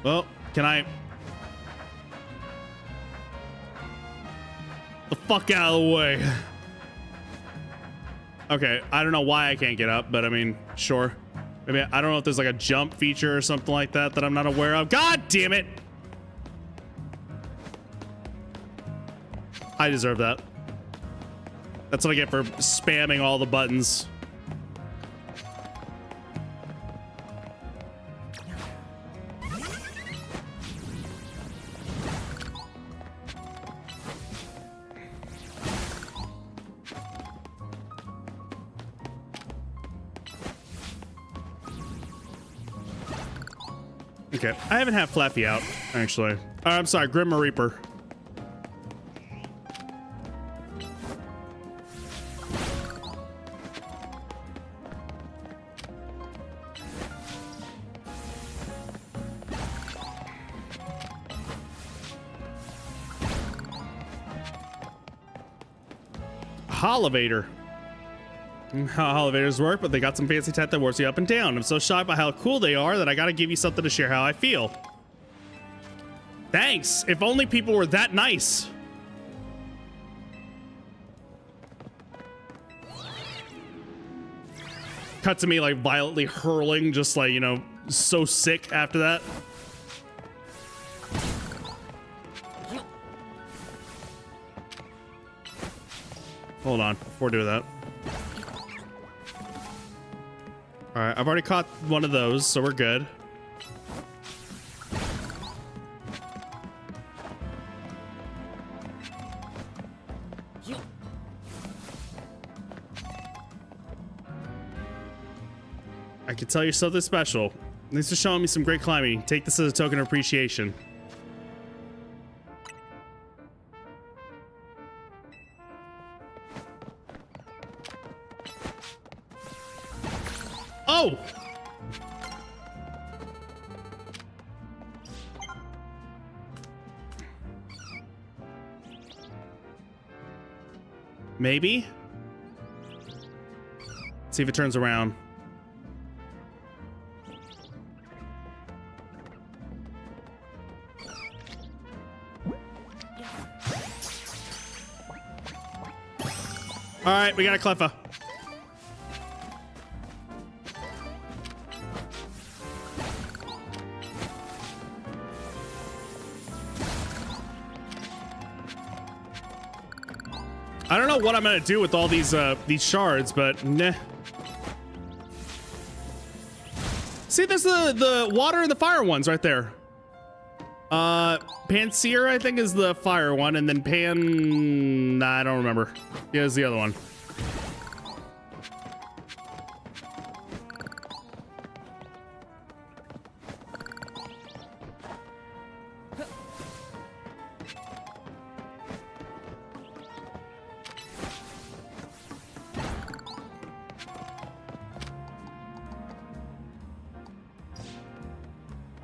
Well, can I... the fuck out of the way. Okay, I don't know why I can't get up, but I mean, sure. Maybe, I don't know if there's like a jump feature or something like that that I'm not aware of. God damn it! I deserve that. That's what I get for spamming all the buttons. Okay, I haven't had Flaffy out, actually. I'm sorry, Grim Reaper. Holovator. How elevators work, but they got some fancy tech that warps you up and down. I'm so shocked by how cool they are that I gotta give you something to share how I feel. Thanks. If only people were that nice. Cut to me like violently hurling, just like, you know, so sick after that. Hold on, before doing that. All right, I've already caught one of those, so we're good. I can tell you something special. Thanks for showing me some great climbing. Take this as a token of appreciation. Oh! Maybe? Let's see if it turns around. All right, we got a Cleffa. I don't know what I'm gonna do with all these shards, but nah. See, there's the water and the fire ones right there. Panseer, I think, is the fire one, and then nah, I don't remember. Yeah, it's the other one.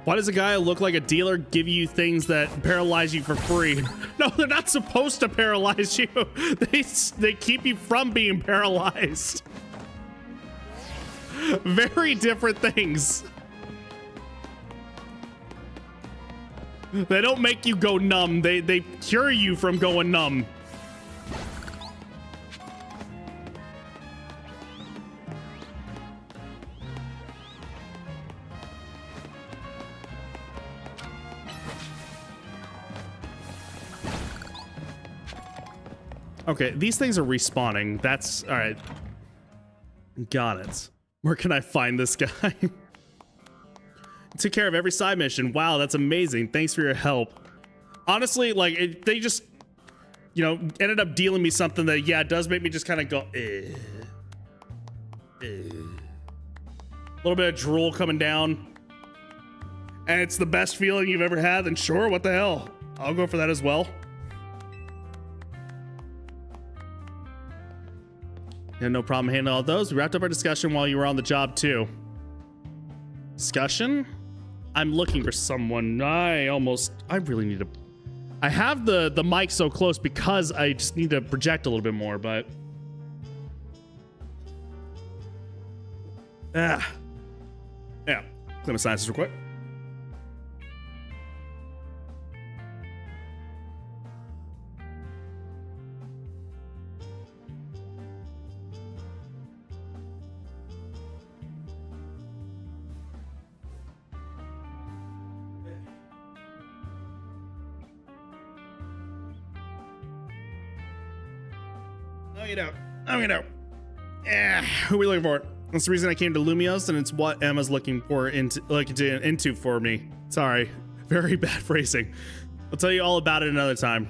Why does a guy who look like a dealer give you things that paralyze you for free? No, they're not supposed to paralyze you. They keep you from being paralyzed. Very different things. They don't make you go numb. They cure you from going numb. Okay, these things are respawning. That's all right. Got it. Where can I find this guy? Took care of every side mission. Wow, that's amazing. Thanks for your help. Honestly, like they just, you know, ended up dealing me something that, yeah, it does make me just kind of go, A little bit of drool coming down. And it's the best feeling you've ever had, then sure, what the hell? I'll go for that as well. Yeah, no problem handling all those. We wrapped up our discussion while you were on the job too. Discussion? I'm looking for someone. I really need to. I have the mic so close because I just need to project a little bit more, but. Yeah. Clear my sinuses real quick. Who are we looking for? That's the reason I came to Lumios, and it's what Emma's looking for into for me. Sorry, very bad phrasing. I'll tell you all about it another time.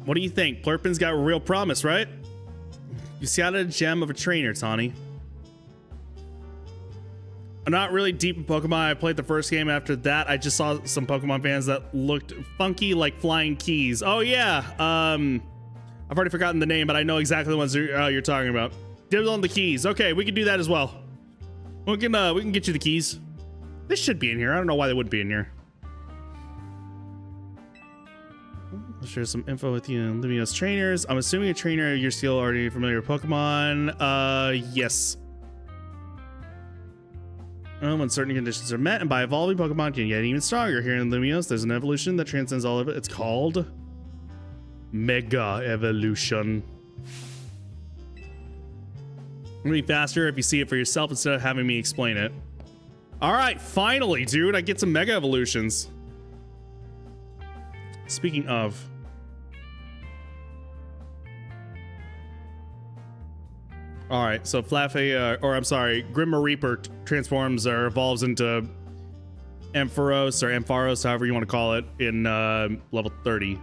What do you think? Plurpin's got real promise, right? You scouted a gem of a trainer, Tawny. I'm not really deep in Pokemon. I played the first game. After that, I just saw some Pokemon fans that looked funky like flying keys. Oh yeah, I've already forgotten the name, but I know exactly the ones you're talking about. Dibs on the keys. Okay, we can do that as well. We can get you the keys. This should be in here. I don't know why they wouldn't be in here. I'll share some info with you and Lumios trainers. I'm assuming a trainer, you're still already familiar with Pokemon. Yes. When certain conditions are met, and by evolving, Pokemon can get even stronger. Here in Lumios, there's an evolution that transcends all of it. It's called Mega Evolution. It'll be faster if you see it for yourself instead of having me explain it. All right, finally, dude, I get some Mega Evolutions. Speaking of, all right, so Grimmer Reaper transforms or evolves into Ampharos or Ampharos, however you want to call it, in level 30.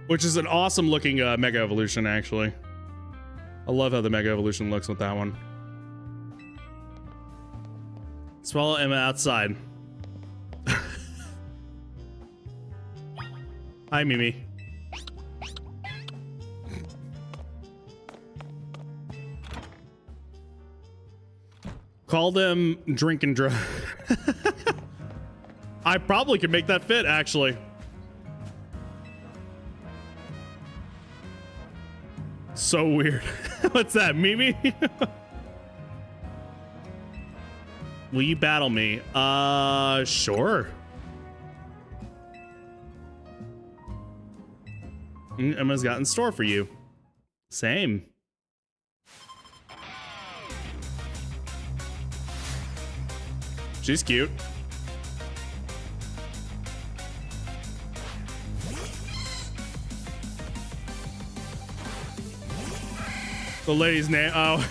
Which is an awesome looking Mega Evolution, actually. I love how the Mega Evolution looks with that one. Swallow Emma outside. Hi, Mimi. Call them drink and drive. I probably could make that fit, actually. So weird. What's that, Mimi? Will you battle me? Sure. Emma's got in store for you. Same. She's cute. The lady's name. Oh.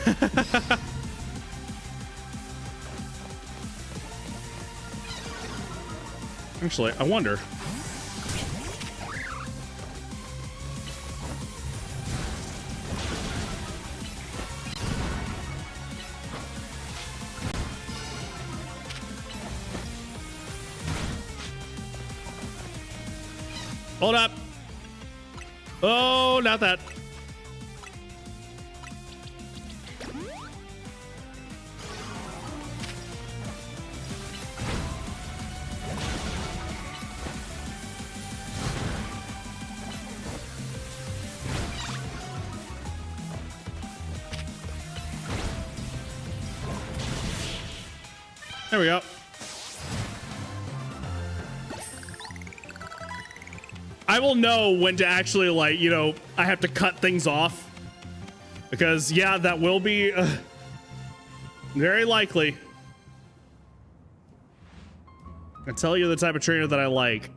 Actually, I wonder. Hold up. Oh, not that. There we go. I will know when to actually, like, you know, I have to cut things off. Because, yeah, that will be very likely. I tell you the type of trainer that I like.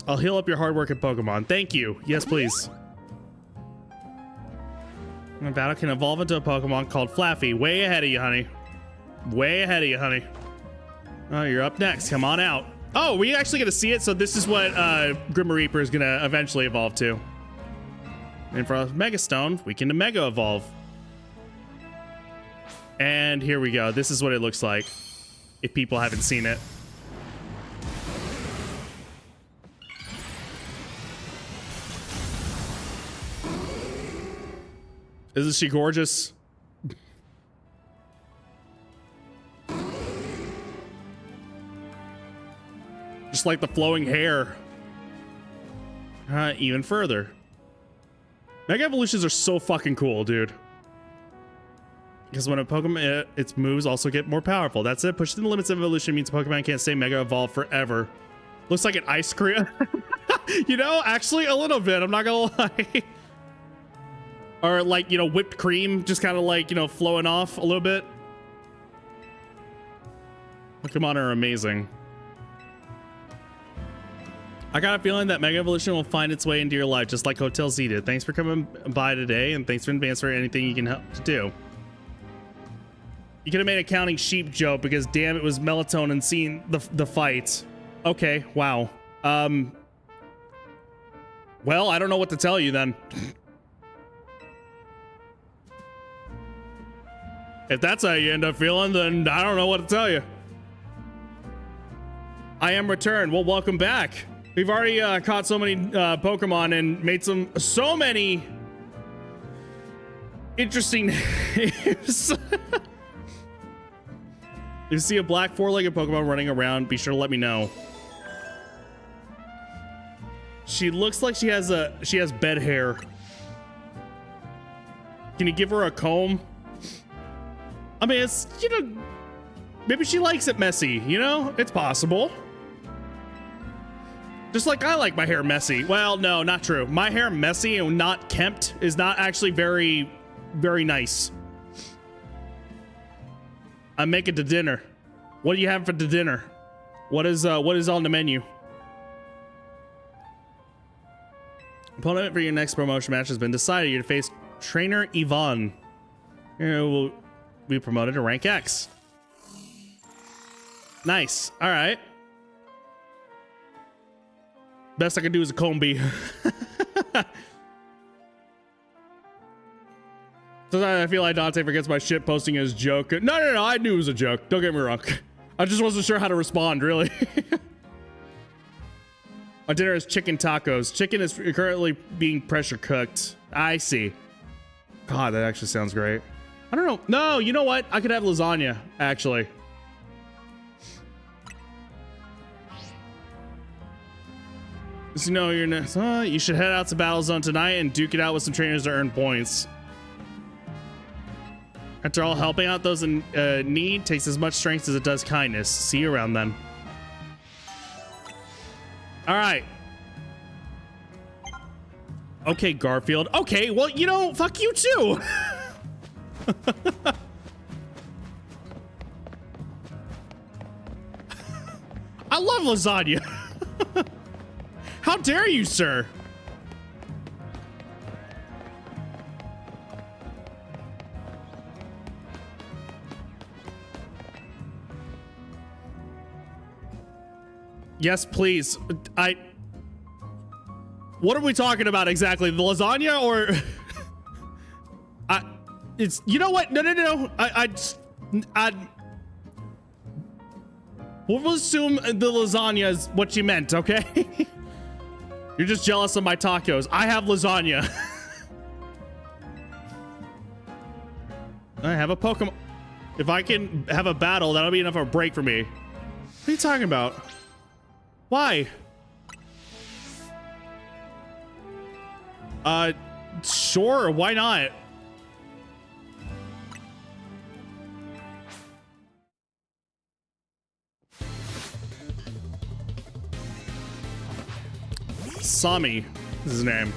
I'll heal up your hard work at Pokemon. Thank you. Yes, please. My battle can evolve into a Pokemon called Flaffy. Way ahead of you, honey. Way ahead of you, honey. Oh, you're up next. Come on out. Oh, we actually get to see it. So this is what Grimmer Reaper is going to eventually evolve to. And for a Mega Stone, we can Mega Evolve. And here we go. This is what it looks like if people haven't seen it. Isn't she gorgeous? Just like the flowing hair. Even further. Mega evolutions are so fucking cool, dude. Because when a Pokemon, its moves also get more powerful. That's it. Pushing the limits of evolution means Pokemon can't stay Mega Evolved forever. Looks like an ice cream. You know, actually a little bit. I'm not gonna lie. Or like, you know, whipped cream, just kind of like, you know, flowing off a little bit. Pokemon are amazing. I got a feeling that Mega Evolution will find its way into your life, just like Hotel Z did. Thanks for coming by today, and thanks in advance for anything you can help to do. You could have made a counting sheep joke because damn, it was melatonin seeing the fight. Okay, wow. Well, I don't know what to tell you then. If that's how you end up feeling, then I don't know what to tell you. I am returned. Well, welcome back. We've already caught so many Pokemon and made so many interesting names. If you see a black four-legged Pokemon running around, be sure to let me know. She looks like she has bed hair. Can you give her a comb? I mean, it's, you know, maybe she likes it messy, you know? It's possible. Just like I like my hair messy. Well, no, not true. My hair messy and not kempt is not actually very, very nice. I make it to dinner. What do you have for the dinner? What is on the menu? Opponent for your next promotion match has been decided. You're to face Trainer Yvonne. You will be promoted to rank X. Nice. All right. Best I can do is a combi. Sometimes I feel like Dante forgets my shit posting his joke. No. I knew it was a joke. Don't get me wrong. I just wasn't sure how to respond, really. My dinner is chicken tacos. Chicken is currently being pressure cooked. I see. God, that actually sounds great. I don't know. No, you know what? I could have lasagna, actually. So, you know, you should head out to Battle Zone tonight and duke it out with some trainers to earn points. After all, helping out those in need takes as much strength as it does kindness. See you around then. All right. Okay, Garfield. Okay, well, you know, fuck you too. I love lasagna. How dare you, sir? Yes, please. What are we talking about exactly? The lasagna or? It's, you know what? No. We'll assume the lasagna is what you meant, okay? You're just jealous of my tacos. I have lasagna. I have a Pokemon. If I can have a battle, that'll be enough of a break for me. What are you talking about? Why? Sure, why not? Sami is his name.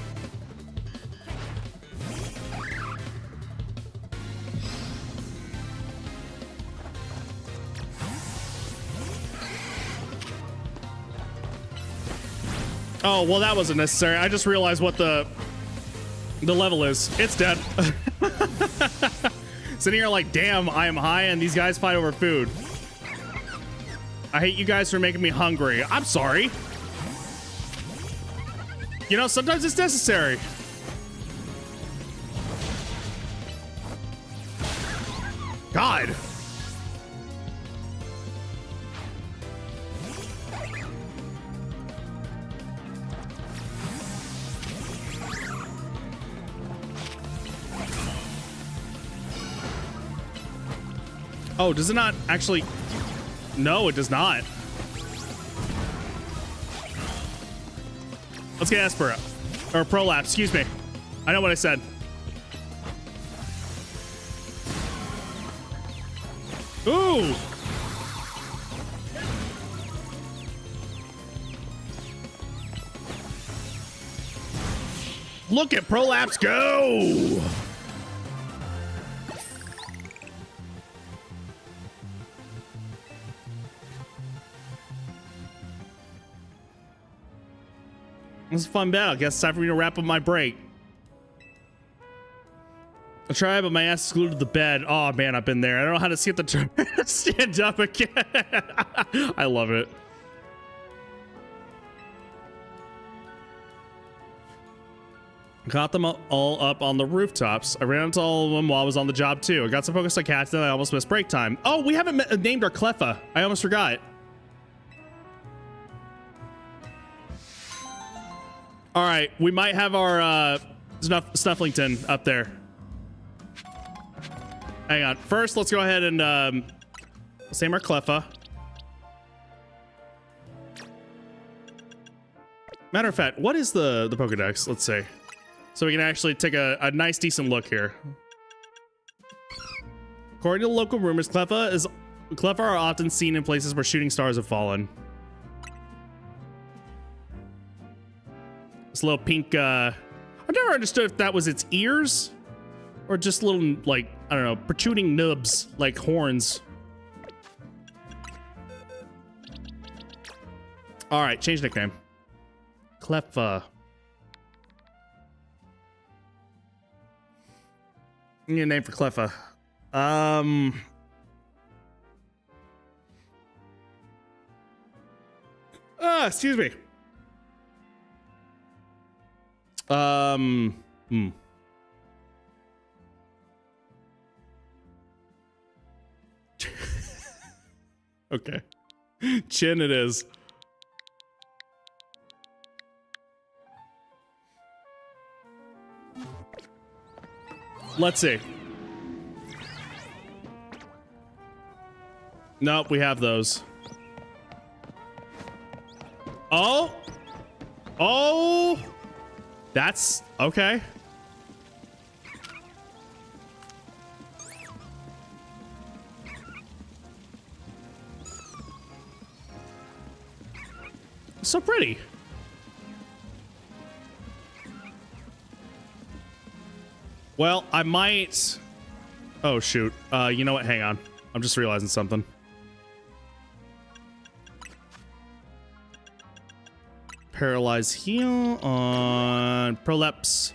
Oh, well, that wasn't necessary. I just realized what the level is. It's dead. Sitting here like, damn, I am high and these guys fight over food. I hate you guys for making me hungry. I'm sorry. You know, sometimes it's necessary. God. Oh, does it not actually? No, it does not. Let's get Aspera. Or Prolapse, excuse me. I know what I said. Ooh! Look at Prolapse go! This is a fun battle. I guess it's time for me to wrap up my break. I tried, but my ass is glued to the bed. Oh man, I've been there. I don't know how to get the turn stand up again. I love it. Got them all up on the rooftops. I ran into all of them while I was on the job too. I got some focus on cats, and I almost missed break time. Oh, we haven't named our Cleffa. I almost forgot. All right, we might have our Snufflington up there. Hang on. First, let's go ahead and same our Cleffa. Matter of fact, what is the Pokedex? Let's see. So we can actually take a nice, decent look here. According to local rumors, Cleffa are often seen in places where shooting stars have fallen. This little pink, I never understood if that was its ears or just little, like, I don't know, protruding nubs, like horns. All right, change nickname. Cleffa. Need a name for Cleffa. Excuse me. Okay. Chin it is. Let's see. Nope, we have those. Oh! Oh! That's okay. So pretty. Well, I might... Oh, shoot. You know what? Hang on. I'm just realizing something. Paralyze heal on Prolapse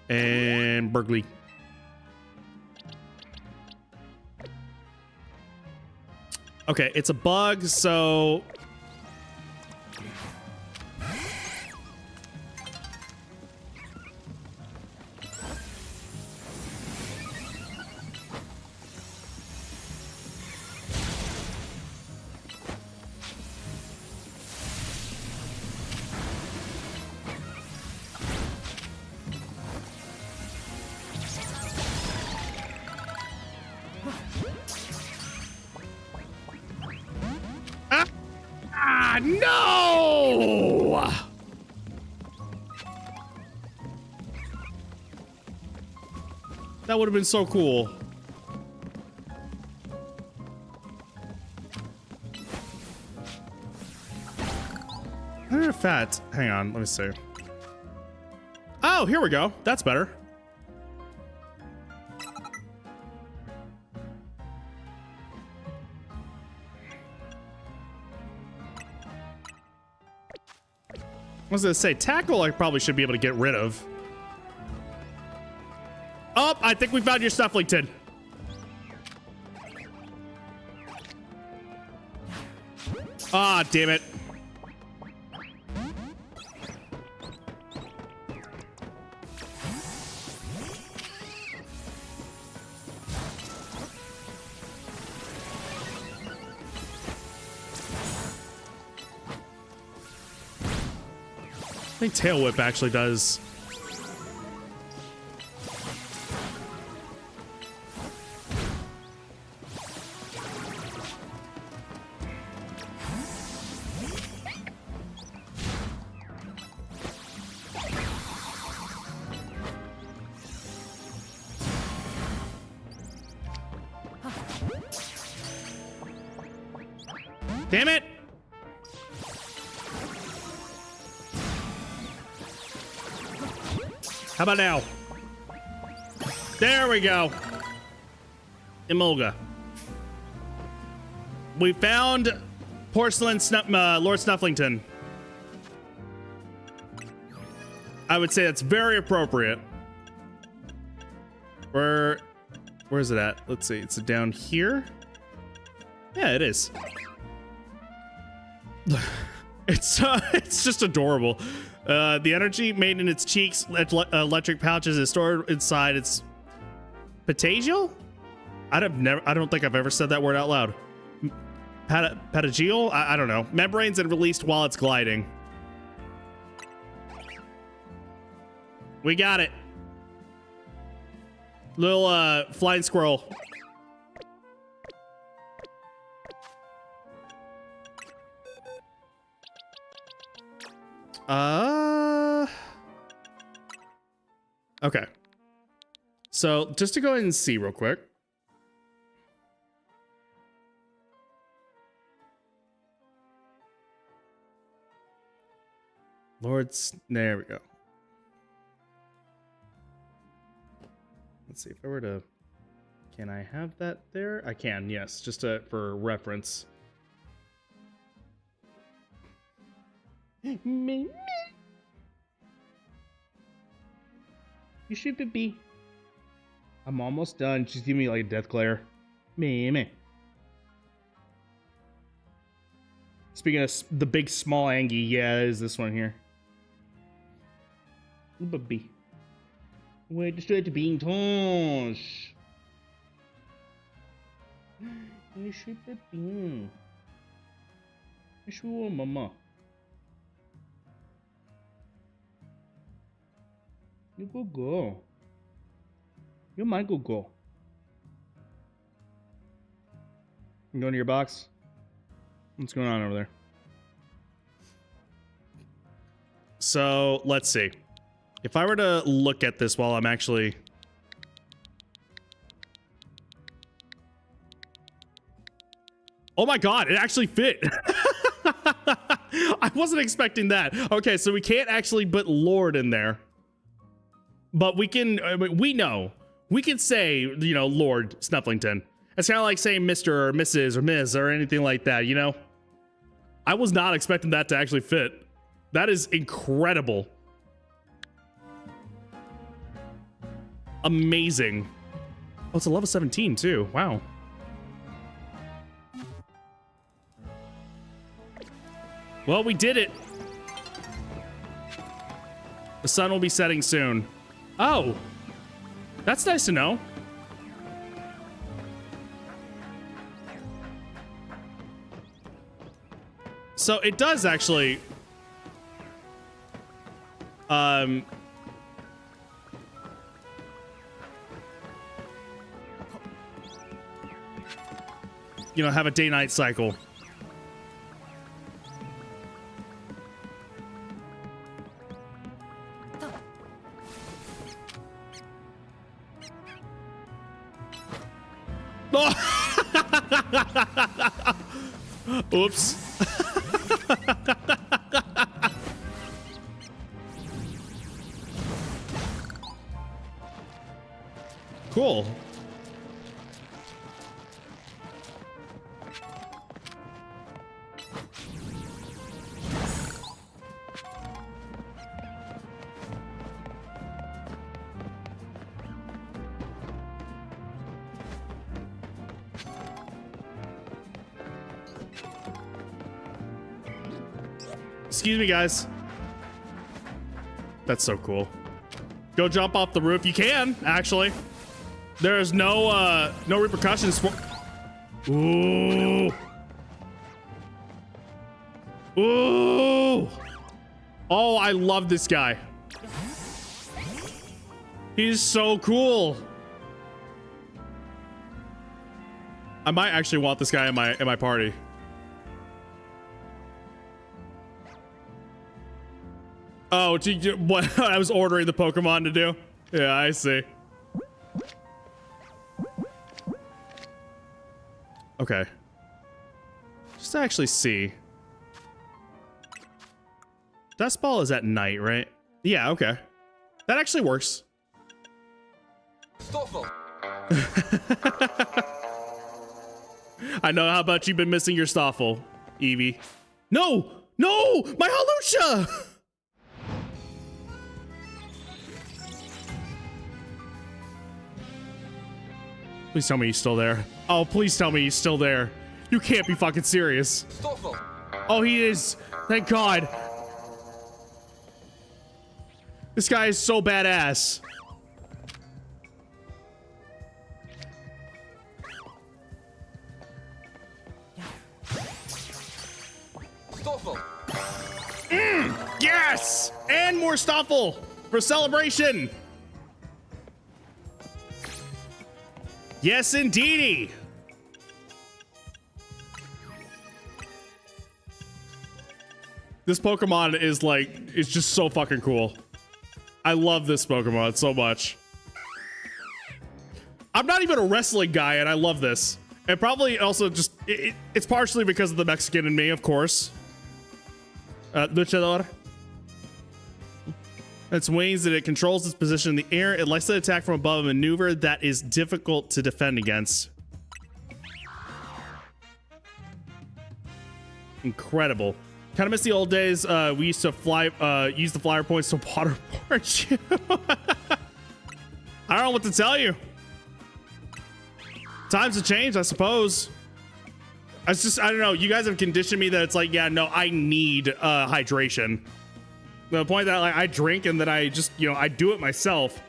and Burgley. Okay, it's a bug, so... No! That would have been so cool. All of fat. Hang on, let me see. Oh, here we go. That's better. I was gonna say, tackle I probably should be able to get rid of. Oh, I think we found your Snufflington. Ah, damn it. I think Tail Whip actually does. Damn it! How about now? There we go. Emolga. We found Porcelain Lord Snufflington. I would say that's very appropriate. Where is it at? Let's see. It's down here. Yeah, it is. It's just adorable. The energy made in its cheeks, electric pouches, is stored inside its patagial. I don't think I've ever said that word out loud. Patagial? I don't know. Membranes and released while it's gliding. We got it. Little flying squirrel. Okay. So just to go ahead and see real quick. There we go. Let's see if I were to, can I have that there? I can, yes, just for reference. Me. You should be. I'm almost done. She's giving me like a death glare. Me. Speaking of the big small Angie, yeah, it is this one here. Baby. Wait, destroy the bean tosh. You should be. Sure, mama. You go. You might go. You going to your box? What's going on over there? So, let's see. If I were to look at this while I'm actually... Oh my god, it actually fit! I wasn't expecting that. Okay, so we can't actually put Lord in there. But we can, we know. We can say, you know, Lord Snufflington. It's kind of like saying Mr. or Mrs. or Ms. or anything like that, you know? I was not expecting that to actually fit. That is incredible. Amazing. Oh, it's a level 17 too. Wow. Well, we did it. The sun will be setting soon. Oh, that's nice to know. So it does actually, you know, have a day-night cycle. Oops. Cool. Excuse me, guys. That's so cool. Go jump off the roof. You can, actually. There's no repercussions for... Ooh. Ooh. Oh, I love this guy. He's so cool. I might actually want this guy in my party. Oh, what I was ordering the Pokemon to do? Yeah, I see. Okay. Just to actually see. Dust Ball is at night, right? Yeah, okay. That actually works. Stoffel. I know. How about you've been missing your Stoffel, Eevee? No! No! My Hawlucha! Please tell me he's still there. Oh, please tell me he's still there. You can't be fucking serious. Stoffel. Oh, he is. Thank God. This guy is so badass. Stoffel. Yes! And more Stoffel for celebration. Yes, indeedy. This Pokemon is like, it's just so fucking cool. I love this Pokemon so much. I'm not even a wrestling guy and I love this. And probably also just, it's partially because of the Mexican in me, of course. Luchador. Its wings that it controls its position in the air. It likes to attack from above, a maneuver that is difficult to defend against. Incredible. Kind of miss the old days. We used to use the flyer points to waterboard you. I don't know what to tell you. Times have changed, I suppose. I don't know. You guys have conditioned me that it's like, yeah, no, I need hydration. The point that like I drink and then I just, you know, I do it myself.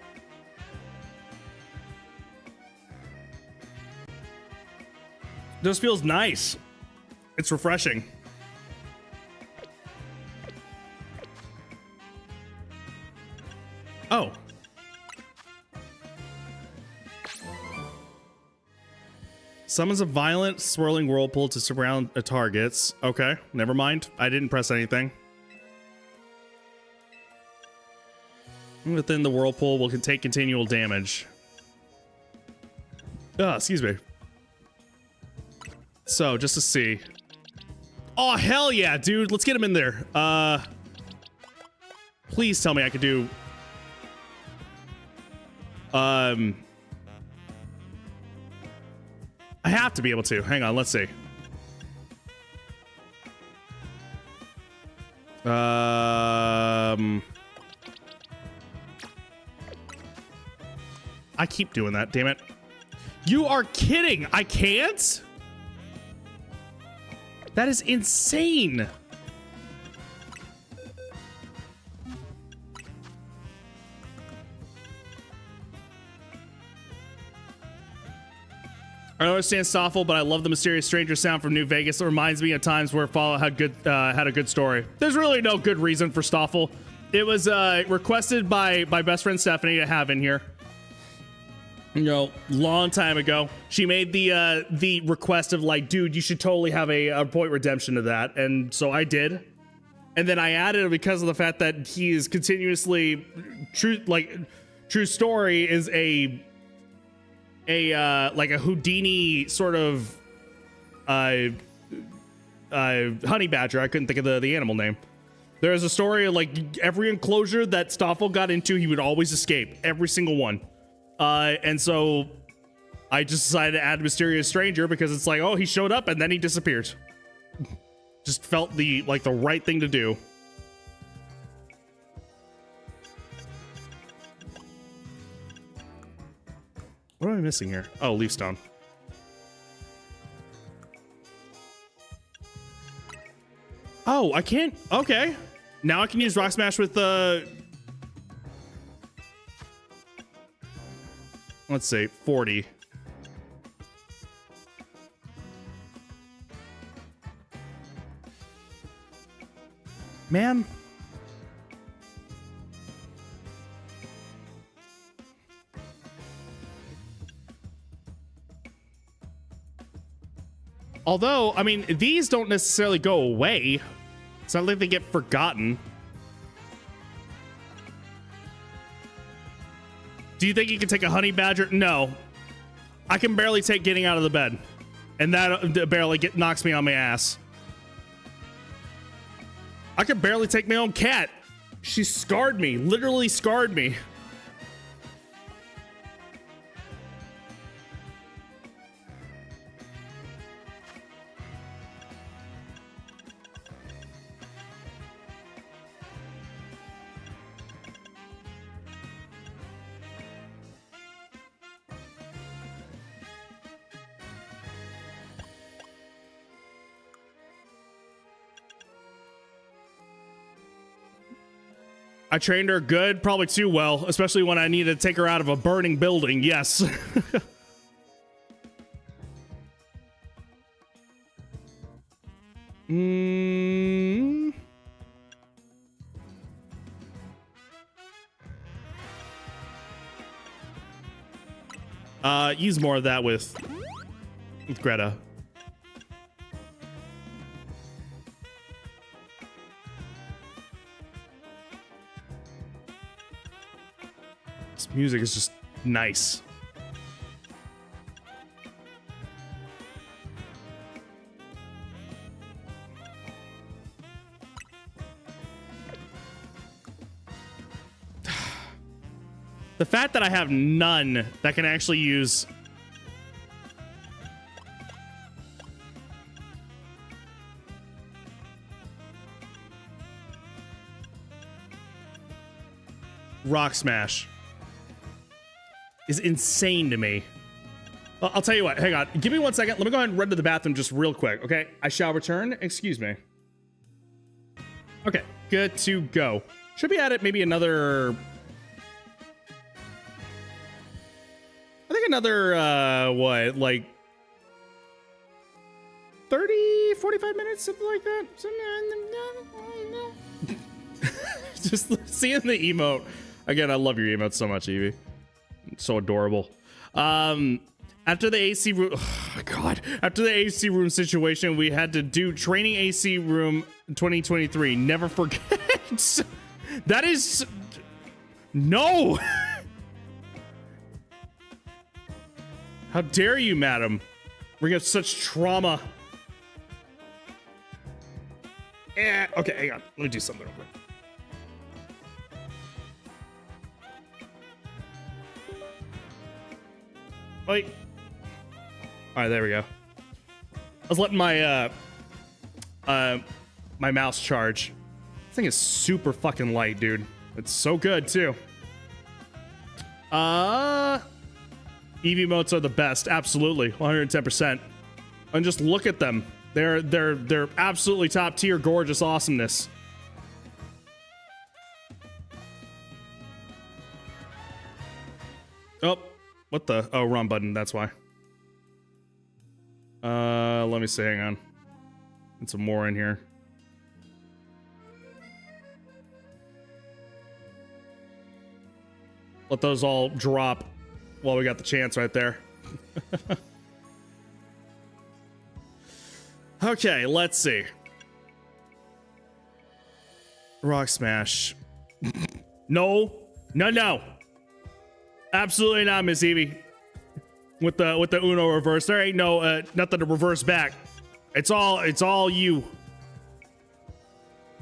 This feels nice. It's refreshing. Oh. Summons a violent swirling whirlpool to surround targets. Okay, never mind. I didn't press anything. Within the whirlpool will take continual damage. Excuse me. So, just to see. Oh, hell yeah, dude. Let's get him in there. Please tell me I could do... I have to be able to. Hang on, let's see. I keep doing that, damn it. You are kidding. I can't? That is insane. I don't understand Stoffel, but I love the mysterious stranger sound from New Vegas. It reminds me of times where Fallout had a good story. There's really no good reason for Stoffel. It was requested by my best friend Stephanie to have in here. You know, long time ago. She made the request of like, dude, you should totally have a point redemption to that, and so I did. And then I added it because of the fact that he is continuously true story is a like a Houdini sort of honey badger. I couldn't think of the animal name. There is a story of like every enclosure that Stoffel got into, he would always escape every single one. And so I just decided to add mysterious stranger because it's like, oh, he showed up and then he disappeared. Just felt the right thing to do. What am I missing here? Oh, leaf stone. Oh, I can't. Okay. Now I can use rock smash with let's say 40. Man. Although, I mean, these don't necessarily go away. It's not like they get forgotten. Do you think you can take a honey badger? No. I can barely take getting out of the bed. And that barely knocks me on my ass. I can barely take my own cat. She scarred me, literally scarred me. I trained her good, probably too well, especially when I needed to take her out of a burning building. Yes. Use more of that with Greta. Music is just nice. The fact that I have none that can actually use Rock Smash is insane to me. Well, I'll tell you what, hang on. Give me 1 second. Let me go ahead and run to the bathroom just real quick, okay? I shall return. Excuse me. Okay, good to go. Should be at it maybe another... I think another, what, like 30, 45 minutes, something like that. Just seeing the emote. Again, I love your emotes so much, Evie. So adorable. After the AC room, oh God, after the AC room situation, we had to do training AC room 2023. Never forget. That is no. How dare you, madam? Bring up such trauma. Yeah. Okay, hang on. Let me do something real quick. Wait. All right, there we go. I was letting my my mouse charge. This thing is super fucking light, dude. It's so good too. Eevee emotes are the best, absolutely, 110%. And just look at them. They're absolutely top tier, gorgeous awesomeness. Oh. What the? Oh, wrong button. That's why. Let me see. Hang on. Get some more in here. Let those all drop while we got the chance right there. Okay, let's see. Rock Smash. No. No, no. Absolutely not, Miss Evie. With the Uno reverse, there ain't no nothing to reverse back. It's all you.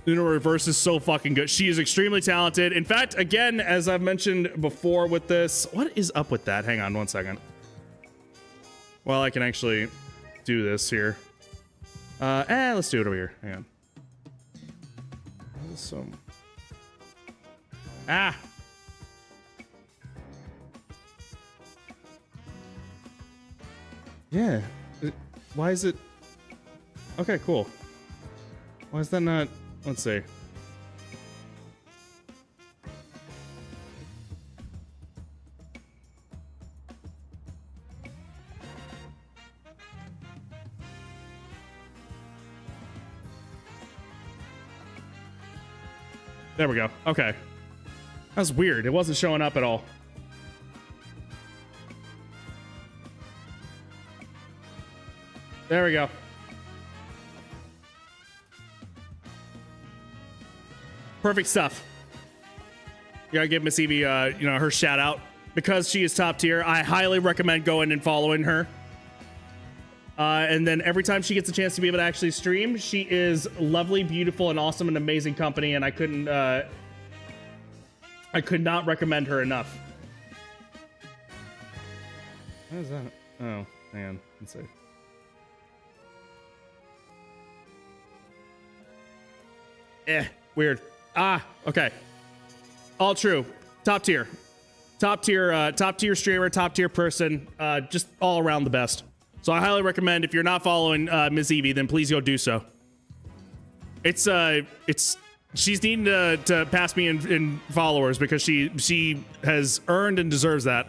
Uno Reverse is so fucking good. She is extremely talented. In fact, again, as I've mentioned before with this, what is up with that? Hang on one second. Well, I can actually do this here. Let's do it over here. Hang on. Some. Ah. Yeah. Why is it? Okay, cool. Why is that not? Let's see. There we go. Okay. That's weird. It wasn't showing up at all. There we go. Perfect stuff. You gotta give Miss Evie, her shout out because she is top tier. I highly recommend going and following her. And then every time she gets a chance to be able to actually stream, she is lovely, beautiful, and awesome, and amazing company. And I could not recommend her enough. What is that? Oh, man. Let's see. Weird. Ah, okay. All true. Top tier. Top tier streamer, top tier person. Just all around the best. So I highly recommend if you're not following Ms. Evie, then please go do so. She's needing to pass me in followers because she has earned and deserves that.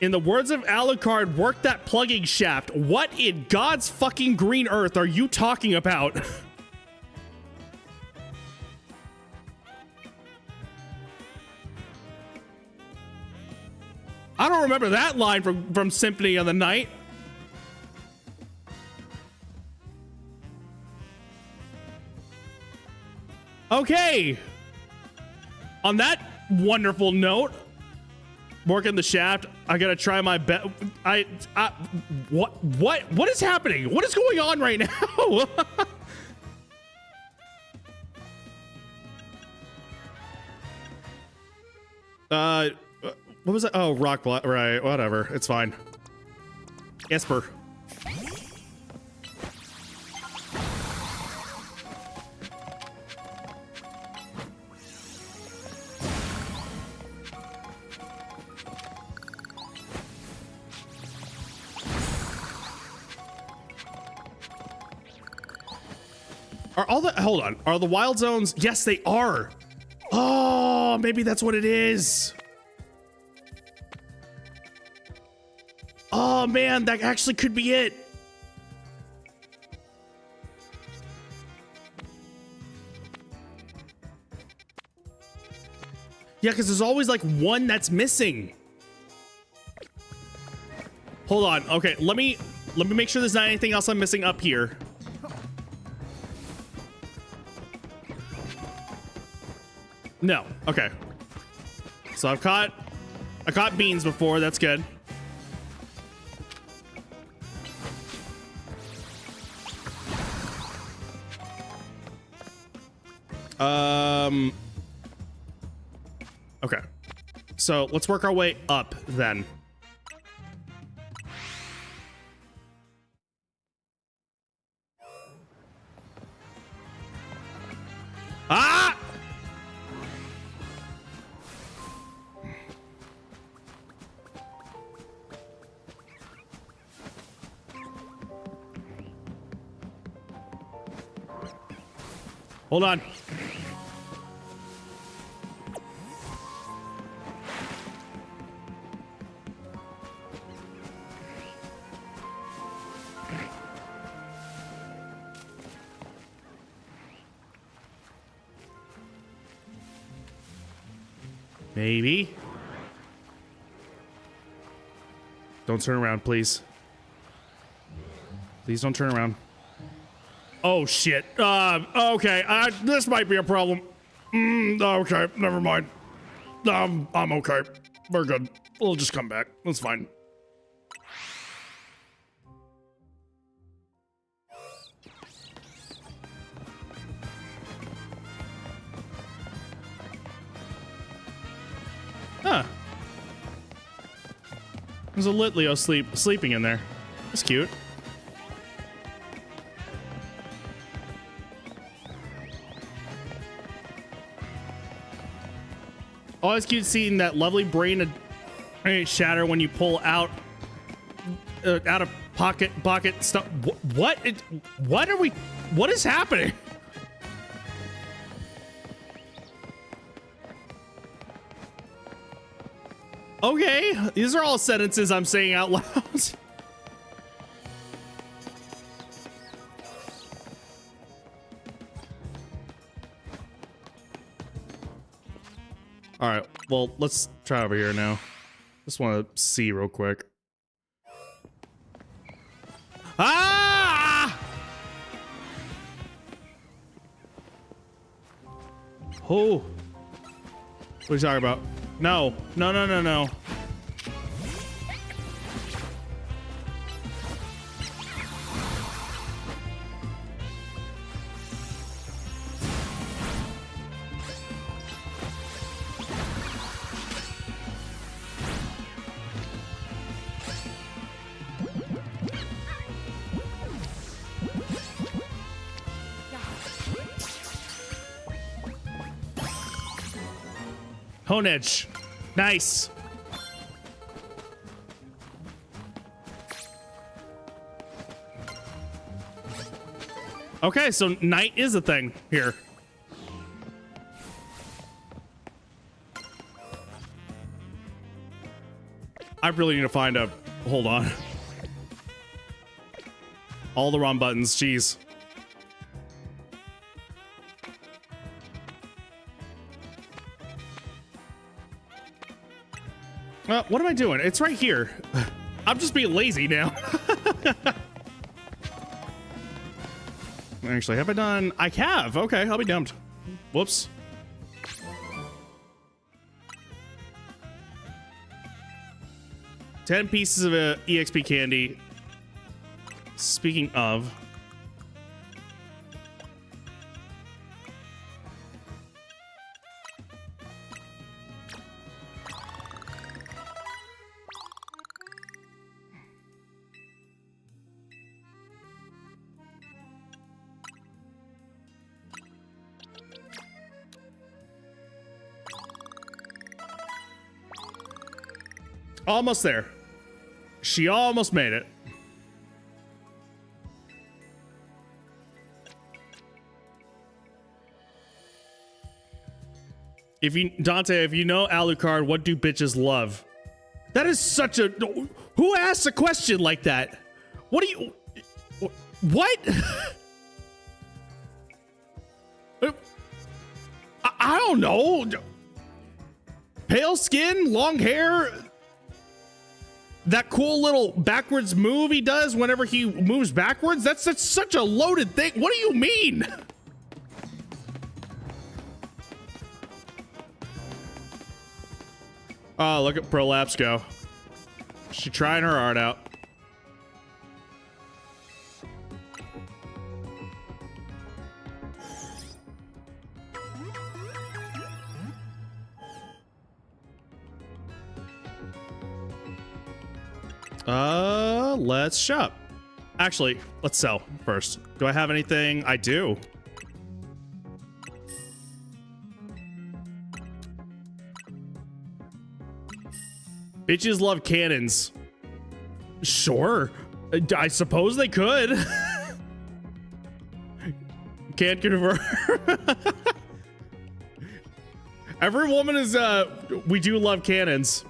In the words of Alucard, work that plugging shaft. What in God's fucking green earth are you talking about? I don't remember that line from Symphony of the Night. Okay. On that wonderful note, working the shaft, I gotta try my best. What is happening? What is going on right now? What was that? Oh, rock block. Right, whatever. It's fine. Esper. Are all the, hold on, are the wild zones? Yes, they are. Oh, maybe that's what it is. Oh man, that actually could be it. Yeah, because there's always like one that's missing. Hold on. Okay, let me make sure there's not anything else I'm missing up here. No. Okay. So I caught beans before. That's good. Okay. So let's work our way up then. Ah! Hold on. Maybe. Don't turn around, please. Please don't turn around. Oh shit. Okay. This might be a problem. Okay, never mind. I'm okay. We're good. We'll just come back. That's fine. There's a Litleo sleeping in there. That's cute. Always cute seeing that lovely brain shatter when you pull out of pocket stuff. What are we? What is happening? Okay, these are all sentences I'm saying out loud. All right, well, let's try over here now. Just want to see real quick. Ah! Oh. What are you talking about? No. No, no, no, no. Hone edge. Nice. Okay, so night is a thing here. I really need to find a... Hold on. All the wrong buttons, jeez. What am I doing? It's right here. I'm just being lazy now. Actually, have I done? I have. Okay, I'll be damned. Whoops. $10 pieces of EXP candy. Speaking of. Almost there. She almost made it. Dante, if you know Alucard, what do bitches love? That is such a... Who asks a question like that? What do you... What? I don't know. Pale skin, long hair... That cool little backwards move he does whenever he moves backwards? That's such a loaded thing. What do you mean? Oh, look at Prolapse go. She trying her art out. Let's shop. Actually, let's sell first. Do I have anything? I do. Bitches love cannons. Sure. I suppose they could. Can't convert. Every woman is, we do love cannons.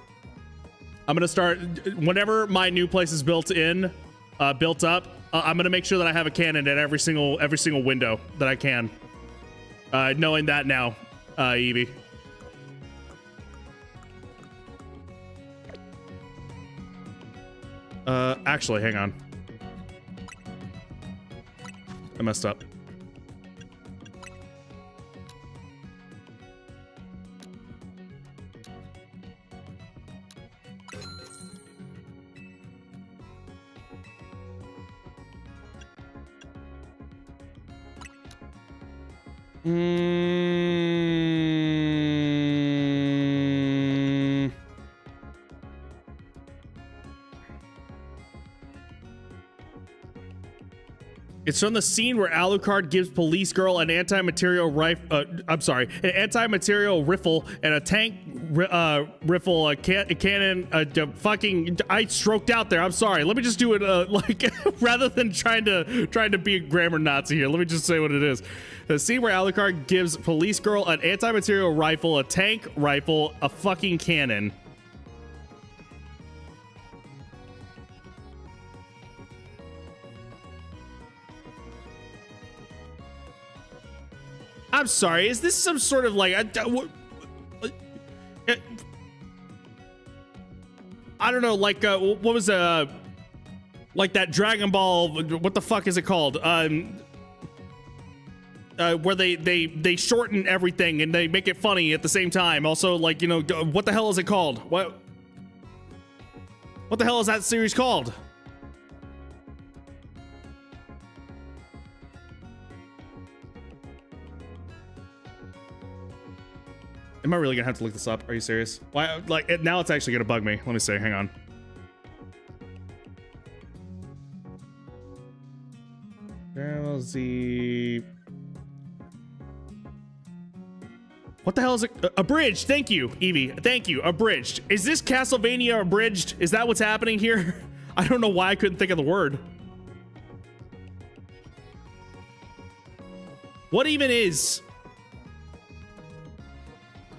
I'm gonna start whenever my new place is built up. I'm gonna make sure that I have a cannon at every single window that I can. Knowing that now, Evie. Actually, hang on. I messed up. It's from the scene where Alucard gives police girl an anti-material rifle. I'm sorry, an anti-material rifle and a tank rifle, a cannon. Fucking, I stroked out there. I'm sorry. Let me just do it like rather than trying to be a grammar Nazi here. Let me just say what it is. The scene where Alucard gives police girl an anti-material rifle, a tank rifle, a fucking cannon. I'm sorry, is this some sort of like I don't know, like what was like that Dragon Ball, what the fuck is it called? Where they shorten everything and they make it funny at the same time. Also, like, you know, what the hell is it called? What the hell is that series called? Am I really gonna have to look this up? Are you serious? Why? Like, now it's actually gonna bug me. Let me see. Hang on. Z. What the hell is it? Abridged. Thank you, Evie. Thank you. Abridged. Is this Castlevania abridged? Is that what's happening here? I don't know why I couldn't think of the word. What even is?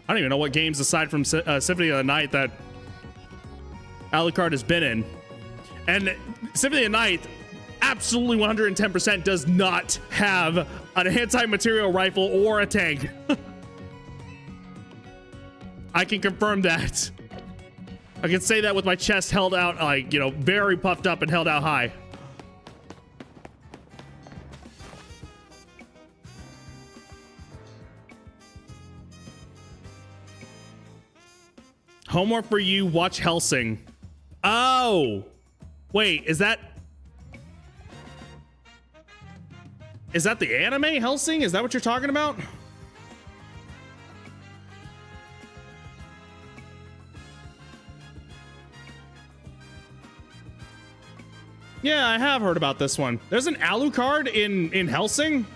I don't even know what games aside from Symphony of the Night that Alucard has been in. And Symphony of the Night absolutely 110% does not have an anti-material rifle or a tank. I can confirm that. I can say that with my chest held out, like, you know, very puffed up and held out high. Homework for you, watch Hellsing. Oh, wait, is that the anime Hellsing? Is that what you're talking about? Yeah, I have heard about this one. There's an Alucard in Hellsing?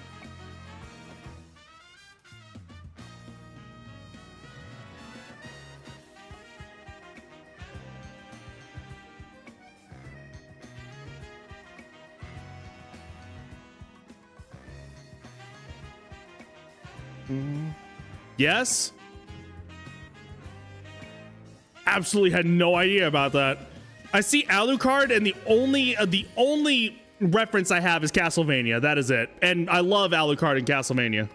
Yes? Absolutely had no idea about that. I see Alucard, and the only reference I have is Castlevania. That is it. And I love Alucard and Castlevania.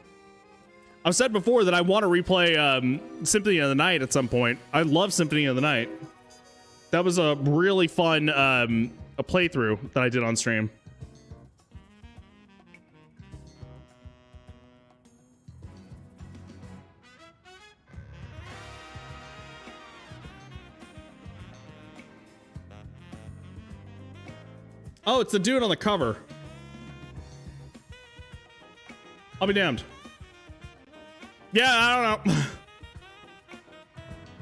I've said before that I want to replay Symphony of the Night at some point. I love Symphony of the Night. That was a really fun a playthrough that I did on stream. Oh, it's the dude on the cover. I'll be damned. Yeah, I don't know.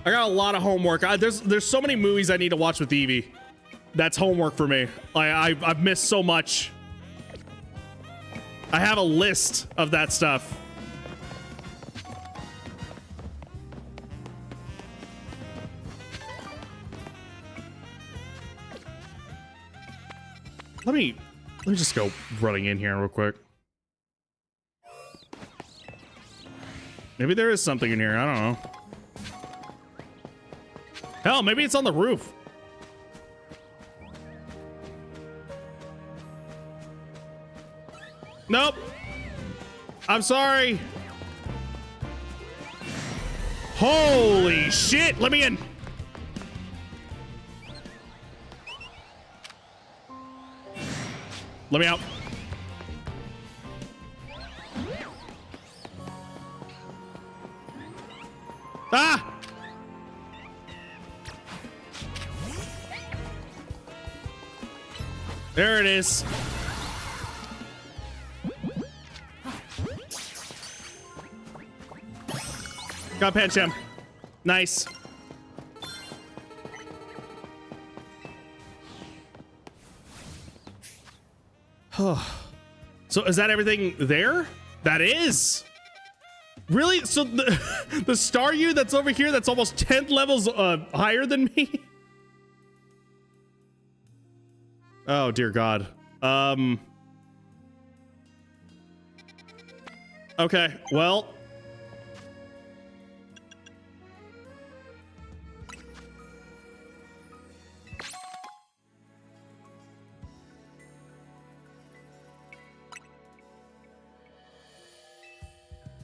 I got a lot of homework. There's so many movies I need to watch with Evie. That's homework for me. I've missed so much. I have a list of that stuff. Let me just go running in here real quick. Maybe there is something in here. I don't know. Hell, maybe it's on the roof. Nope. I'm sorry. Holy shit. Let me in. Let me out. Ah! There it is. Got pinch him. Nice. So is that everything there? That is. Really? So the the Staryu that's over here that's almost 10 levels higher than me? Oh dear God. Okay, well.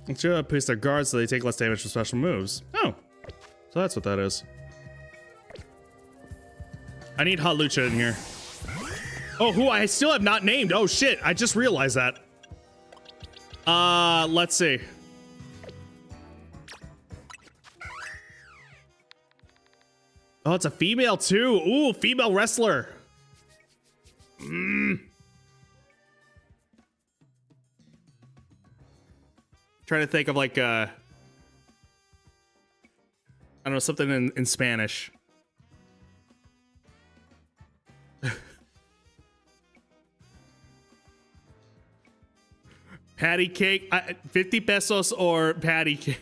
Let's boost their guards so they take less damage from special moves. Oh, so that's what that is. I need Hot Lucha in here. Oh, who I still have not named. Oh shit, I just realized that. Let's see. Oh, it's a female too. Ooh, female wrestler. Trying to think of like I don't know, something in Spanish. Patty cake, 50 pesos or patty cake.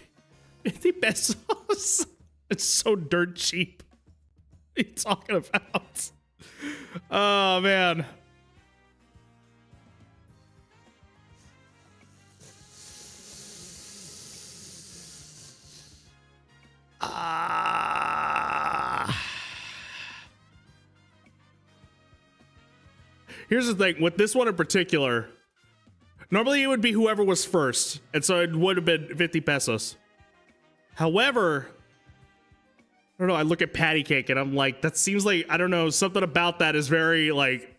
50 pesos? It's so dirt cheap. What are you talking about? Oh man. Here's the thing with this one in particular. Normally it would be whoever was first, and so it would have been 50 pesos. However, I don't know, I look at patty cake and I'm like, that seems like, I don't know, something about that is very like,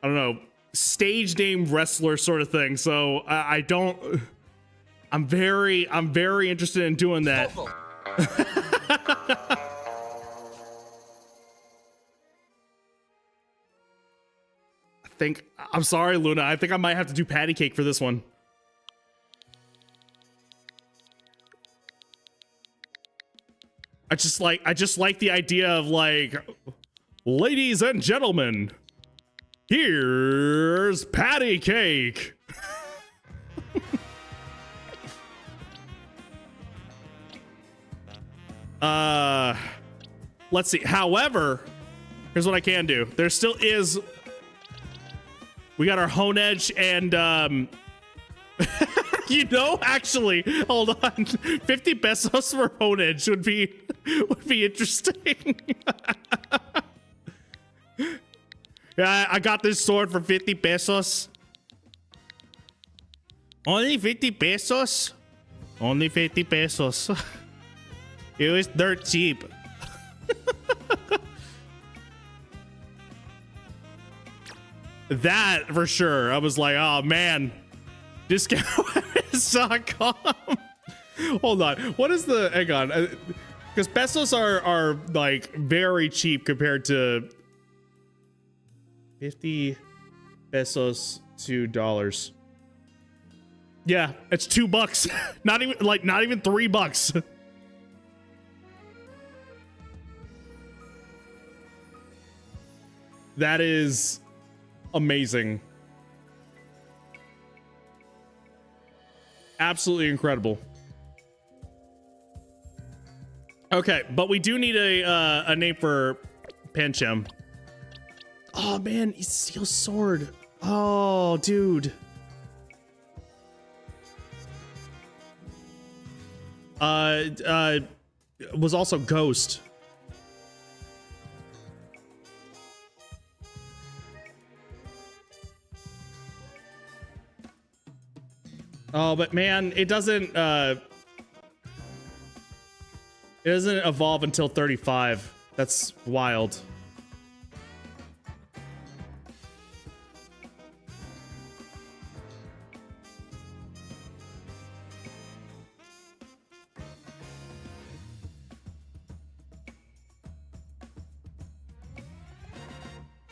I don't know, stage name wrestler sort of thing. So I don't, I'm very interested in doing that. I'm sorry, Luna. I think I might have to do patty cake for this one. I just like the idea of like, ladies and gentlemen, here's patty cake. Let's see. However, here's what I can do. There still is. We got our Hone Edge and you know, actually, hold on. 50 pesos for Hone Edge would be interesting. Yeah, I got this sword for 50 pesos. Only 50 pesos? Only 50 pesos. It was dirt cheap. That for sure. I was like, oh man, discount weapons.com. Hold on. What is the, hang on. Because pesos are like very cheap compared to 50 pesos to dollars. Yeah, it's $2. not even $3. That is amazing. Absolutely incredible. Okay, but we do need a name for Pancham. Oh man, he's steel sword. Oh, dude. Was also Ghost. Oh, but man, it doesn't evolve until 35. That's wild.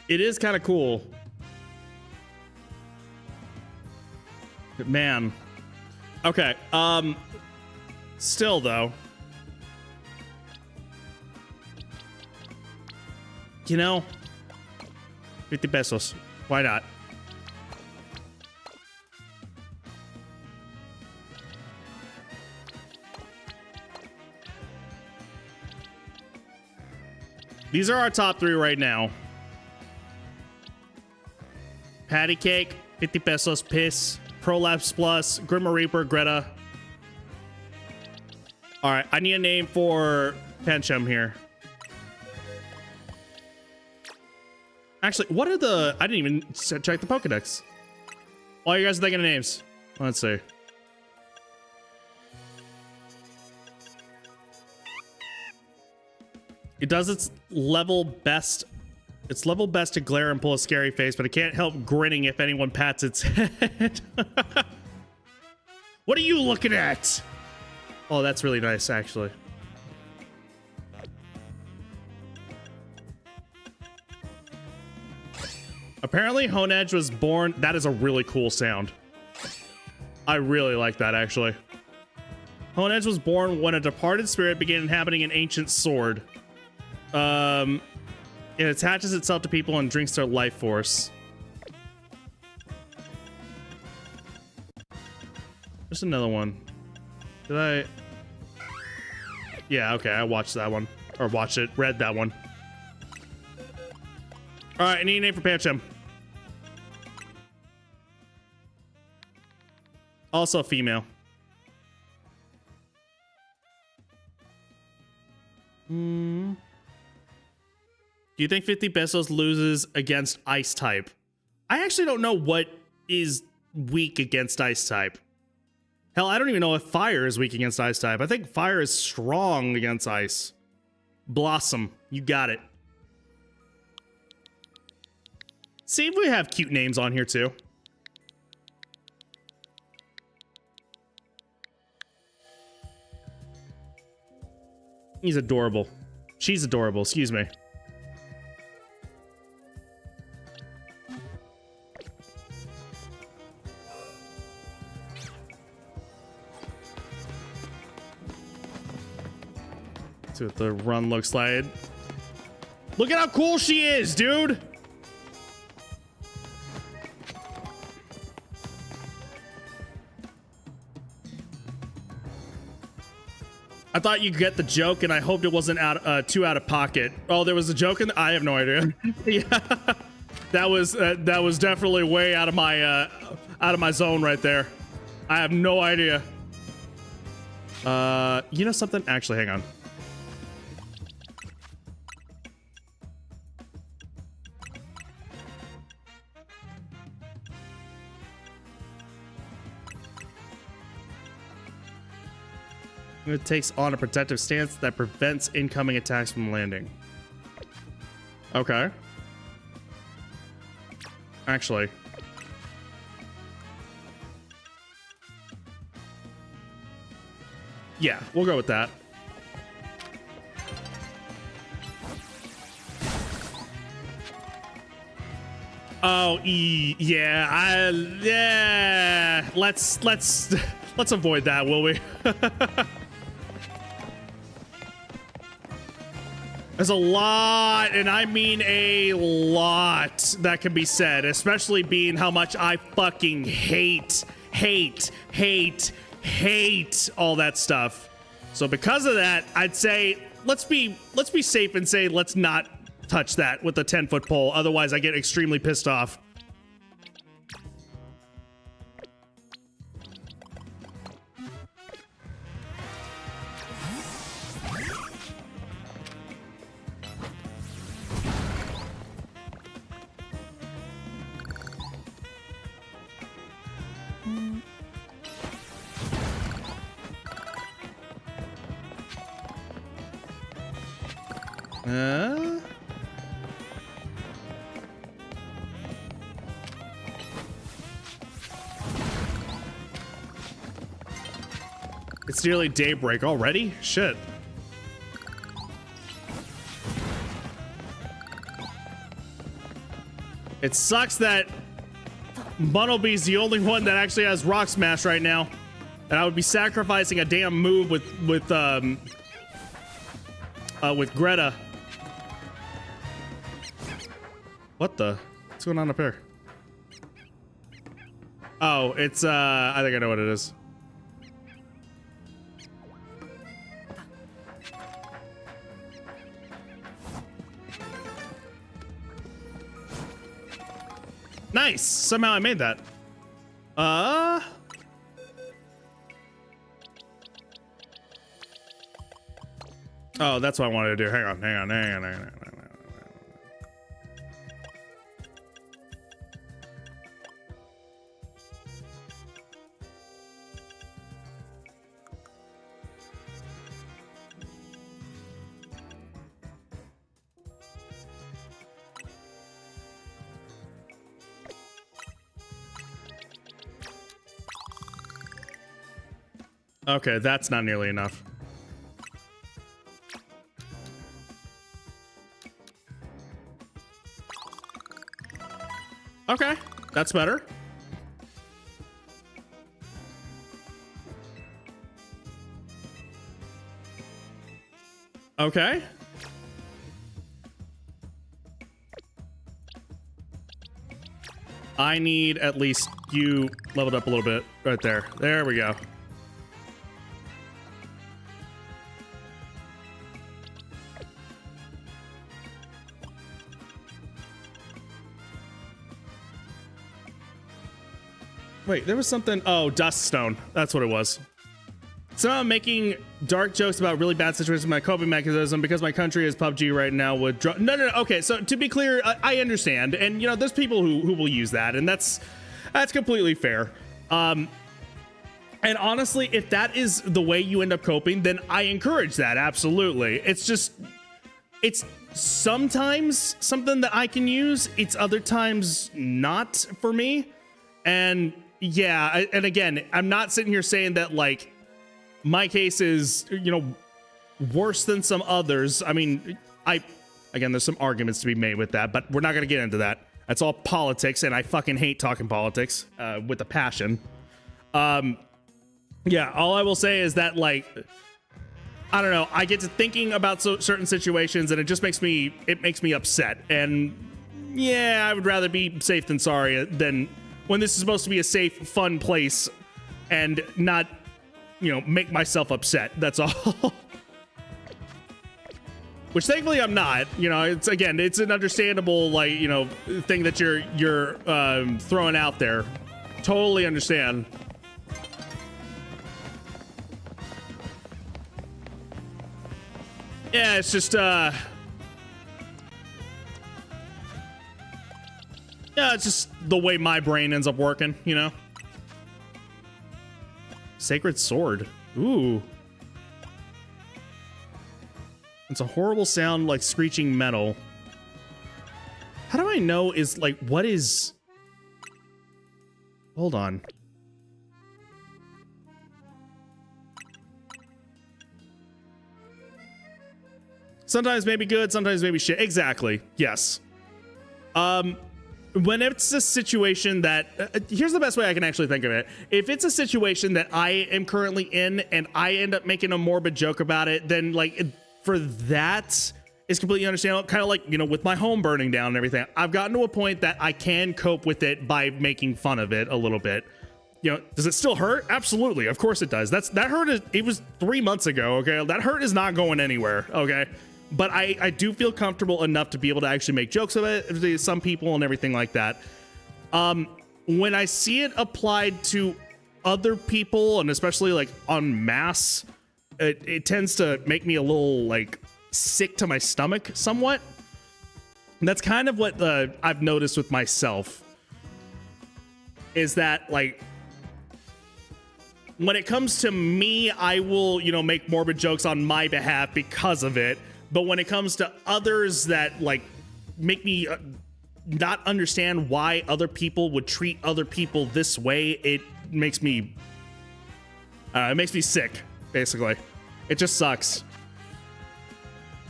It is kind of cool. But man. Okay, still though, you know, 50 pesos, why not? These are our top 3 right now. Patty Cake, 50 pesos, Piss, Prolapse Plus, Grimmer Reaper, Greta. All right, I need a name for Pancham here. Actually, what are the... I didn't even check the Pokedex. While you guys are thinking of names. Let's see. It does its level best. It's level best to glare and pull a scary face, but it can't help grinning if anyone pats its head. What are you looking at? Oh, that's really nice, actually. Apparently, Honedge was born... That is a really cool sound. I really like that, actually. Honedge was born when a departed spirit began inhabiting an ancient sword. It attaches itself to people and drinks their life force. There's another one. Did I... Yeah, okay, I watched that one. Or watched it, read that one. Alright, I need a name for Pancham. Also female. Do you think 50 pesos loses against ice type? I actually don't know what is weak against ice type. Hell, I don't even know if fire is weak against ice type. I think fire is strong against ice. Blossom, you got it. See if we have cute names on here too. He's adorable. She's adorable, excuse me. See what the run looks like. Look at how cool she is, dude! I thought you'd get the joke, and I hoped it wasn't too out of pocket. Oh, there was a joke in I have no idea. Yeah, that was definitely way out of my zone right there. I have no idea. You know something? Actually, hang on. It takes on a protective stance that prevents incoming attacks from landing. Okay. Actually. Yeah, we'll go with that. Oh, yeah, yeah. Let's avoid that, will we? There's a lot, and I mean a lot, that can be said, especially being how much I fucking hate all that stuff. So because of that, I'd say let's be safe and say let's not touch that with a 10-foot pole. Otherwise, I get extremely pissed off. It's nearly daybreak already? Shit. It sucks that Bunnelby's the only one that actually has Rock Smash right now. And I would be sacrificing a damn move with Greta. What the? What's going on up here? Oh, it's I think I know what it is. nice. Somehow I made that. Oh, that's what I wanted to do. Hang on. Okay, that's not nearly enough. Okay, that's better. Okay. I need at least you leveled up a little bit right there. There we go. Wait, there was something. Oh, dust stone. That's what it was. So I'm making dark jokes about really bad situations. My coping mechanism because my country is PUBG right now would no. Okay, so to be clear, I understand, and you know, there's people who will use that, and that's completely fair. And honestly, if that is the way you end up coping, then I encourage that. Absolutely. It's sometimes something that I can use. It's other times not for me, and yeah, and again, I'm not sitting here saying that like my case is, you know, worse than some others. I mean, again, there's some arguments to be made with that, but we're not going to get into that. That's all politics, and I fucking hate talking politics with a passion. Yeah, all I will say is that, like, I don't know, I get to thinking about certain situations, and it just makes me upset. And yeah, I would rather be safe than sorry than when this is supposed to be a safe, fun place and not, you know, make myself upset. That's all. Which thankfully I'm not. You know, it's an understandable, like, you know, thing that you're throwing out there. Totally understand. Yeah, it's just yeah, it's just the way my brain ends up working, you know? Sacred sword. Ooh. It's a horrible sound like screeching metal. How do I know is like what is... Hold on. Sometimes maybe good, sometimes maybe shit. Exactly. Yes. When it's a situation that here's the best way I can actually think of it. If it's a situation that I am currently in and I end up making a morbid joke about it, then like for that is completely understandable. Kind of like, you know, with my home burning down and everything, I've gotten to a point that I can cope with it by making fun of it a little bit. You know, does it still hurt? Absolutely. Of course it does. That hurt it was 3 months ago. Okay. That hurt is not going anywhere. Okay. But I do feel comfortable enough to be able to actually make jokes of it to some people and everything like that. When I see it applied to other people and especially like en masse, it tends to make me a little like sick to my stomach somewhat. And that's kind of what I've noticed with myself is that like when it comes to me, I will, you know, make morbid jokes on my behalf because of it. But when it comes to others that like make me not understand why other people would treat other people this way, it makes me sick, basically. It just sucks.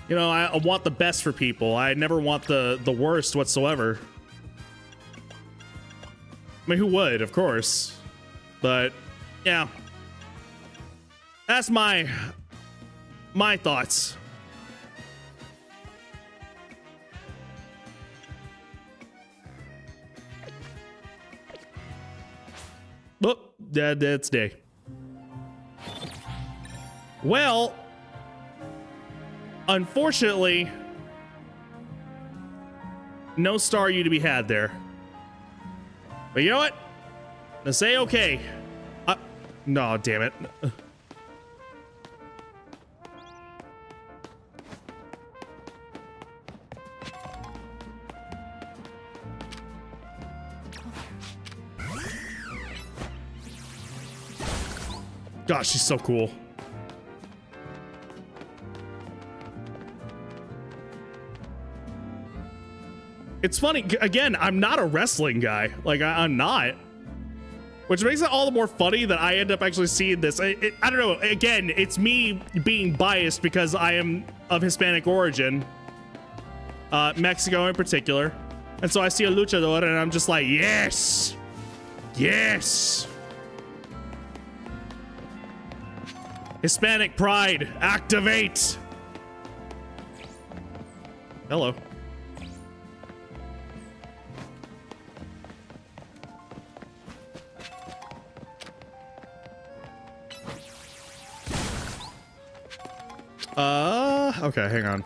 You know, I want the best for people. I never want the worst whatsoever. I mean, who would, of course. But yeah. That's my thoughts. Oh, that's day. Well, unfortunately, no star you to be had there. But you know what? Let's say okay. No, damn it. Gosh, she's so cool. It's funny, again, I'm not a wrestling guy. Like, I'm not. Which makes it all the more funny that I end up actually seeing this. I don't know, again, it's me being biased because I am of Hispanic origin. Mexico in particular. And so I see a luchador and I'm just like, yes! Yes! Hispanic pride, activate! Hello. Okay, hang on.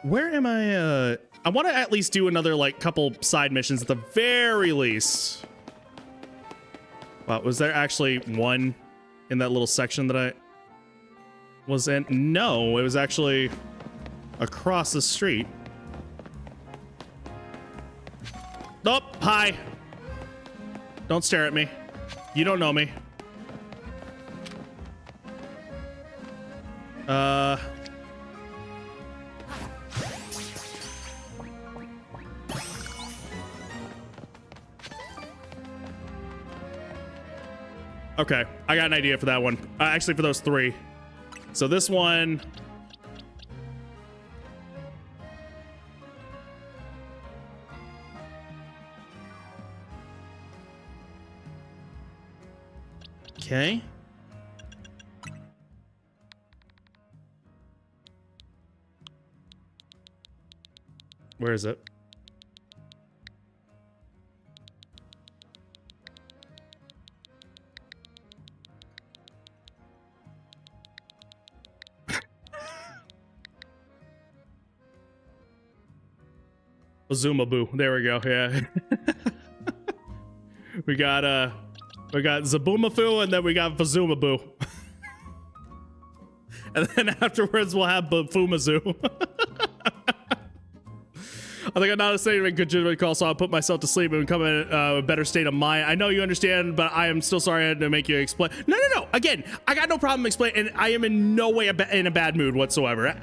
Where am I? I want to at least do another, like, couple side missions at the very least. Wow, was there actually one in that little section that I was in? No, it was actually across the street. Oh, hi. Don't stare at me. You don't know me. Okay, I got an idea for that one. Actually, for those three. So this one. Okay. Where is it? Zumaboo. There we go. Yeah. we got Zaboomafoo and then we got Fazumaboo. And then afterwards we'll have Bafumazoo. I think I'm not a state of good judgment call, so I'll put myself to sleep and come in a better state of mind. I know you understand, but I am still sorry I had to make you explain. No. Again, I got no problem explaining, and I am in no way in a bad mood whatsoever.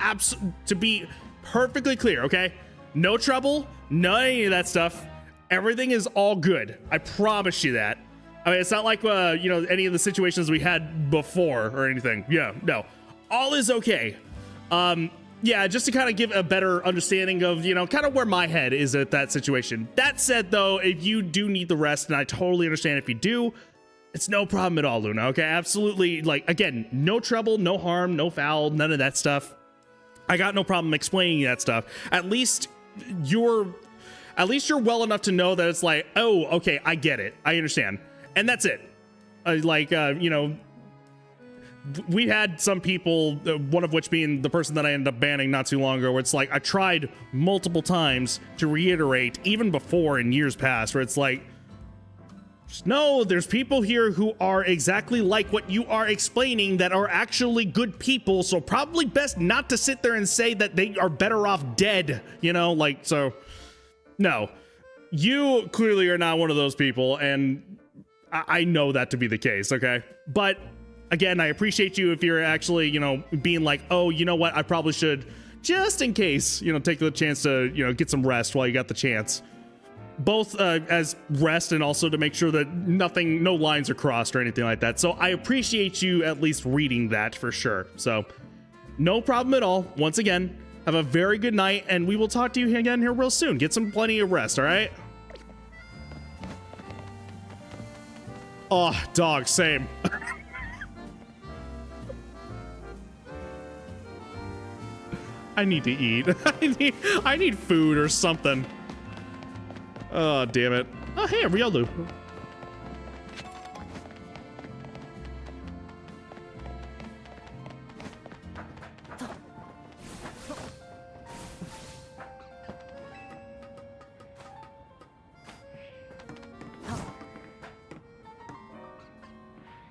To be perfectly clear, okay? No trouble, no any of that stuff. Everything is all good. I promise you that. I mean, it's not like, you know, any of the situations we had before or anything. Yeah, no. All is okay. Yeah, just to kind of give a better understanding of, you know, kind of where my head is at that situation. That said, though, if you do need the rest, and I totally understand if you do, it's no problem at all, Luna, okay? Absolutely, like, again, no trouble, no harm, no foul, none of that stuff. I got no problem explaining that stuff. At least you're well enough to know that it's like, oh, okay, I get it. I understand. And that's it. You know, we had some people, one of which being the person that I ended up banning not too long ago, where it's like I tried multiple times to reiterate, even before in years past, where it's like, no, there's people here who are exactly like what you are explaining that are actually good people, so probably best not to sit there and say that they are better off dead, you know, like, so, no. You clearly are not one of those people, and I know that to be the case, okay? But again, I appreciate you if you're actually, you know, being like, oh, you know what, I probably should, just in case, you know, take the chance to, you know, get some rest while you got the chance. Both as rest and also to make sure that no lines are crossed or anything like that. So I appreciate you at least reading that for sure. So no problem at all. Once again, have a very good night, and we will talk to you again here real soon. Get some plenty of rest, all right? Oh, dog, same. I need to eat. I need food or something. Oh, damn it. Oh, hey, Riolu.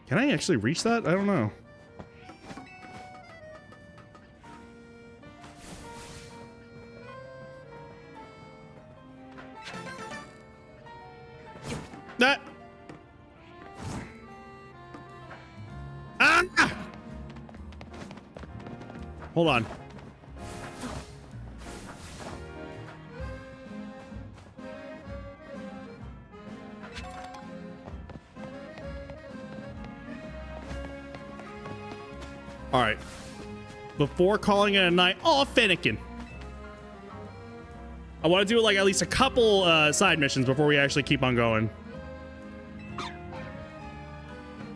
Can I actually reach that? I don't know. That. Ah! Hold on. All right. Before calling it a night, oh, Finnegan. I want to do like at least a couple side missions before we actually keep on going.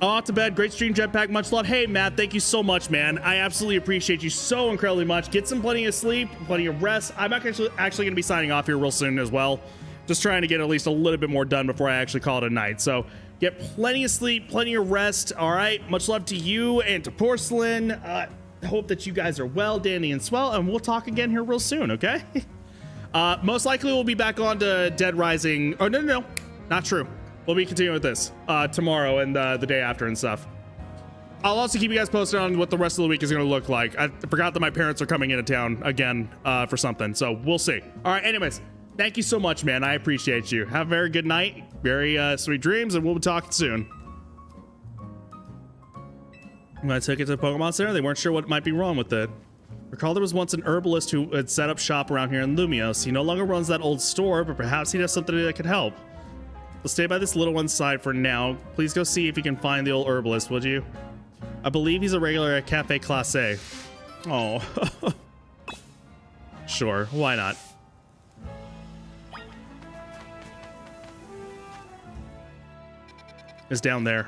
Off to bed. Great stream, Jetpack. Much love. Hey, Matt. Thank you so much, man. I absolutely appreciate you so incredibly much. Get some plenty of sleep, plenty of rest. I'm actually going to be signing off here real soon as well. Just trying to get at least a little bit more done before I actually call it a night. So get plenty of sleep, plenty of rest. All right. Much love to you and to Porcelain. Hope that you guys are well, Danny and Swell, and we'll talk again here real soon, okay? Most likely we'll be back on to Dead Rising. Oh, no, not true. We'll be continuing with this tomorrow and the day after and stuff. I'll also keep you guys posted on what the rest of the week is going to look like. I forgot that my parents are coming into town again for something, so we'll see. All right, anyways, thank you so much, man. I appreciate you. Have a very good night, very sweet dreams, and we'll be talking soon. When I took it to the Pokemon Center, they weren't sure what might be wrong with it. Recall there was once an herbalist who had set up shop around here in Lumios. He no longer runs that old store, but perhaps he'd have something that could help. We'll stay by this little one's side for now. Please go see if you can find the old herbalist, would you? I believe he's a regular at Cafe Classe. Oh. Sure, why not? It's down there.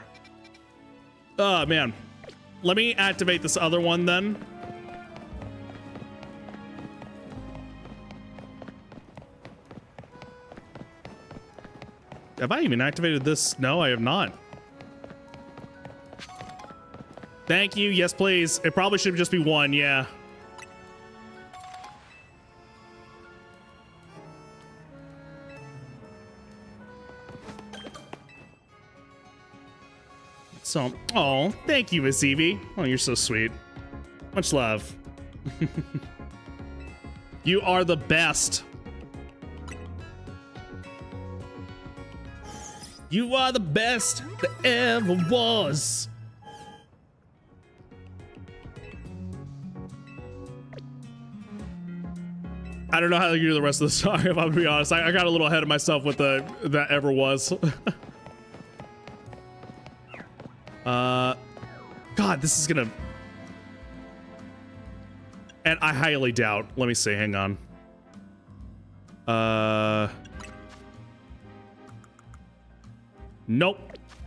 Oh, man. Let me activate this other one then. Have I even activated this? No, I have not. Thank you. Yes, please. It probably should just be one. Yeah. So, oh, thank you, Miss Evie. Oh, you're so sweet. Much love. You are the best. You are the best that ever was. I don't know how to do the rest of the song, if I'm gonna be honest. I got a little ahead of myself with the that ever was. God, this is gonna... And I highly doubt. Let me see, hang on. Nope.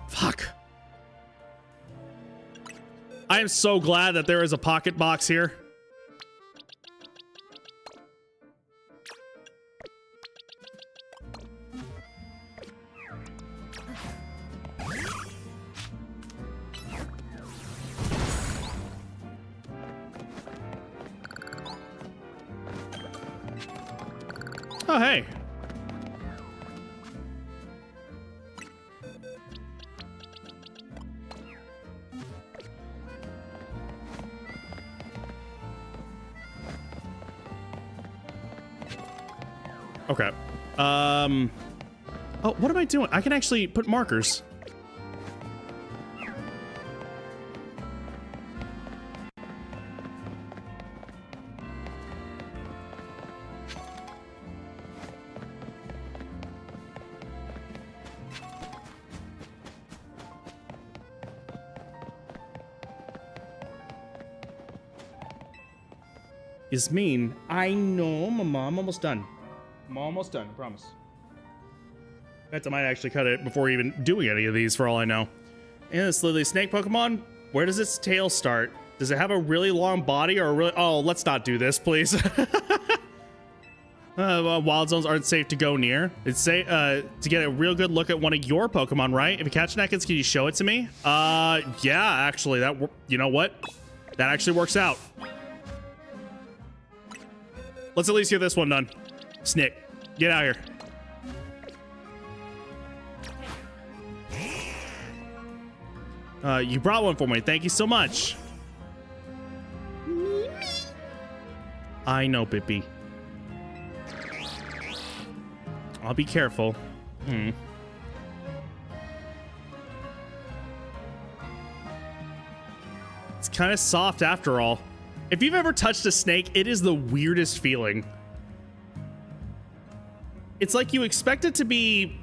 Fuck. I am so glad that there is a pocket box here. Oh, hey. Okay. Oh, what am I doing? I can actually put markers. Is mean. I know, Mama. I'm almost done. I'm almost done, I promise. Bet I might actually cut it before even doing any of these, for all I know. And this Lily Snake Pokemon, where does its tail start? Does it have a really long body or a really... Oh, let's not do this, please. Wild zones aren't safe to go near. It's safe to get a real good look at one of your Pokemon, right? If you catch Neckens, can you show it to me? Yeah, actually, you know what? That actually works out. Let's at least get this one done. Snick, get out here. You brought one for me. Thank you so much. I know, Bippy. I'll be careful. It's kind of soft after all. If you've ever touched a snake, it is the weirdest feeling. It's like you expect it to be...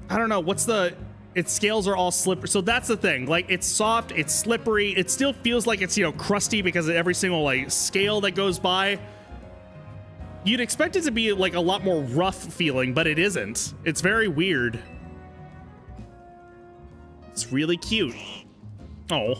I don't know, what's the... Its scales are all slippery. So that's the thing. Like, it's soft, it's slippery. It still feels like it's, you know, crusty because of every single, like, scale that goes by. You'd expect it to be, like, a lot more rough feeling, but it isn't. It's very weird. It's really cute. Oh.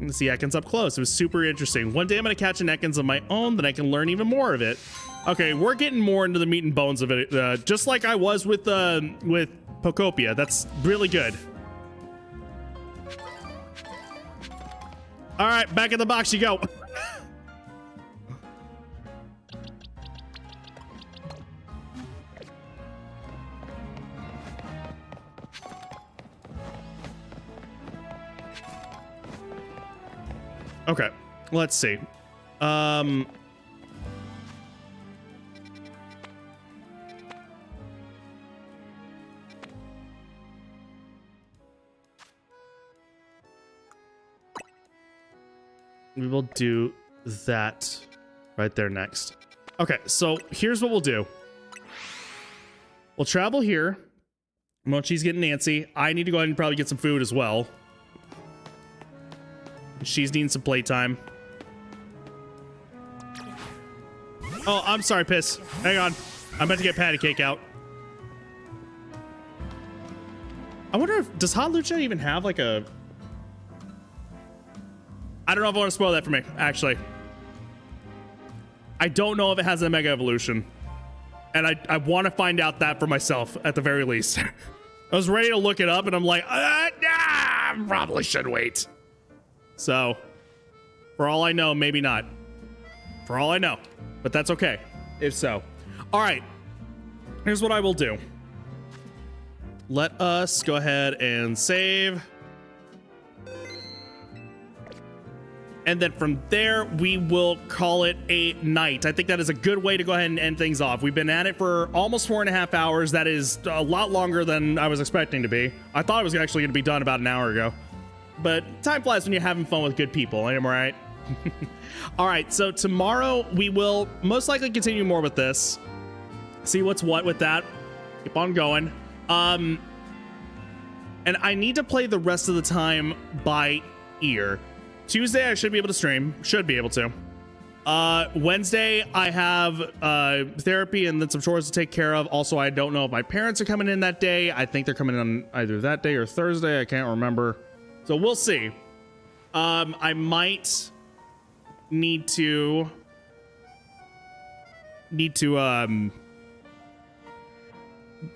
Let's see Ekans up close. It was super interesting. One day I'm going to catch an Ekans of my own, then I can learn even more of it. Okay, we're getting more into the meat and bones of it, just like I was with Pokopia. That's really good. All right, back in the box you go. Okay, let's see. We will do that right there next. Okay, so here's what we'll do. We'll travel here. Mochi's getting antsy. I need to go ahead and probably get some food as well. She's needing some playtime. Oh, I'm sorry, Piss. Hang on. I'm about to get patty cake out. I wonder if... Does Hot Lucha even have like a... I don't know if I want to spoil that for me, actually. I don't know if it has a Mega Evolution. And I want to find out that for myself, at the very least. I was ready to look it up, and I'm like, probably should wait. So, for all I know, maybe not. For all I know. But that's okay, if so. All right. Here's what I will do. Let us go ahead and save. And then from there, we will call it a night. I think that is a good way to go ahead and end things off. We've been at it for almost 4.5 hours. That is a lot longer than I was expecting to be. I thought it was actually going to be done about an hour ago. But time flies when you're having fun with good people. Am I right? All right, so tomorrow we will most likely continue more with this. See what's what with that. Keep on going. And I need to play the rest of the time by ear. Tuesday, I should be able to stream. Should be able to. Wednesday, I have therapy and then some chores to take care of. Also, I don't know if my parents are coming in that day. I think they're coming in on either that day or Thursday. I can't remember. So we'll see. I might need to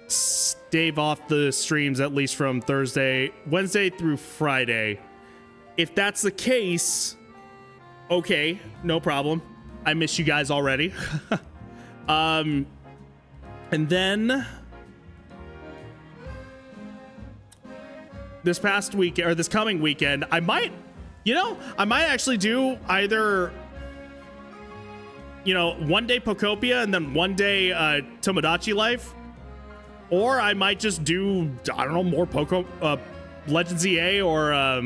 stave off the streams at least from Wednesday through Friday. If that's the case, okay, no problem. I miss you guys already. And then this past week or this coming weekend, I might actually do either, one day Pokopia and then one day Tomodachi Life, or I might just do, I don't know, more Legends EA or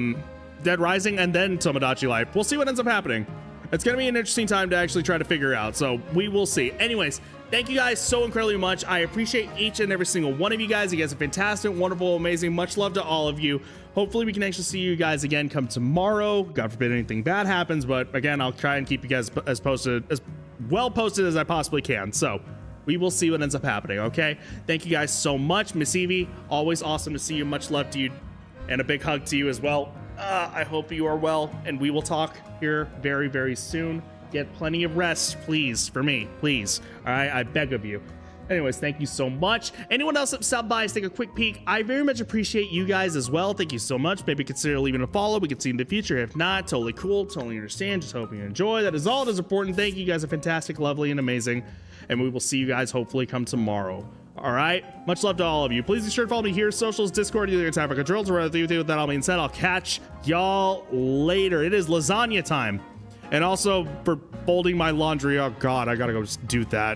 Dead Rising and then Tomodachi Life. We'll see what ends up happening. It's gonna be an interesting time to actually try to figure out, so we will see. Anyways, thank you guys so incredibly much. I appreciate each and every single one of you guys. You guys are fantastic, wonderful, amazing. Much love to all of you. Hopefully we can actually see you guys again come tomorrow. God forbid anything bad happens, but again, I'll try and keep you guys as well posted as I possibly can. So we will see what ends up happening, okay? Thank you guys so much. Miss Evie, always awesome to see you. Much love to you, and a big hug to you as well. I hope you are well, and we will talk here very, very soon. Get plenty of rest, please, for me, please. All right, I beg of you. Anyways, thank you so much. Anyone else that stopped by to take a quick peek, I very much appreciate you guys as well. Thank you so much. Maybe consider leaving a follow. We can see in the future. If not, totally cool, totally understand. Just hoping you enjoy. That is all that is important. Thank you guys are fantastic, lovely, and amazing. And we will see you guys hopefully come tomorrow. All right. Much love to all of you. Please be sure to follow me here. Socials, Discord, either time for controls or whatever. With that all being said, I'll catch y'all later. It is lasagna time. And also for folding my laundry. Oh God, I gotta go just do that.